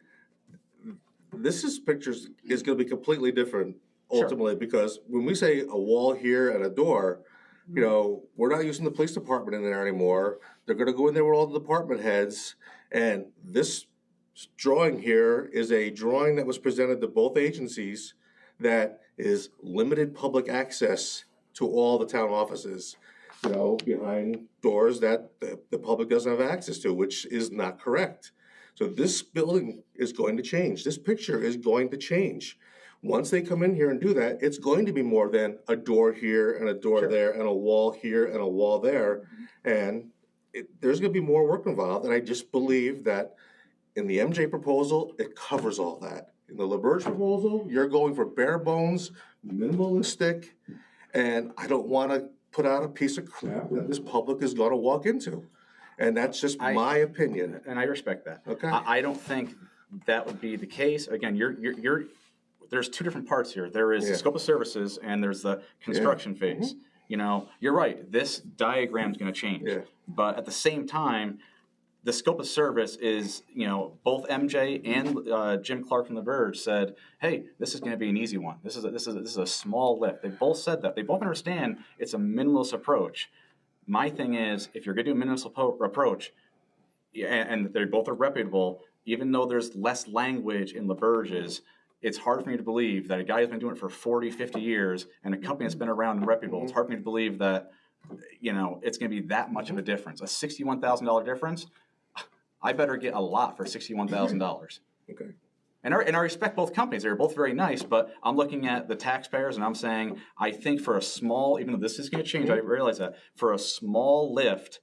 This picture is gonna be completely different ultimately, because when we say a wall here and a door, we're not using the police department in there anymore. They're gonna go in there with all the department heads. And this drawing here is a drawing that was presented to both agencies that is limited public access to all the town offices, behind doors that the public doesn't have access to, which is not correct. So this building is going to change. This picture is going to change. Once they come in here and do that, it's going to be more than a door here and a door there and a wall here and a wall there. And there's going to be more work involved, and I just believe that in the MJ proposal, it covers all that. In the LaBerge proposal, you're going for bare bones, minimalistic, and I don't want to put out a piece of crap that this public is going to walk into. And that's just my opinion. And I respect that. Okay. I don't think that would be the case. Again, there's two different parts here. There is the scope of services, and there's the construction phase. You're right. This diagram is going to change. Yeah. But at the same time, the scope of service is, both MJ and Jim Clark from LaBerge said, "Hey, this is going to be an easy one. This is a small lift." They both said that. They both understand it's a minimalist approach. My thing is, if you're going to do a minimalist approach, and they both are reputable, even though there's less language in LaBerge's, it's hard for me to believe that a guy who's been doing it for 40, 50 years and a company that's been around and reputable, it's hard for me to believe that, it's going to be that much of a difference. A $61,000 difference, I better get a lot for $61,000. Okay. And I respect both companies. They're both very nice, but I'm looking at the taxpayers and I'm saying, I think for a small, even though this is going to change, I realize that, for a small lift,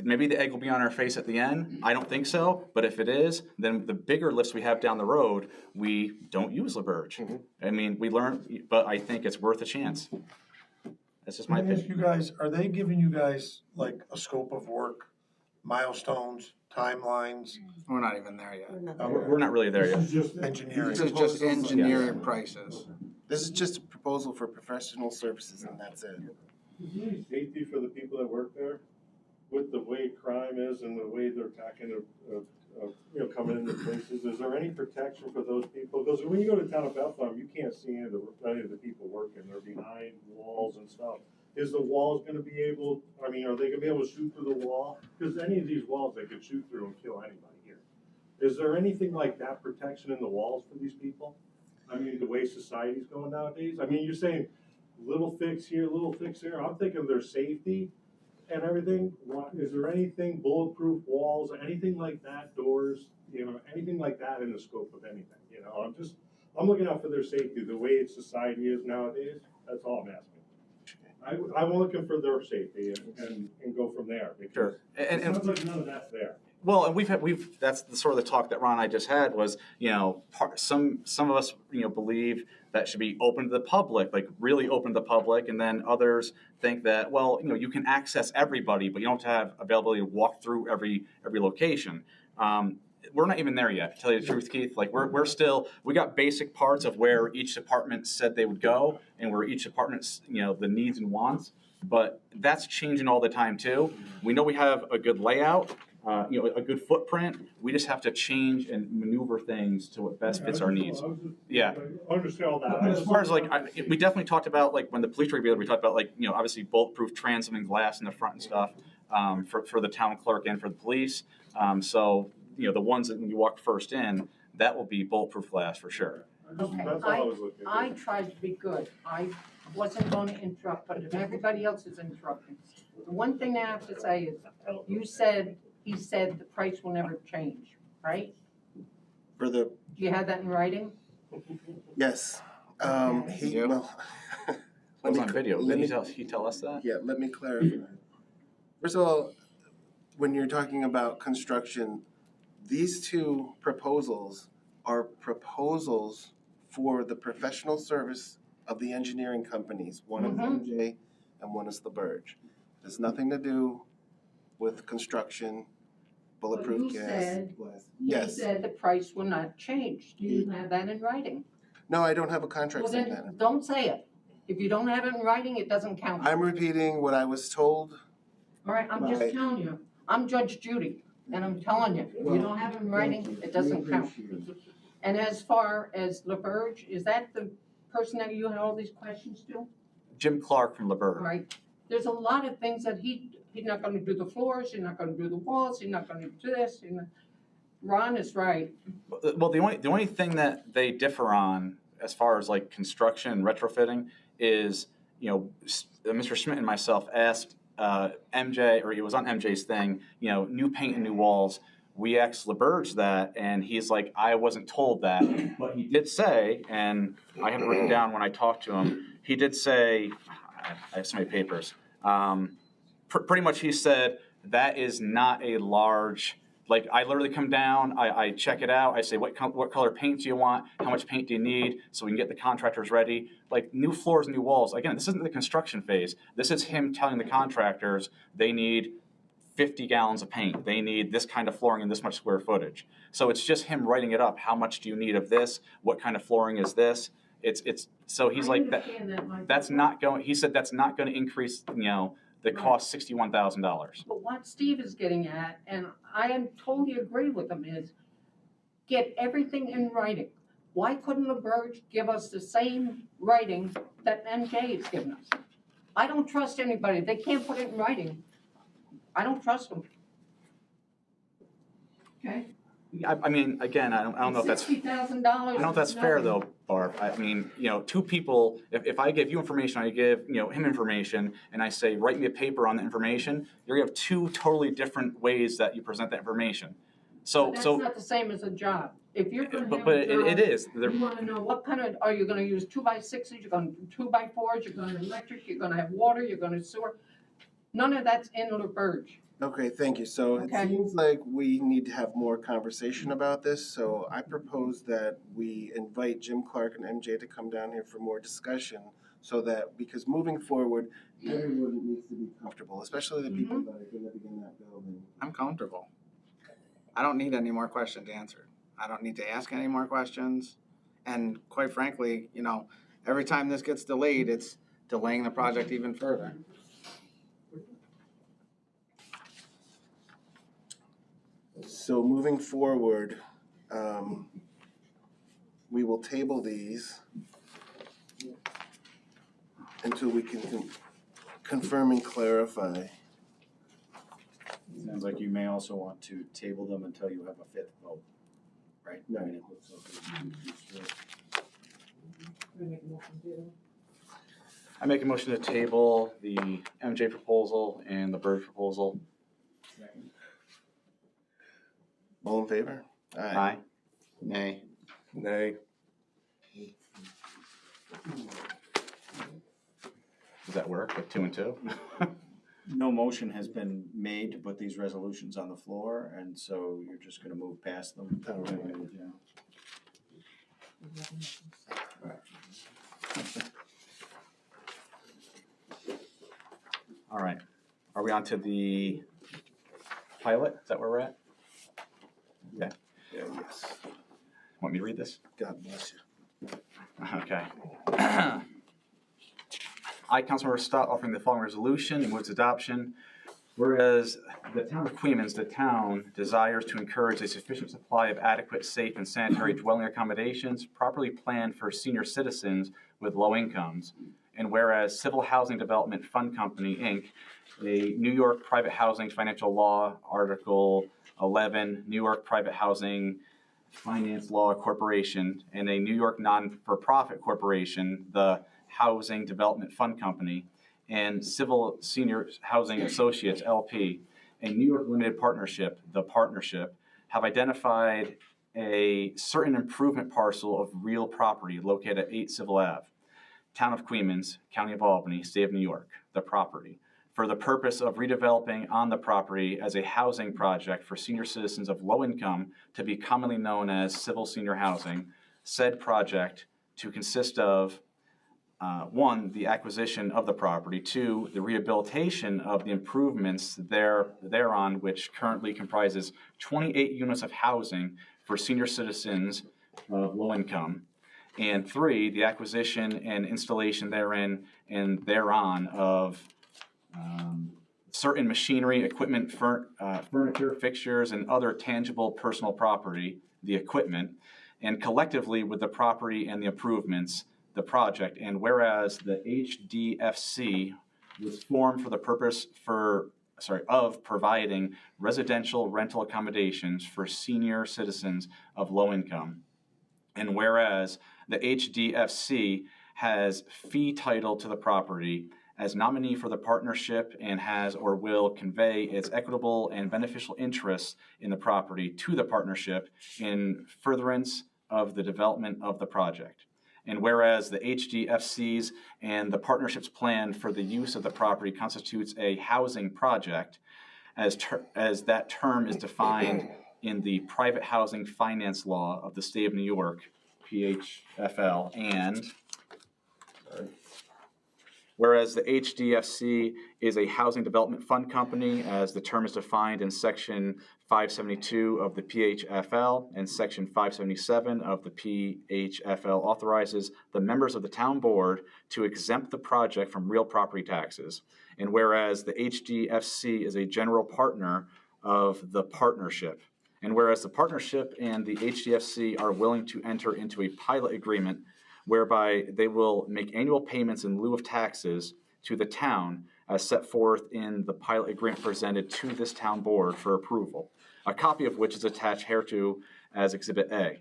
maybe the egg will be on our face at the end. I don't think so. But if it is, then the bigger lifts we have down the road, we don't use LaBerge. I mean, we learn, but I think it's worth a chance. That's just my Can I ask opinion. you guys, are they giving you guys like a scope of work, milestones, timelines? We're not even there yet. We're not really there yet. This is just engineering. This is just engineering prices. This is just a proposal for professional services, and that's it. Is there any safety for the people that work there? With the way crime is and the way they're attacking, coming into places, is there any protection for those people? Because when you go to town of Bethlehem, you can't see any of the people working. They're behind walls and stuff. Is the walls going to be able? Are they going to be able to shoot through the wall? Because any of these walls, they could shoot through and kill anybody here. Is there anything like that protection in the walls for these people? The way society's going nowadays. You're saying little fix here, little fix there. I'm thinking their safety. and everything, is there anything bulletproof walls, anything like that, doors, anything like that in the scope of anything, I'm looking out for their safety, the way society is nowadays, that's all I'm asking. I'm looking for their safety and go from there, because Sure. it sounds like none of that's there. Well, and that's the sort of the talk that Ron and I just had was, some of us, believe that should be open to the public, like really open to the public, and then others think that, well, you can access everybody, but you don't have to have availability to walk through every location. We're not even there yet, to tell you the truth, Keith. Like we got basic parts of where each department said they would go, and where each department's, the needs and wants, but that's changing all the time too. We know we have a good layout. A good footprint. We just have to change and maneuver things to what best fits our needs. Yeah. I understand all that. As far as we definitely talked about when the police were together, we talked about obviously bulletproof transom and glass in the front and stuff for the town clerk and for the police. So the ones that when you walk first in, that will be bulletproof glass for sure. Okay, That's all I was looking I at. tried to be good. I wasn't going to interrupt, but if everybody else is interrupting. The one thing I have to say is, he said the price will never change, right? For the, Do you have that in writing? yes, Yeah. well. It was on video. let me- Did he tell us that? Yeah, let me clarify. First of all, when you're talking about construction, these two proposals are proposals for the professional service of the engineering companies. One is MJ and one is LaBerge. It has nothing to do with construction, bulletproof you gas, said- glass. You Yes. said the price will not change. Do you have that in writing? No, I don't have a contract Well, saying then, that. don't say it. If you don't have it in writing, it doesn't count. I'm repeating what I was told. All right, I'm just Right. telling you. I'm Judge Judy, and I'm telling you, if you don't have it in writing, it doesn't count. And as far as LaBerge, is that the person that you had all these questions to? Jim Clark from All LaBerge. right, there's a lot of things that he's not gonna do the floors, he's not gonna do the walls, he's not gonna do this, Ron is right. Well, the only thing that they differ on as far as construction and retrofitting is, Mr. Schmidt and myself asked MJ, or it was on MJ's thing, new paint and new walls. We asked LaBerge that, and he's like, I wasn't told that. But he did say, and I have it written down when I talked to him, he did say, I have so many papers, pretty much he said, that is not a large, I literally come down, I check it out, I say, what color paint do you want? How much paint do you need? So we can get the contractors ready. New floors, new walls. Again, this isn't the construction phase. This is him telling the contractors they need 50 gallons of paint. They need this kind of flooring and this much square footage. So it's just him writing it up. How much do you need of this? What kind of flooring is this? So he's I like that. understand that, Michael. That's not going. He said that's not going to increase. The cost $61,000. But what Steve is getting at, and I totally agree with him, is get everything in writing. Why couldn't LaBerge give us the same writing that MJ has given us? I don't trust anybody. They can't put it in writing. I don't trust them. Okay? I mean, again, I don't know if that's. $60,000. I don't know if that's fair though, Barb. I mean, two people, if I give you information, I give, him information, and I say, write me a paper on the information, you're gonna have two totally different ways that you present that information. But that's not the same as a job. If you're gonna have but a job, it is. you wanna know what kind of, are you gonna use 2x6s, you're gonna do 2x4s, you're gonna electric, you're gonna have water, you're gonna sewer. None of that's in LaBerge. Okay, thank you. So it Okay. seems like we need to have more conversation about this. So I propose that we invite Jim Clark and MJ to come down here for more discussion so that, because moving forward, everyone needs to be comfortable, especially the people that are going to be in that building. I'm comfortable. I don't need any more questions answered. I don't need to ask any more questions. And quite frankly, every time this gets delayed, it's delaying the project even further. So moving forward, we will table these until we can confirm and clarify. Sounds like you may also want to table them until you have a fifth vote, right? I mean, it looks like I make a motion to table the MJ proposal and the Bird proposal. All in favor? Aye. Nay. Nay. Does that work with 2 and 2? No motion has been made to put these resolutions on the floor, and so you're just gonna move past them. All right. All right. Are we on to the pilot? Is that where we're at? Yeah. Yeah, yes. Want me to read this? God bless you. Okay. I, Councilmember Stott, offering the following resolution and move its adoption. Whereas the town of Queens, the town desires to encourage a sufficient supply of adequate, safe, and sanitary dwelling accommodations properly planned for senior citizens with low incomes. And whereas Civil Housing Development Fund Company, Inc., a New York Private Housing Financial Law, Article 11, New York Private Housing Finance Law Corporation, and a New York non-for-profit corporation, the Housing Development Fund Company, and Civil Senior Housing Associates, LP, a New York Limited Partnership, the Partnership, have identified a certain improvement parcel of real property located at 8 Civil Ave, Town of Queens, County of Albany, State of New York, the property, for the purpose of redeveloping on the property as a housing project for senior citizens of low income to be commonly known as civil senior housing. Said project to consist of 1, the acquisition of the property, 2, the rehabilitation of the improvements thereon, which currently comprises 28 units of housing for senior citizens of low income, and 3, the acquisition and installation therein and thereon of certain machinery, equipment, furniture, fixtures, and other tangible personal property, the equipment, and collectively with the property and the improvements, the project. And whereas the HDFC was formed for the purpose of providing residential rental accommodations for senior citizens of low income. And whereas the HDFC has fee title to the property as nominee for the partnership and has or will convey its equitable and beneficial interests in the property to the partnership in furtherance of the development of the project. And whereas the HDFC's and the partnership's plan for the use of the property constitutes a housing project, as that term is defined in the Private Housing Finance Law of the State of New York, PHFL, and whereas the HDFC is a housing development fund company, as the term is defined in Section 572 of the PHFL, and Section 577 of the PHFL authorizes the members of the town board to exempt the project from real property taxes. And whereas the HDFC is a general partner of the partnership, and whereas the partnership and the HDFC are willing to enter into a pilot agreement whereby they will make annual payments in lieu of taxes to the town as set forth in the pilot agreement presented to this town board for approval, a copy of which is attached hereto as Exhibit A.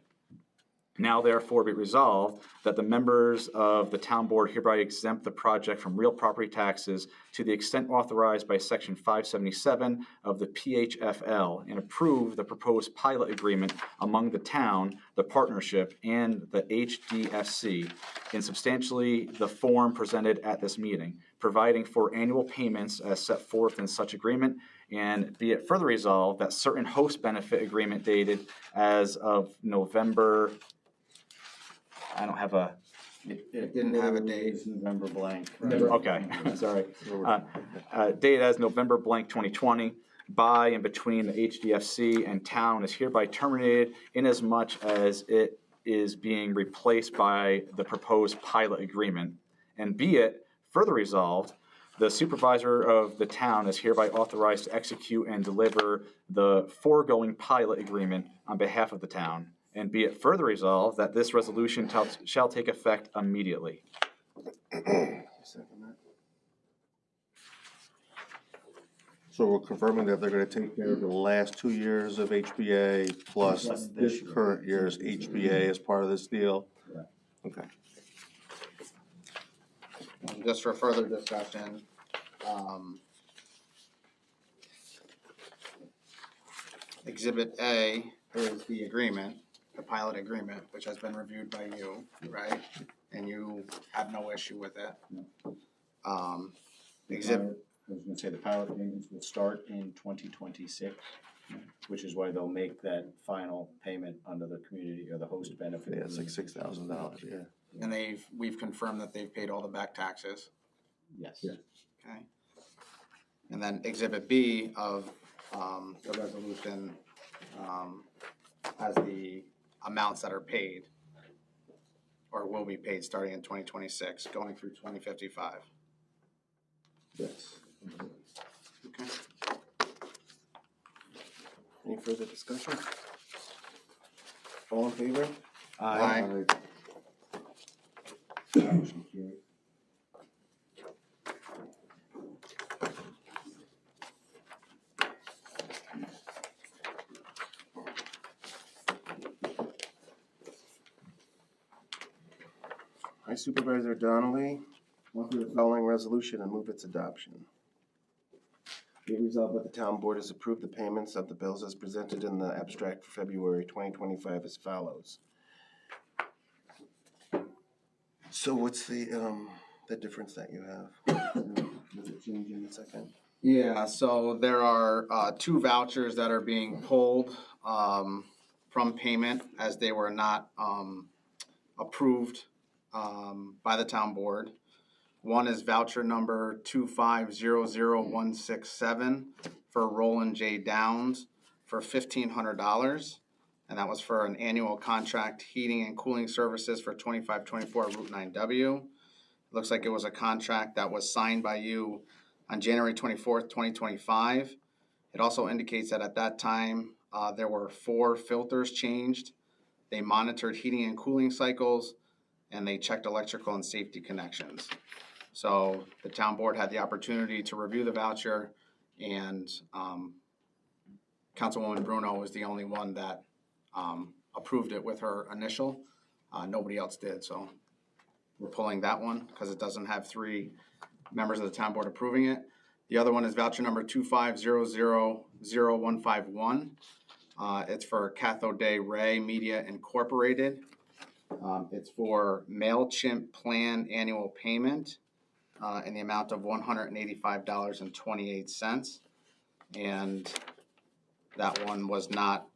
Now therefore be resolved that the members of the town board hereby exempt the project from real property taxes to the extent authorized by Section 577 of the PHFL and approve the proposed pilot agreement among the town, the partnership, and the HDFC in substantially the form presented at this meeting, providing for annual payments as set forth in such agreement, and be it further resolved that certain host benefit agreement dated as of November, I don't have a... It didn't have a date, November blank. Okay, sorry. Dated as November blank 2020 by and between the HDFC and town is hereby terminated inasmuch as it is being replaced by the proposed pilot agreement. And be it further resolved, the supervisor of the town is hereby authorized to execute and deliver the foregoing pilot agreement on behalf of the town. And be it further resolved that this resolution shall take effect immediately. So we're confirming that they're gonna take care of the last 2 years of HBA plus this current year's HBA as part of this deal? Okay. And just for further discussion, Exhibit A is the agreement, the pilot agreement, which has been reviewed by you, right? And you have no issue with it. Exhibit, I was gonna say the pilot payments will start in 2026, which is why they'll make that final payment under the community or the host benefit. Yeah, it's like $6,000, yeah. and we've confirmed that they've paid all the back taxes, Yes. Yeah. okay? And then Exhibit B of, the resolution, has the amounts that are paid or will be paid starting in 2026, going through 2055. Yes. Okay. Any further discussion? All in favor? Aye. Motion carried. I, Supervisor Donnelly, offer the following resolution and move its adoption. Be it resolved that the town board has approved the payments of the bills as presented in the abstract for February 2025 as follows. So what's the difference that you have? Does it change in a second? Yeah, so there are, two vouchers that are being pulled, from payment as they were not, approved, by the town board. One is voucher number 2500167 for Roland J. Downs for $1,500. And that was for an annual contract heating and cooling services for 2524 Route 9W. Looks like it was a contract that was signed by you on January 24th, 2025. It also indicates that at that time, there were 4 filters changed. They monitored heating and cooling cycles, and they checked electrical and safety connections. So the town board had the opportunity to review the voucher, and Councilwoman Bruno was the only one that approved it with her initial. Nobody else did, so we're pulling that one because it doesn't have 3 members of the town board approving it. The other one is voucher number 2500151. It's for Cathode Day Ray Media Incorporated. It's for MailChimp plan annual payment in the amount of $185.28. And that one was not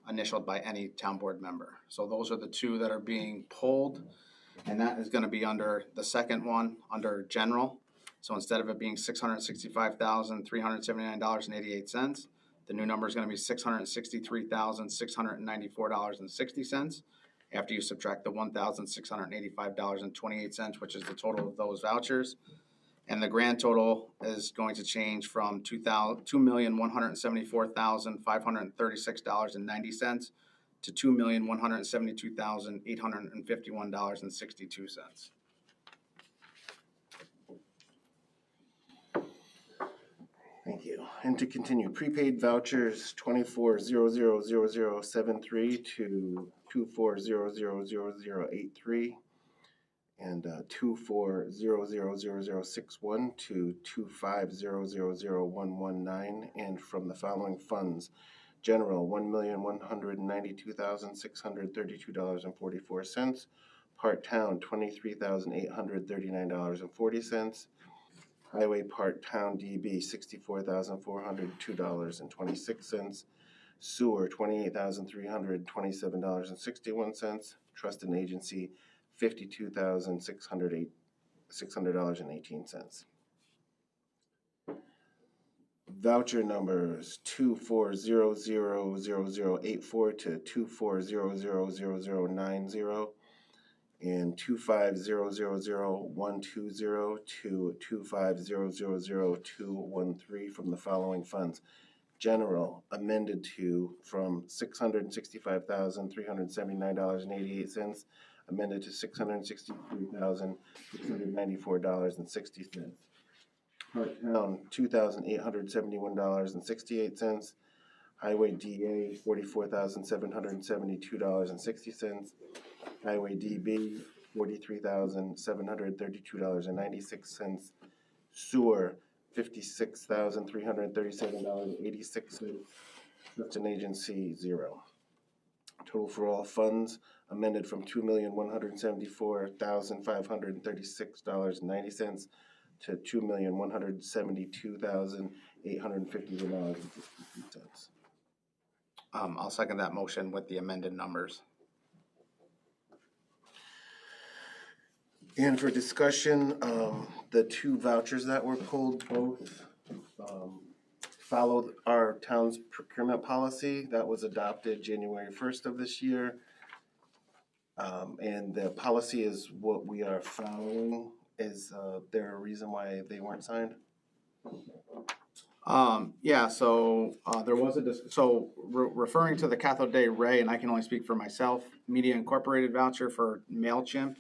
initialed by any town board member. So those are the 2 that are being pulled. And that is gonna be under the second one, under general. So instead of it being $665,379.88, the new number is gonna be $663,694.60 after you subtract the $1,685.28, which is the total of those vouchers. And the grand total is going to change from $2,174,536.90 to $2,172,851.62. Thank you. And to continue, prepaid vouchers 24000073 to 24000083 and 24000061 to 250000119, and from the following funds: general $1,192,632.44, part town $23,839.40, highway part town DB $64,402.26, sewer $28,327.61, trust and agency $52,600.18. Voucher numbers 2400084 to 2400090 and 250002120 to 250000213 from the following funds: general amended to from $665,379.88 amended to $663,694.60. Part town $2,871.68. Highway DA $44,772.60. Highway DB $43,732.96. Sewer, $56,337.86. Trust agency, 0. Total for all funds amended from $2,174,536.90 to $2,172,851.52. I'll second that motion with the amended numbers. And for discussion, the 2 vouchers that were pulled both followed our town's procurement policy that was adopted January 1st of this year. And the policy is what we are following. Is there a reason why they weren't signed? Yeah, so there was referring to the Cathode Day Ray, and I can only speak for myself, Media Incorporated voucher for MailChimp.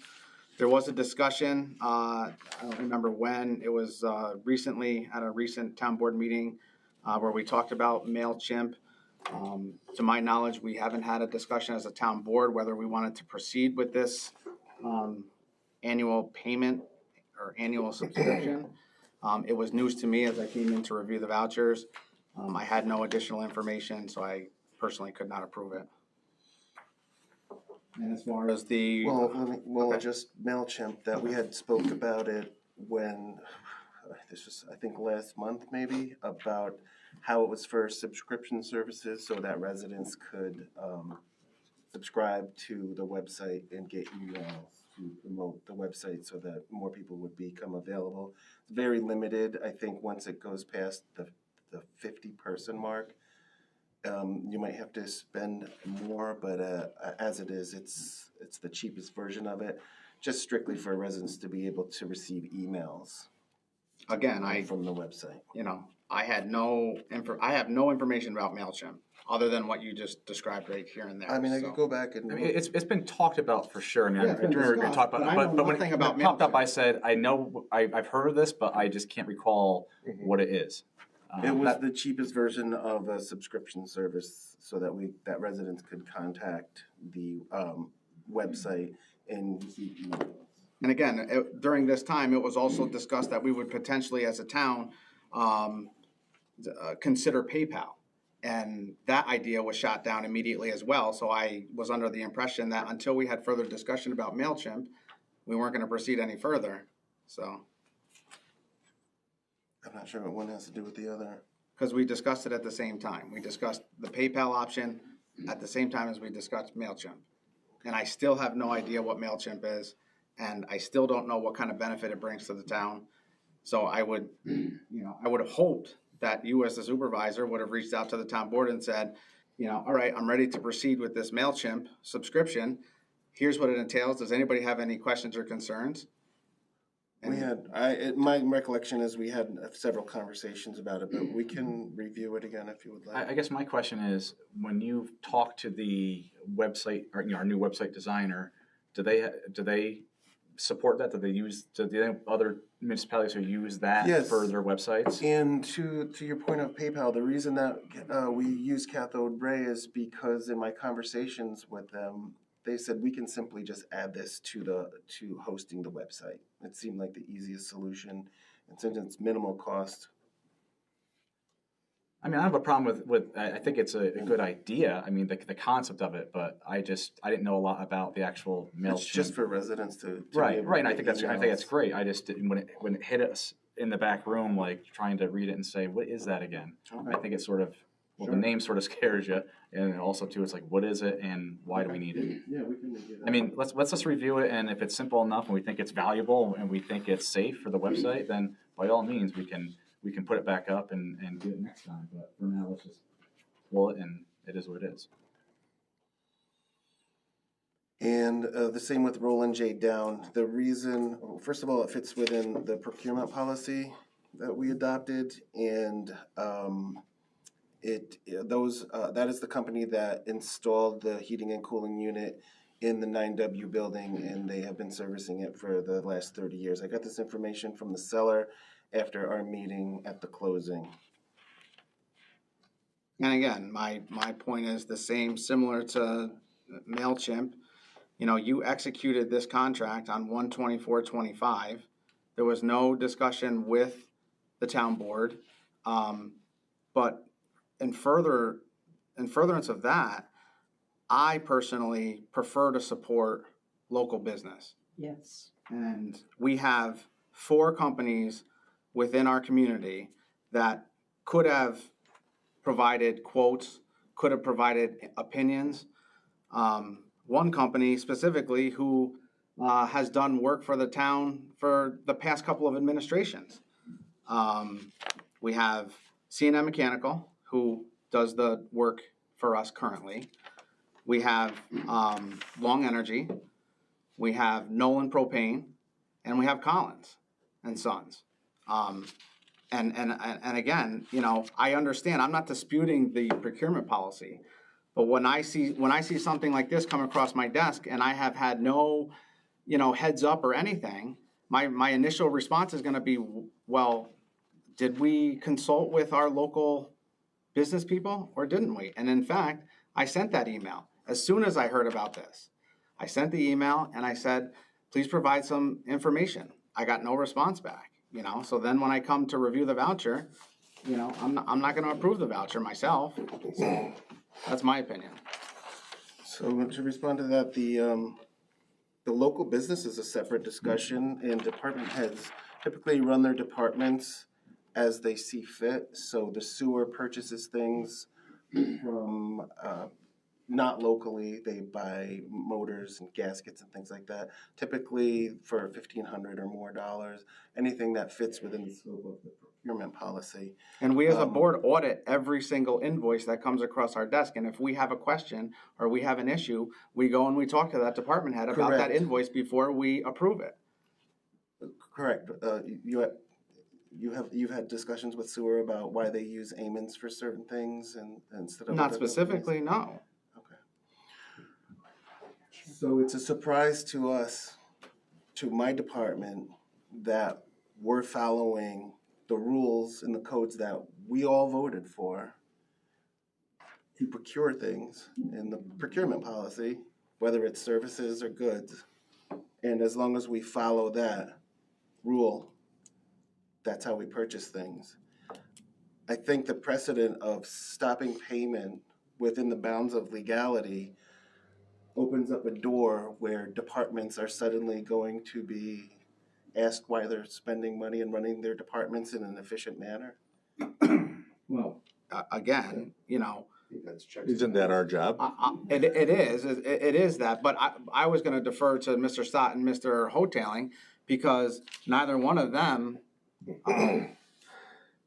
There was a discussion, I don't remember when, it was recently at a recent town board meeting where we talked about MailChimp. To my knowledge, we haven't had a discussion as a town board whether we wanted to proceed with this annual payment or annual subscription. It was news to me as I came in to review the vouchers. I had no additional information, so I personally could not approve it. And as far as the Well, just MailChimp, that we had spoke about it when, this was, I think, last month maybe, about how it was for subscription services so that residents could subscribe to the website and get emails to promote the website so that more people would become available. It's very limited. I think once it goes past the 50-person mark, you might have to spend more, but as it is, it's the cheapest version of it, just strictly for residents to be able to receive emails. Again, from the website. I have no information about MailChimp other than what you just described right here and there. I mean, I could go back and. I mean, it's been talked about for sure. I mean, Yeah, it's been discussed, talk about, but I know but when nothing it about popped up, MailChimp. I said, I know, I've heard of this, but I just can't recall what it is. It was the cheapest version of a subscription service so that residents could contact the website and receive emails. And again, during this time, it was also discussed that we would potentially, as a town, consider PayPal. And that idea was shot down immediately as well. So I was under the impression that until we had further discussion about MailChimp, we weren't going to proceed any further. So. I'm not sure what one has to do with the other. Because we discussed it at the same time. We discussed the PayPal option at the same time as we discussed MailChimp. And I still have no idea what MailChimp is, and I still don't know what kind of benefit it brings to the town. So I would have hoped that you as the supervisor would have reached out to the town board and said, all right, I'm ready to proceed with this MailChimp subscription. Here's what it entails. Does anybody have any questions or concerns? My recollection is we had several conversations about it, but we can review it again if you would like. I guess my question is, when you've talked to the website, or our new website designer, do they support that? Do the other municipalities who use that for their websites? And to your point of PayPal, the reason that we use Cathode Ray is because in my conversations with them, they said we can simply just add this to hosting the website. It seemed like the easiest solution, and since it's minimal cost. I mean, I have a problem with I think it's a good idea. I mean, the concept of it, but I didn't know a lot about the actual MailChimp. It's just for residents to right. And I get think that's great. I just didn't when it hit us in the back room, like trying to read it and say, what is that again? Okay. I think it's sort of. Well, the name sort of scares you, and also too, it's like, what is it, and why do we need it? Yeah, we can review that. I mean, let's just review it, and if it's simple enough, and we think it's valuable, and we think it's safe for the website, then by all means, we can put it back up and do it next time. But for now, let's just pull it, and it is what it is. And the same with Roland J. Down. The reason, first of all, it fits within the procurement policy that we adopted, and that is the company that installed the heating and cooling unit in the 9W building, and they have been servicing it for the last 30 years. I got this information from the seller after our meeting at the closing. And again, my point is the same, similar to MailChimp. You know, you executed this contract on 1/24/25. There was no discussion with the town board. But in furtherance of that, I personally prefer to support local business. Yes. And we have 4 companies within our community that could have provided quotes, could have provided opinions. One company specifically who has done work for the town for the past couple of administrations. We have C&M Mechanical, who does the work for us currently. We have Long Energy. We have Nolan Propane, and we have Collins and Sons. And again, you know, I understand. I'm not disputing the procurement policy, but when I see something like this come across my desk, and I have had no, you know, heads up or anything, my initial response is going to be, well, did we consult with our local business people or didn't we? And in fact, I sent that email as soon as I heard about this. I sent the email and I said, please provide some information. I got no response back, you know? So then when I come to review the voucher, you know, I'm not gonna approve the voucher myself. So that's my opinion. So to respond to that, the local business is a separate discussion, and department heads typically run their departments as they see fit. So the sewer purchases things from, not locally, they buy motors and gaskets and things like that, typically for $1,500 or more dollars, anything that fits within the scope of the procurement policy. And we as a board audit every single invoice that comes across our desk, and if we have a question or we have an issue, we go and we talk to that department head about that Correct. invoice before we approve it. Correct. You've had discussions with sewer about why they use amens for certain things and instead of Not other specifically, no. companies? Okay. So it's a surprise to us, to my department, that we're following the rules and the codes that we all voted for to procure things in the procurement policy, whether it's services or goods. And as long as we follow that rule, that's how we purchase things. I think the precedent of stopping payment within the bounds of legality opens up a door where departments are suddenly going to be asked why they're spending money and running their departments in an efficient manner. Well, again, you know, Isn't that our job? it is that, but I was gonna defer to Mr. Stott and Mr. Hoteling because neither one of them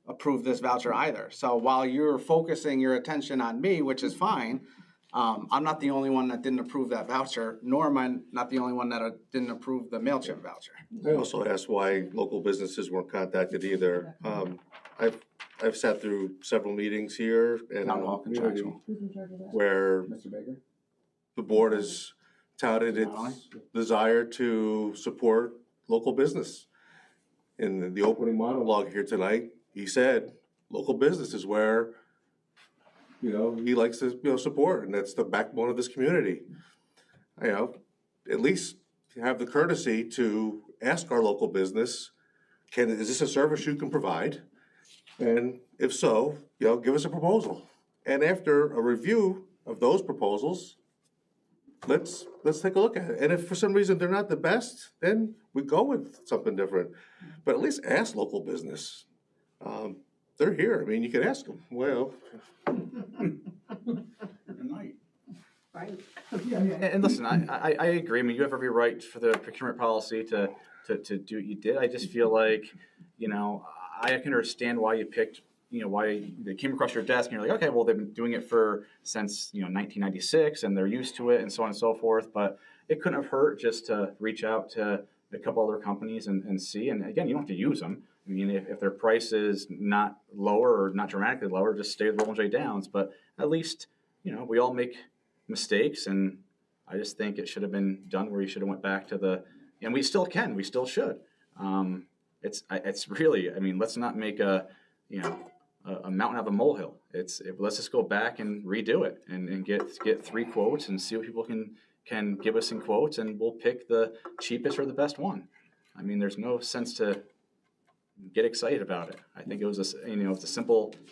approved this voucher either. So while you're focusing your attention on me, which is fine, I'm not the only one that didn't approve that voucher, nor am I not the only one that didn't approve the MailChimp voucher. I also asked why local businesses weren't contacted either. I've sat through several meetings here and Town hall contractual. where Mr. Baker? the board has touted its desire to support local business. In the opening monologue here tonight, he said, local business is where, you know, he likes to, you know, support, and that's the backbone of this community. You know, at least have the courtesy to ask our local business, is this a service you can provide? And if so, you know, give us a proposal. And after a review of those proposals, let's take a look at it. And if for some reason they're not the best, then we go with something different. But at least ask local business. They're here. I mean, you can ask them. Well, Right. And listen, I agree. I mean, you have every right for the procurement policy to do what you did. I just feel like, you know, I can understand why you picked, you know, why they came across your desk and you're like, okay, well, they've been doing it since, you know, 1996 and they're used to it and so on and so forth. But it couldn't have hurt just to reach out to a couple other companies and see. And again, you don't have to use them. I mean, if their price is not lower or not dramatically lower, just stay with Roland J. Downs. But at least, you know, we all make mistakes, and I just think it should have been done where you should have went back to and we still can, we still should. It's really, I mean, let's not make a mountain out of a molehill. Let's just go back and redo it and get 3 quotes and see what people can can give us some quotes and we'll pick the cheapest or the best one. I mean, there's no sense to get excited about it. I think it was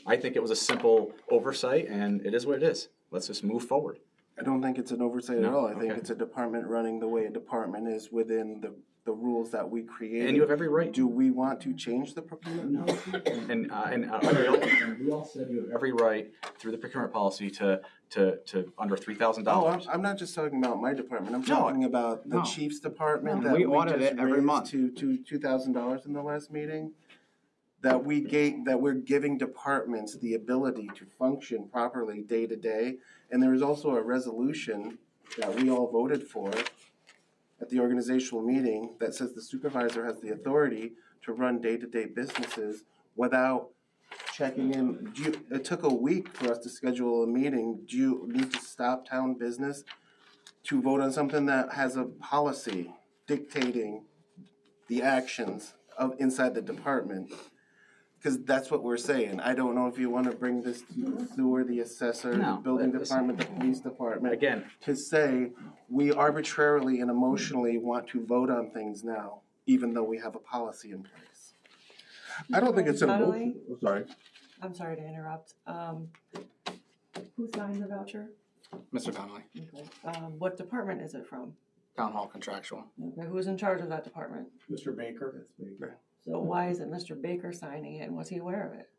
I think it was a simple oversight and it is what it is. Let's just move forward. I don't think it's an oversight at all. I think Okay. it's a department running the way a department is within the rules that we created. And you have every right. Do we want to change the procurement policy? And we all said you have every right through the procurement policy to under $3,000. Oh, I'm not just talking about my department. I'm talking about the No. chief's department No. that We we audit just it every raised month. to $2,000 in the last meeting. That we're giving departments the ability to function properly day to day. And there is also a resolution that we all voted for at the organizational meeting that says the supervisor has the authority to run day-to-day businesses without checking in. It took a week for us to schedule a meeting. Do you need to stop town business to vote on something that has a policy dictating the actions of inside the department? Because that's what we're saying. I don't know if you want to bring this to the sewer, the assessor, the No, building listen. department, the police department. Again, To say we arbitrarily and emotionally want to vote on things now, even though we have a policy in place. I don't think it's an Donnelly? emotion, I'm sorry. I'm sorry to interrupt. Who signed the voucher? Mr. Donnelly, Okay. What department is it from? Town Hall contractual. Okay, who's in charge of that department? Mr. Baker? So why is it Mr. Baker signing it, and was he aware of it?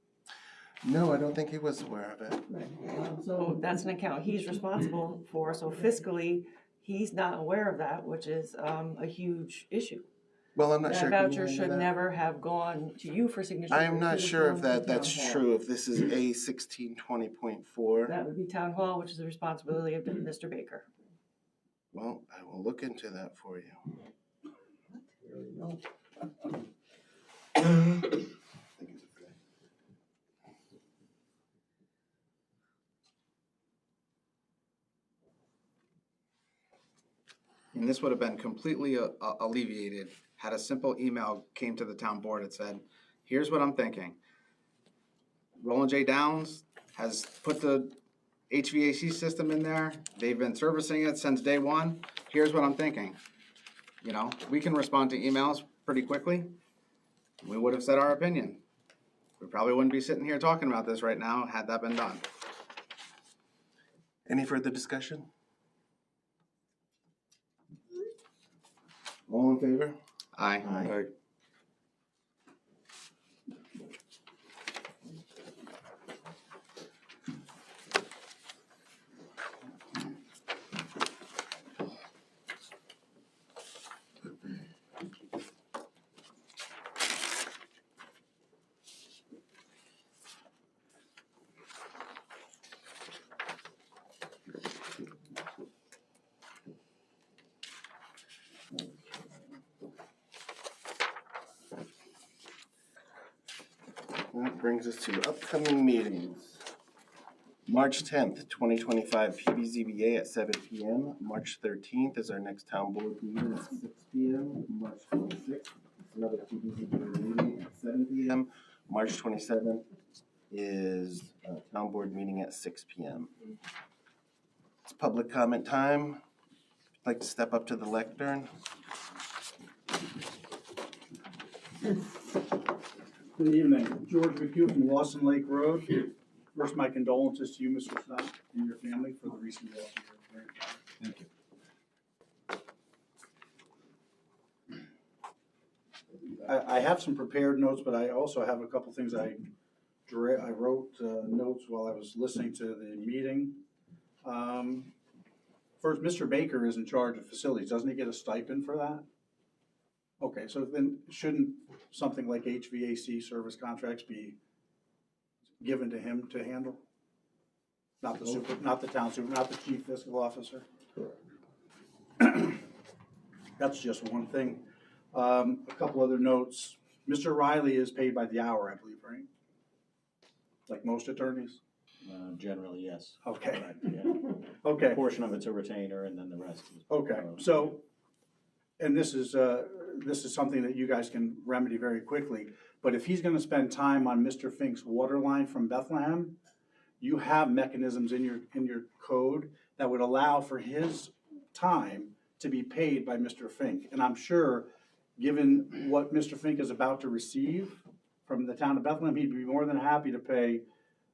No, I don't think he was aware of it. So that's an account he's responsible for, so fiscally, he's not aware of that, which is a huge issue. Well, I'm not sure. That Can you voucher handle should that? never have gone to you for signature. I am It not should have sure gone if to that's Town Hall. true, if this is A 1620.4. That would be Town Hall, which is the responsibility of Mr. Baker. Well, I will look into that for you. And this would have been completely alleviated had a simple email came to the town board that said, here's what I'm thinking. Roland J. Downs has put the HVAC system in there. They've been servicing it since day one. Here's what I'm thinking. You know, we can respond to emails pretty quickly. We would have said our opinion. We probably wouldn't be sitting here talking about this right now had that been done. Any further discussion? All in favor? Aye. Aye. That brings us to upcoming meetings. March 10th, 2025, PBZBA at 7 PM. March 13th is our next town board meeting at 6 PM. March 26th, another PBZBA meeting at 7 PM. March 27th is a town board meeting at 6 PM. It's public comment time. If you'd like to step up to the lectern. Good evening, George McHugh from Lawson Lake Road. First, my condolences to you, Mr. Scott, and your family for the recent loss of your grandfather. thank you. I have some prepared notes, but I also have a couple things I wrote notes while I was listening to the meeting. First, Mr. Baker is in charge of facilities. Doesn't he get a stipend for that? Okay, so then shouldn't something like HVAC service contracts be given to him to handle? Not the super, not the town super, not the chief fiscal officer? That's just one thing. A couple other notes. Mr. Riley is paid by the hour, I believe, right? Like most attorneys? Generally, yes. Okay. Correct, yeah. Okay. A portion of it's a retainer and then the rest is. Okay, so, and this is something that you guys can remedy very quickly, but if he's gonna spend time on Mr. Fink's water line from Bethlehem, you have mechanisms in your code that would allow for his time to be paid by Mr. Fink. And I'm sure, given what Mr. Fink is about to receive from the town of Bethlehem, he'd be more than happy to pay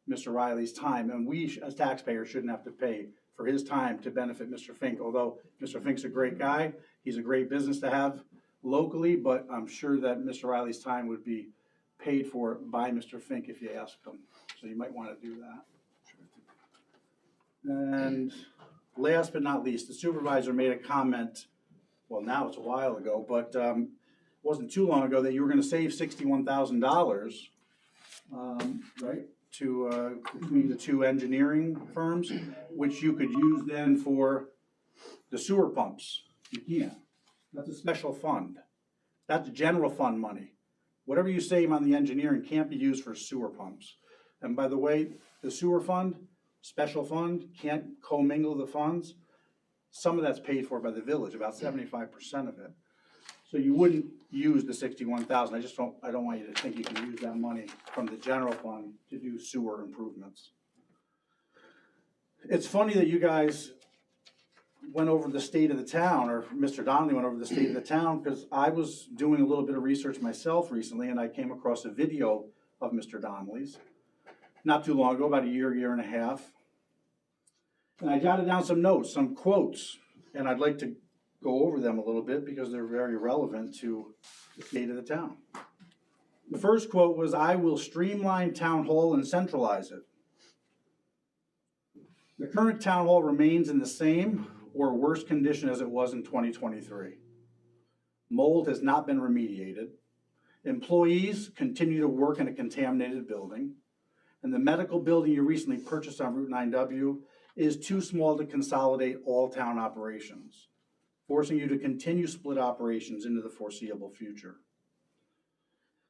Mr. Riley's time. And we, as taxpayers, shouldn't have to pay for his time to benefit Mr. Fink. Although Mr. Fink's a great guy, he's a great business to have locally, but I'm sure that Mr. Riley's time would be paid for by Mr. Fink if you ask him. So you might want to do that. And last but not least, the supervisor made a comment, well, now it's a while ago, but it wasn't too long ago, that you were going to save $61,000, right, to between the two engineering firms, which you could use then for the sewer pumps. You can't. That's a special fund. That's general fund money. Whatever you save on the engineering can't be used for sewer pumps. And by the way, the sewer fund, special fund, can't commingle the funds. Some of that's paid for by the village, about 75% of it. So you wouldn't use the 61,000. I don't want you to think you can use that money from the general fund to do sewer improvements. It's funny that you guys went over the state of the town, or Mr. Donnelly went over the state of the town, because I was doing a little bit of research myself recently, and I came across a video of Mr. Donnelly's not too long ago, about a year and a half. And I jotted down some notes, some quotes, and I'd like to go over them a little bit because they're very relevant to the state of the town. The first quote was, "I will streamline town hall and centralize it." The current town hall remains in the same or worse condition as it was in 2023. Mold has not been remediated. Employees continue to work in a contaminated building. And the medical building you recently purchased on Route 9W is too small to consolidate all town operations, forcing you to continue split operations into the foreseeable future.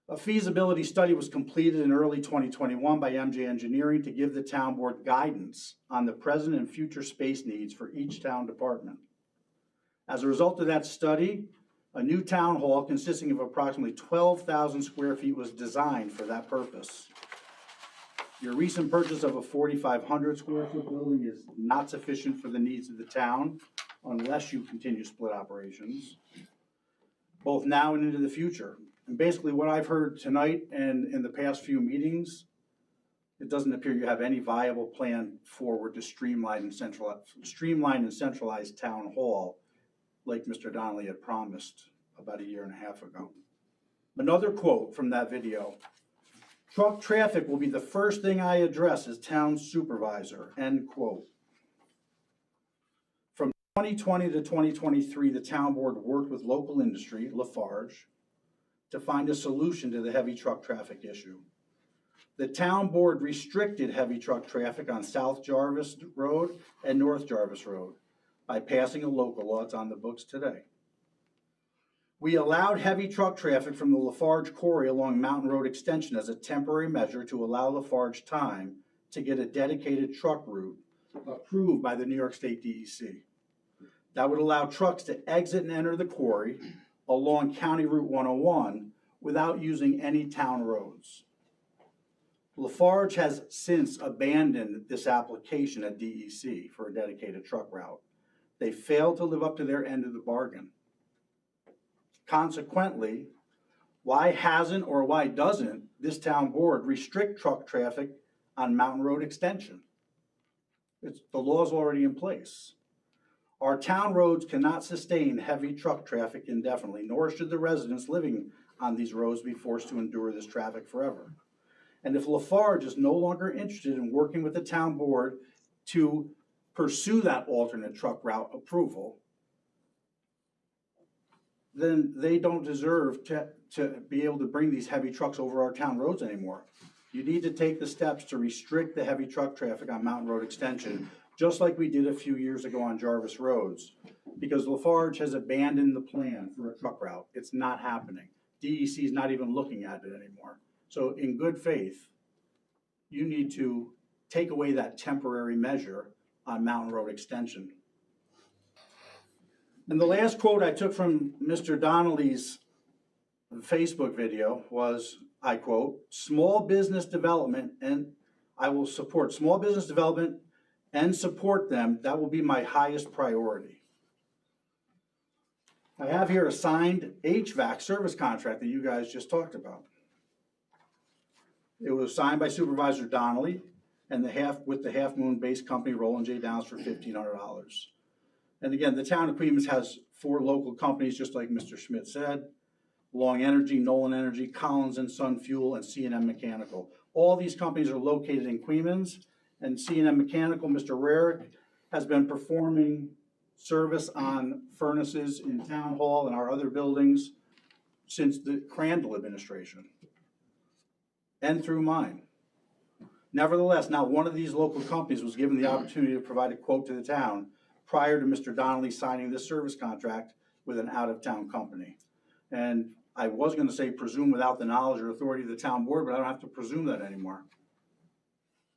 A feasibility study was completed in early 2021 by MJ Engineering to give the town board guidance on the present and future space needs for each town department. As a result of that study, a new town hall consisting of approximately 12,000 square feet was designed for that purpose. Your recent purchase of a 4,500 square foot building is not sufficient for the needs of the town unless you continue split operations, both now and into the future. And basically what I've heard tonight and in the past few meetings, it doesn't appear you have any viable plan forward to streamline and centralize town hall like Mr. Donnelly had promised about a year and a half ago. Another quote from that video: "Truck traffic will be the first thing I address as town supervisor," end quote. From 2020 to 2023, the town board worked with local industry, Lafarge, to find a solution to the heavy truck traffic issue. The town board restricted heavy truck traffic on South Jarvis Road and North Jarvis Road by passing a local law. It's on the books today. We allowed heavy truck traffic from the Lafarge quarry along Mountain Road Extension as a temporary measure to allow Lafarge time to get a dedicated truck route approved by the New York State DEC. That would allow trucks to exit and enter the quarry along County Route 101 without using any town roads. Lafarge has since abandoned this application at DEC for a dedicated truck route. They failed to live up to their end of the bargain. Consequently, why hasn't or why doesn't this town board restrict truck traffic on Mountain Road Extension? The law's already in place. Our town roads cannot sustain heavy truck traffic indefinitely, nor should the residents living on these roads be forced to endure this traffic forever. And if Lafarge is no longer interested in working with the town board to pursue that alternate truck route approval, then they don't deserve to be able to bring these heavy trucks over our town roads anymore. You need to take the steps to restrict the heavy truck traffic on Mountain Road Extension, just like we did a few years ago on Jarvis Roads, because Lafarge has abandoned the plan for a truck route. It's not happening. DEC is not even looking at it anymore. So in good faith, you need to take away that temporary measure on Mountain Road Extension. And the last quote I took from Mr. Donnelly's Facebook video was, I quote, "Small business development, and I will support small business development and support them. That will be my highest priority." I have here a signed HVAC service contract that you guys just talked about. It was signed by Supervisor Donnelly and with the Half Moon based company Roland J. Downs for $1,500. And again, the town of Queens has 4 local companies, just like Mr. Schmidt said: Long Energy, Nolan Energy, Collins and Sun Fuel, and C&M Mechanical. All these companies are located in Queens, and C&M Mechanical, Mr. Rarick, has been performing service on furnaces in Town Hall and our other buildings since the Crandall administration and through mine. Nevertheless, not one of these local companies was given the opportunity to provide a quote to the town prior to Mr. Donnelly signing this service contract with an out-of-town company. And I was gonna say presume without the knowledge or authority of the town board, but I don't have to presume that anymore.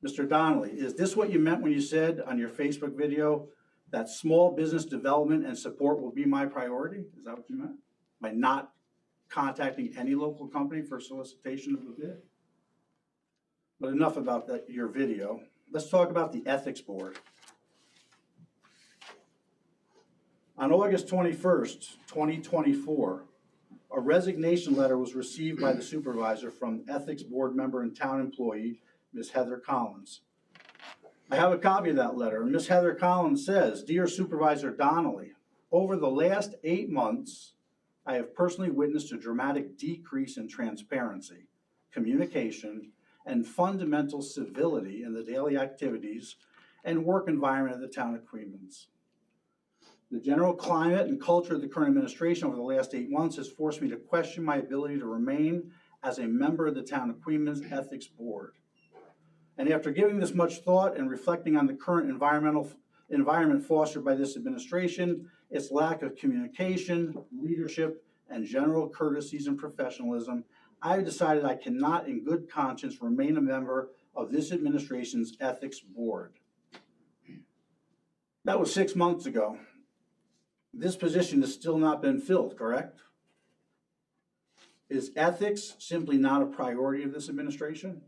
Mr. Donnelly, is this what you meant when you said on your Facebook video that small business development and support will be my priority? Is that what you meant? By not contacting any local company for solicitation of the bid? But enough about that, your video. Let's talk about the ethics board. On August 21st, 2024, a resignation letter was received by the supervisor from ethics board member and town employee, Ms. Heather Collins. I have a copy of that letter, and Ms. Heather Collins says, "Dear Supervisor Donnelly, over the last 8 months, I have personally witnessed a dramatic decrease in transparency, communication, and fundamental civility in the daily activities and work environment of the town of Queens. The general climate and culture of the current administration over the last 8 months has forced me to question my ability to remain as a member of the town of Queens Ethics Board. And after giving this much thought and reflecting on the current environment fostered by this administration, its lack of communication, leadership, and general courtesies and professionalism, I have decided I cannot in good conscience remain a member of this administration's ethics board." That was 6 months ago. This position has still not been filled, correct? Is ethics simply not a priority of this administration?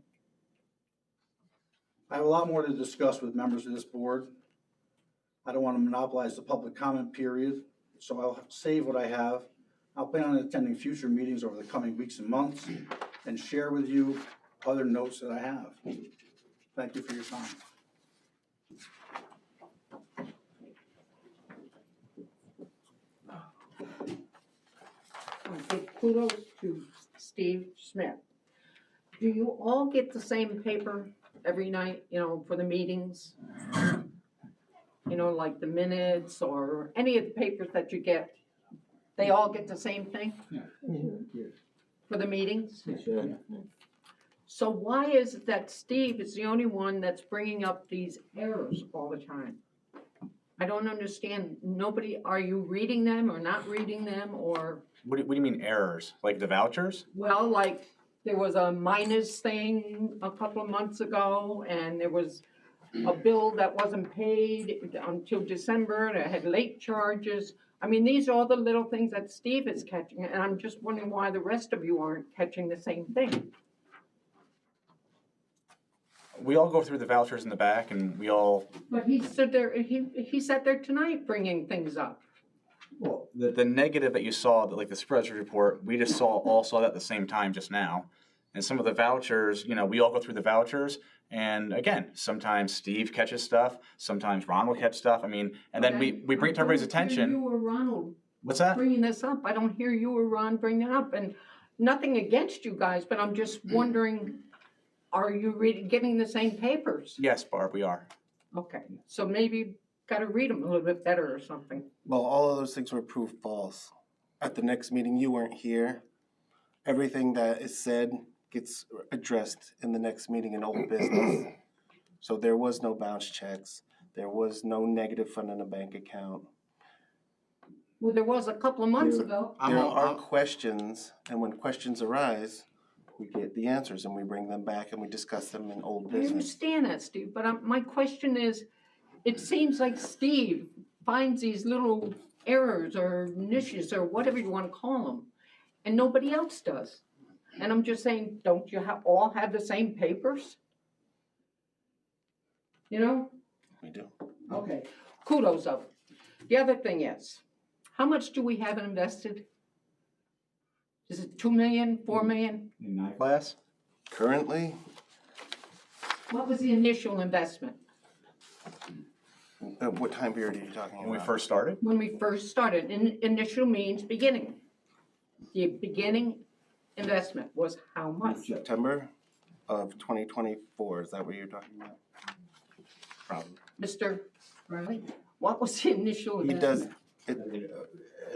I have a lot more to discuss with members of this board. I don't want to monopolize the public comment period, so I'll save what I have. I'll plan on attending future meetings over the coming weeks and months and share with you other notes that I have. Thank you for your time. Okay, kudos to Steve Smith. Do you all get the same paper every night, for the meetings? Like the minutes or any of the papers that you get, they all get the same thing? For the meetings? So why is it that Steve is the only one that's bringing up these errors all the time? I don't understand. Are you reading them or not reading them, or? What do you mean errors? Like the vouchers? Well, like there was a minus thing a couple of months ago, and there was a bill that wasn't paid until December, and it had late charges. I mean, these are all the little things that Steve is catching, and I'm just wondering why the rest of you aren't catching the same thing. We all go through the vouchers in the back, and we all. But he stood there. He sat there tonight bringing things up. Well, the negative that you saw, like the spreadsheet report, we just all saw that at the same time just now. And some of the vouchers, we all go through the vouchers. And again, sometimes Steve catches stuff, sometimes Ron will catch stuff. I mean, and then we bring it to everybody's attention. You or Ronald. What's that? Bringing this up. I don't hear you or Ron bring it up. And nothing against you guys, but I'm just wondering, are you getting the same papers? Yes, Barb, we are. Okay, so maybe got to read them a little bit better or something. Well, all of those things were proved false. At the next meeting, you weren't here. Everything that is said gets addressed in the next meeting in old business. So there was no bounce checks. There was no negative fund in a bank account. Well, there was a couple of months ago. There are questions, and when questions arise, we get the answers and we bring them back and we discuss them in old I business. understand that, Steve, but my question is, it seems like Steve finds these little errors or niches or whatever you want to call them, and nobody else does. And I'm just saying, don't you all have the same papers? We do. Okay, kudos up. The other thing is, How much do we have invested? Is it 2 million, 4 million? In my class? Currently, What was the initial investment? what time period are you talking When we about? first started? When we first started, initial means beginning. The beginning investment was how much? September of 2024, is that what you're talking about? Probably. Mr. Riley, what was the initial He does, investment?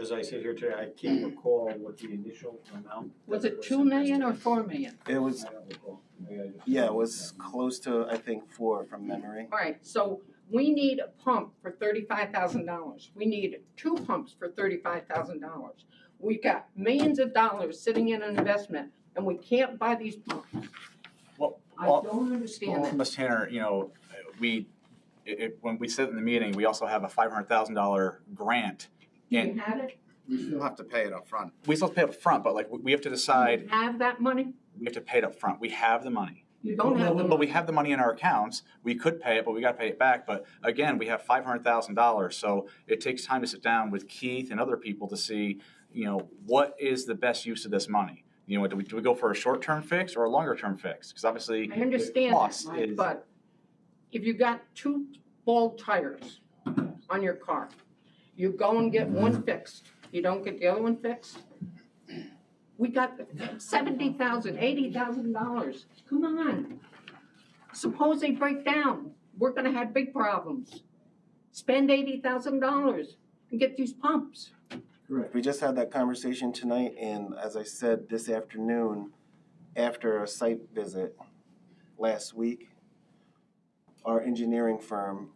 As I sit here today, I can't recall what the initial amount. Was it 2 million or 4 million? it was, I don't recall. Maybe I just- yeah, it was close to, I think, 4 from memory. All right, so we need a pump for $35,000. We need 2 pumps for $35,000. We got millions of dollars sitting in an investment, and we can't buy these pumps. Well, I don't understand that. Ms. Tanner, when we sit in the meeting, we also have a $500,000 grant. Do you And have it? We still have to pay it up front. we still have to pay up front, but like, we have to Do decide, you have that money? we have to pay it up front. We have the money. You don't have the But money. we have the money in our accounts. We could pay it, but we gotta pay it back. But again, we have $500,000, so it takes time to sit down with Keith and other people to see, what is the best use of this money? Do we go for a short-term fix or a longer-term fix? Because obviously, I understand the that, cost Mike, is- but if you got 2 bald tires on your car, you go and get one fixed, you don't get the other one fixed? We got $70,000, $80,000. Come on. Suppose they break down. We're gonna have big problems. Spend $80,000 and get these pumps. Correct. We just had that conversation tonight, and as I said, this afternoon, after a site visit last week, our engineering firm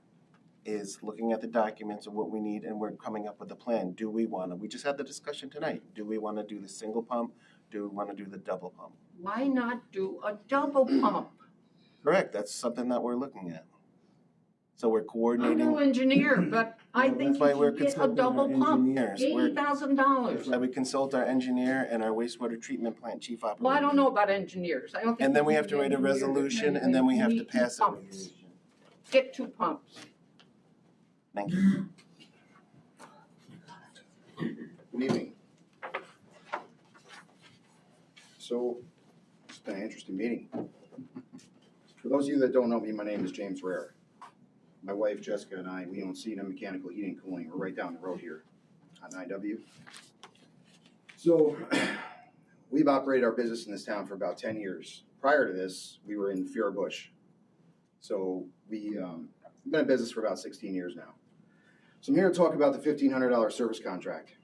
is looking at the documents of what we need, and we're coming up with a plan. We just had the discussion tonight. Do we want to do the single pump? Do we want to do the double pump? Why not do a double pump? Correct, that's something that we're looking at. So we're I'm coordinating. no engineer, but I Well, think that's why you we're should get a consulting our double pump. engineers. We're- That's $80,000. why we consult our engineer and our wastewater treatment plant chief operator. Well, I don't know about engineers. I don't think. And then we you have to need write a engineers. resolution, and then we have to need 2 pass it. pumps. Get 2 pumps. Thank you. Good evening. So, it's been an interesting meeting. For those of you that don't know me, my name is James Rare. My wife Jessica and I, we own C&M Mechanical Heating and Cooling. We're right down the road here on IW. So, we've operated our business in this town for about 10 years. Prior to this, we were in Fiora Bush. So, we've been in business for about 16 years now. So I'm here to talk about the $1,500 service contract.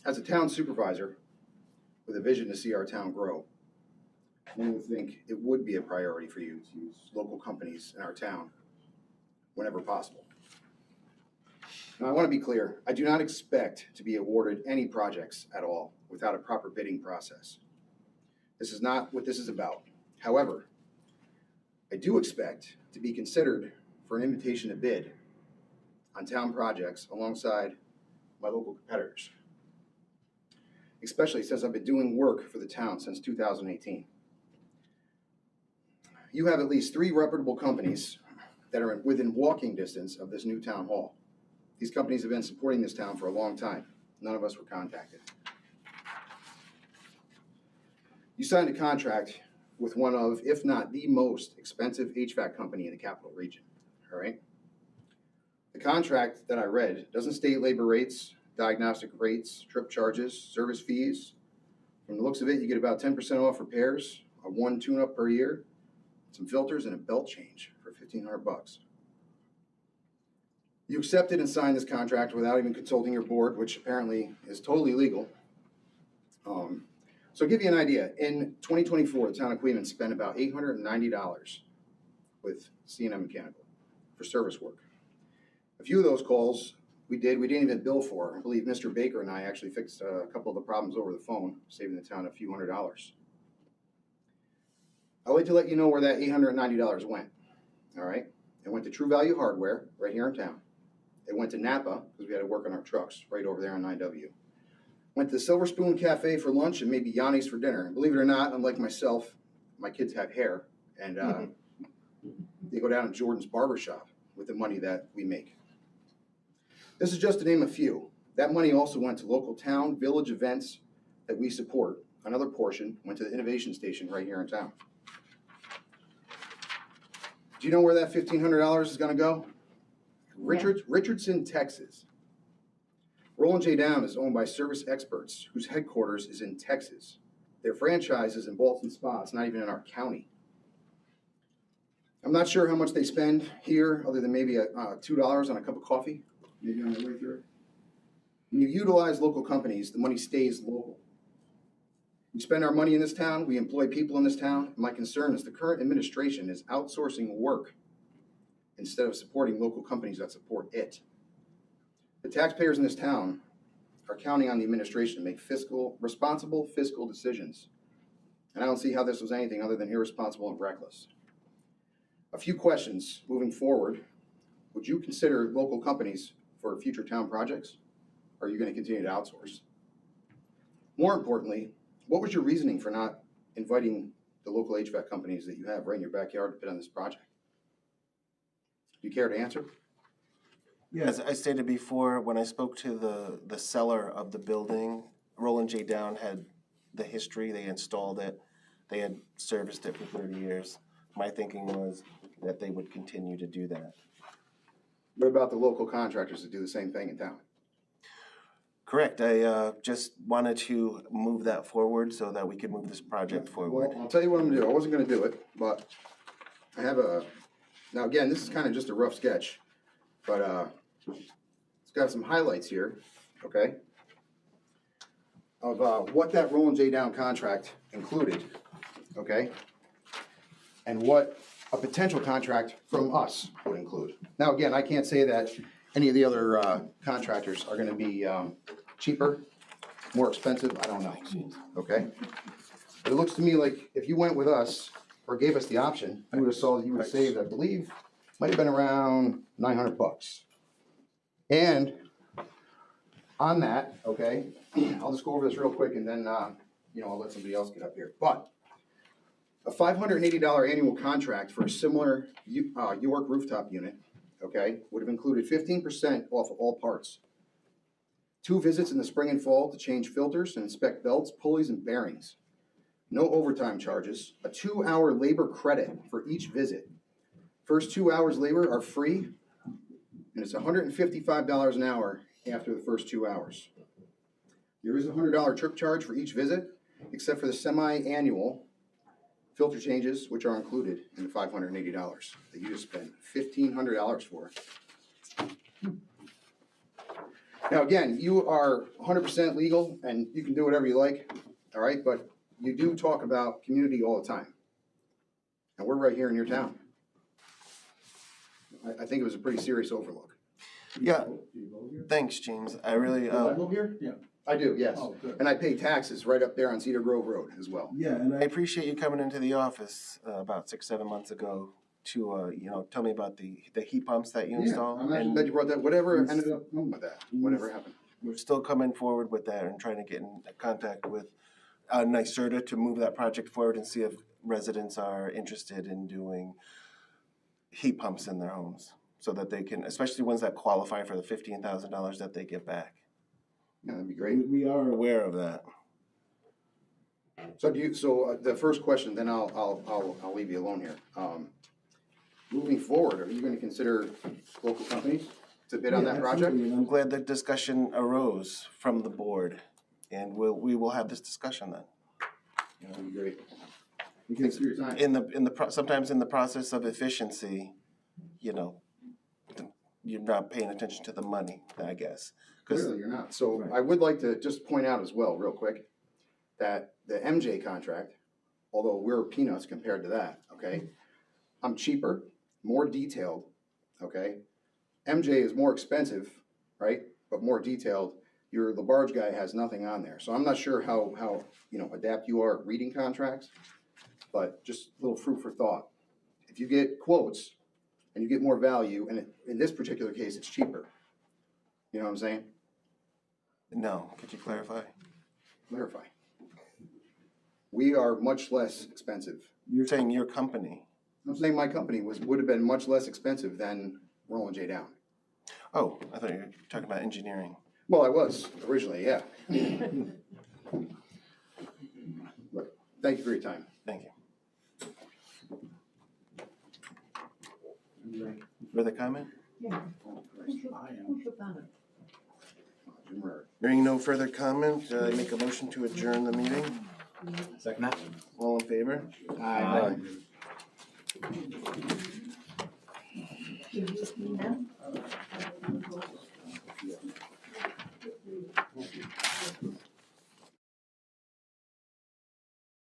As a town supervisor with a vision to see our town grow, one would think it would be a priority for you to use local companies in our town whenever possible. Now, I want to be clear, I do not expect to be awarded any projects at all without a proper bidding process. This is not what this is about. However, I do expect to be considered for an invitation to bid on town projects alongside my local competitors, especially since I've been doing work for the town since 2018. You have at least 3 reputable companies that are within walking distance of this new town hall. These companies have been supporting this town for a long time. None of us were contacted. You signed a contract with one of, if not the most expensive HVAC company in the capital region, all right? The contract that I read doesn't state labor rates, diagnostic rates, trip charges, service fees. From the looks of it, you get about 10% off repairs, a 1 tune-up per year, some filters, and a belt change for $1,500. You accepted and signed this contract without even consulting your board, which apparently is totally legal. So to give you an idea, in 2024, the town of Queens spent about $890 with C&M Mechanical for service work. A few of those calls we didn't even bill for. I believe Mr. Baker and I actually fixed a couple of the problems over the phone, saving the town a few $100s. I'd like to let you know where that $890 went, all right? It went to True Value Hardware, right here in town. It went to Napa, because we had to work on our trucks, right over there on 9W. Went to the Silver Spoon Cafe for lunch and maybe Yanni's for dinner. And believe it or not, unlike myself, my kids have hair, and they go down to Jordan's barbershop with the money that we make. This is just to name a few. That money also went to local town, village events that we support. Another portion went to the innovation station right here in town. Do you know where that $1,500 is gonna go? Richardson, Texas. Roland J. Down is owned by Service Experts, whose headquarters is in Texas. Their franchise is in Boston Spa. It's not even in our county. I'm not sure how much they spend here, other than maybe $2 on a cup of coffee, maybe on their way through. When you utilize local companies, the money stays local. We spend our money in this town, we employ people in this town. My concern is the current administration is outsourcing work instead of supporting local companies that support it. The taxpayers in this town are counting on the administration to make responsible fiscal decisions. And I don't see how this was anything other than irresponsible and reckless. A few questions moving forward. Would you consider local companies for future town projects? Or are you going to continue to outsource? More importantly, what was your reasoning for not inviting the local HVAC companies that you have right in your backyard to bid on this project? Do you care to answer? Yeah, as I stated before, when I spoke to the seller of the building, Roland J. Down had the history, they installed it, they had serviced it for 30 years. My thinking was that they would continue to do that. What about the local contractors that do the same thing in town? Correct, I just wanted to move that forward so that we could move this project forward. Well, I'll tell you what I'm gonna do. I wasn't gonna do it, but I have now again, this is kind of just a rough sketch, but it's got some highlights here, okay? Of what that Roland J. Down contract included, okay? And what a potential contract from us would include. Now, again, I can't say that any of the other contractors are gonna be cheaper, more expensive, I don't know, okay? But it looks to me like if you went with us or gave us the option, you would have saw that you would have saved, I believe, might have been around $900. And on that, okay, I'll just go over this real quick and then, I'll let somebody else get up here. But a $580 annual contract for a similar York rooftop unit, okay, would have included 15% off of all parts. 2 visits in the spring and fall to change filters and inspect belts, pulleys, and bearings. No overtime charges. A 2-hour labor credit for each visit. First 2 hours labor are free, and it's $155 an hour after the first 2 hours. There is a $100 trip charge for each visit, except for the semi-annual filter changes, which are included in the $580 that you just spent $1,500 for. Now, again, you are 100% legal and you can do whatever you like, all right? But you do talk about community all the time. And we're right here in your town. I think it was a pretty serious overlook. Yeah, thanks, James. I really, Do I live here? Yeah. I do, yes. Oh, good. And I pay taxes right up there on Cedar Grove Road as well. yeah, and I appreciate you coming into the office about 6-7 months ago to, tell me about the heat pumps that you installed. I'm actually glad you brought that, whatever ended up with that, whatever happened. We're still coming forward with that and trying to get in contact with NYSERDA to move that project forward and see if residents are interested in doing heat pumps in their homes so that they can, especially ones that qualify for the $15,000 that they get back. Yeah, that'd be great. We are aware of that. So the first question, then I'll leave you alone here. Moving forward, are you going to consider local companies to bid on that project? Absolutely. I'm glad the discussion arose from the board, and we will have this discussion then. That'd be great. Thanks for your time. Sometimes in the process of efficiency, you're not paying attention to the money, I guess. Clearly you're not. So I would like to just point out as well, real quick, that the MJ contract, although we're peanuts compared to that, okay? I'm cheaper, more detailed, okay? MJ is more expensive, right? But more detailed. Your LaBarge guy has nothing on there. So I'm not sure how adept you are at reading contracts, but just a little food for thought. If you get quotes and you get more value, and in this particular case, it's cheaper. You know what I'm saying? No, could you clarify? Clarify. We are much less expensive. You're saying your company? I'm saying my company would have been much less expensive than Roland J. Down. Oh, I thought you were talking about engineering. Well, I was originally, yeah. But thank you for your time. Thank you. Further comment? Hearing no further comment, I make a motion to adjourn the meeting. Second that? All in favor? Aye.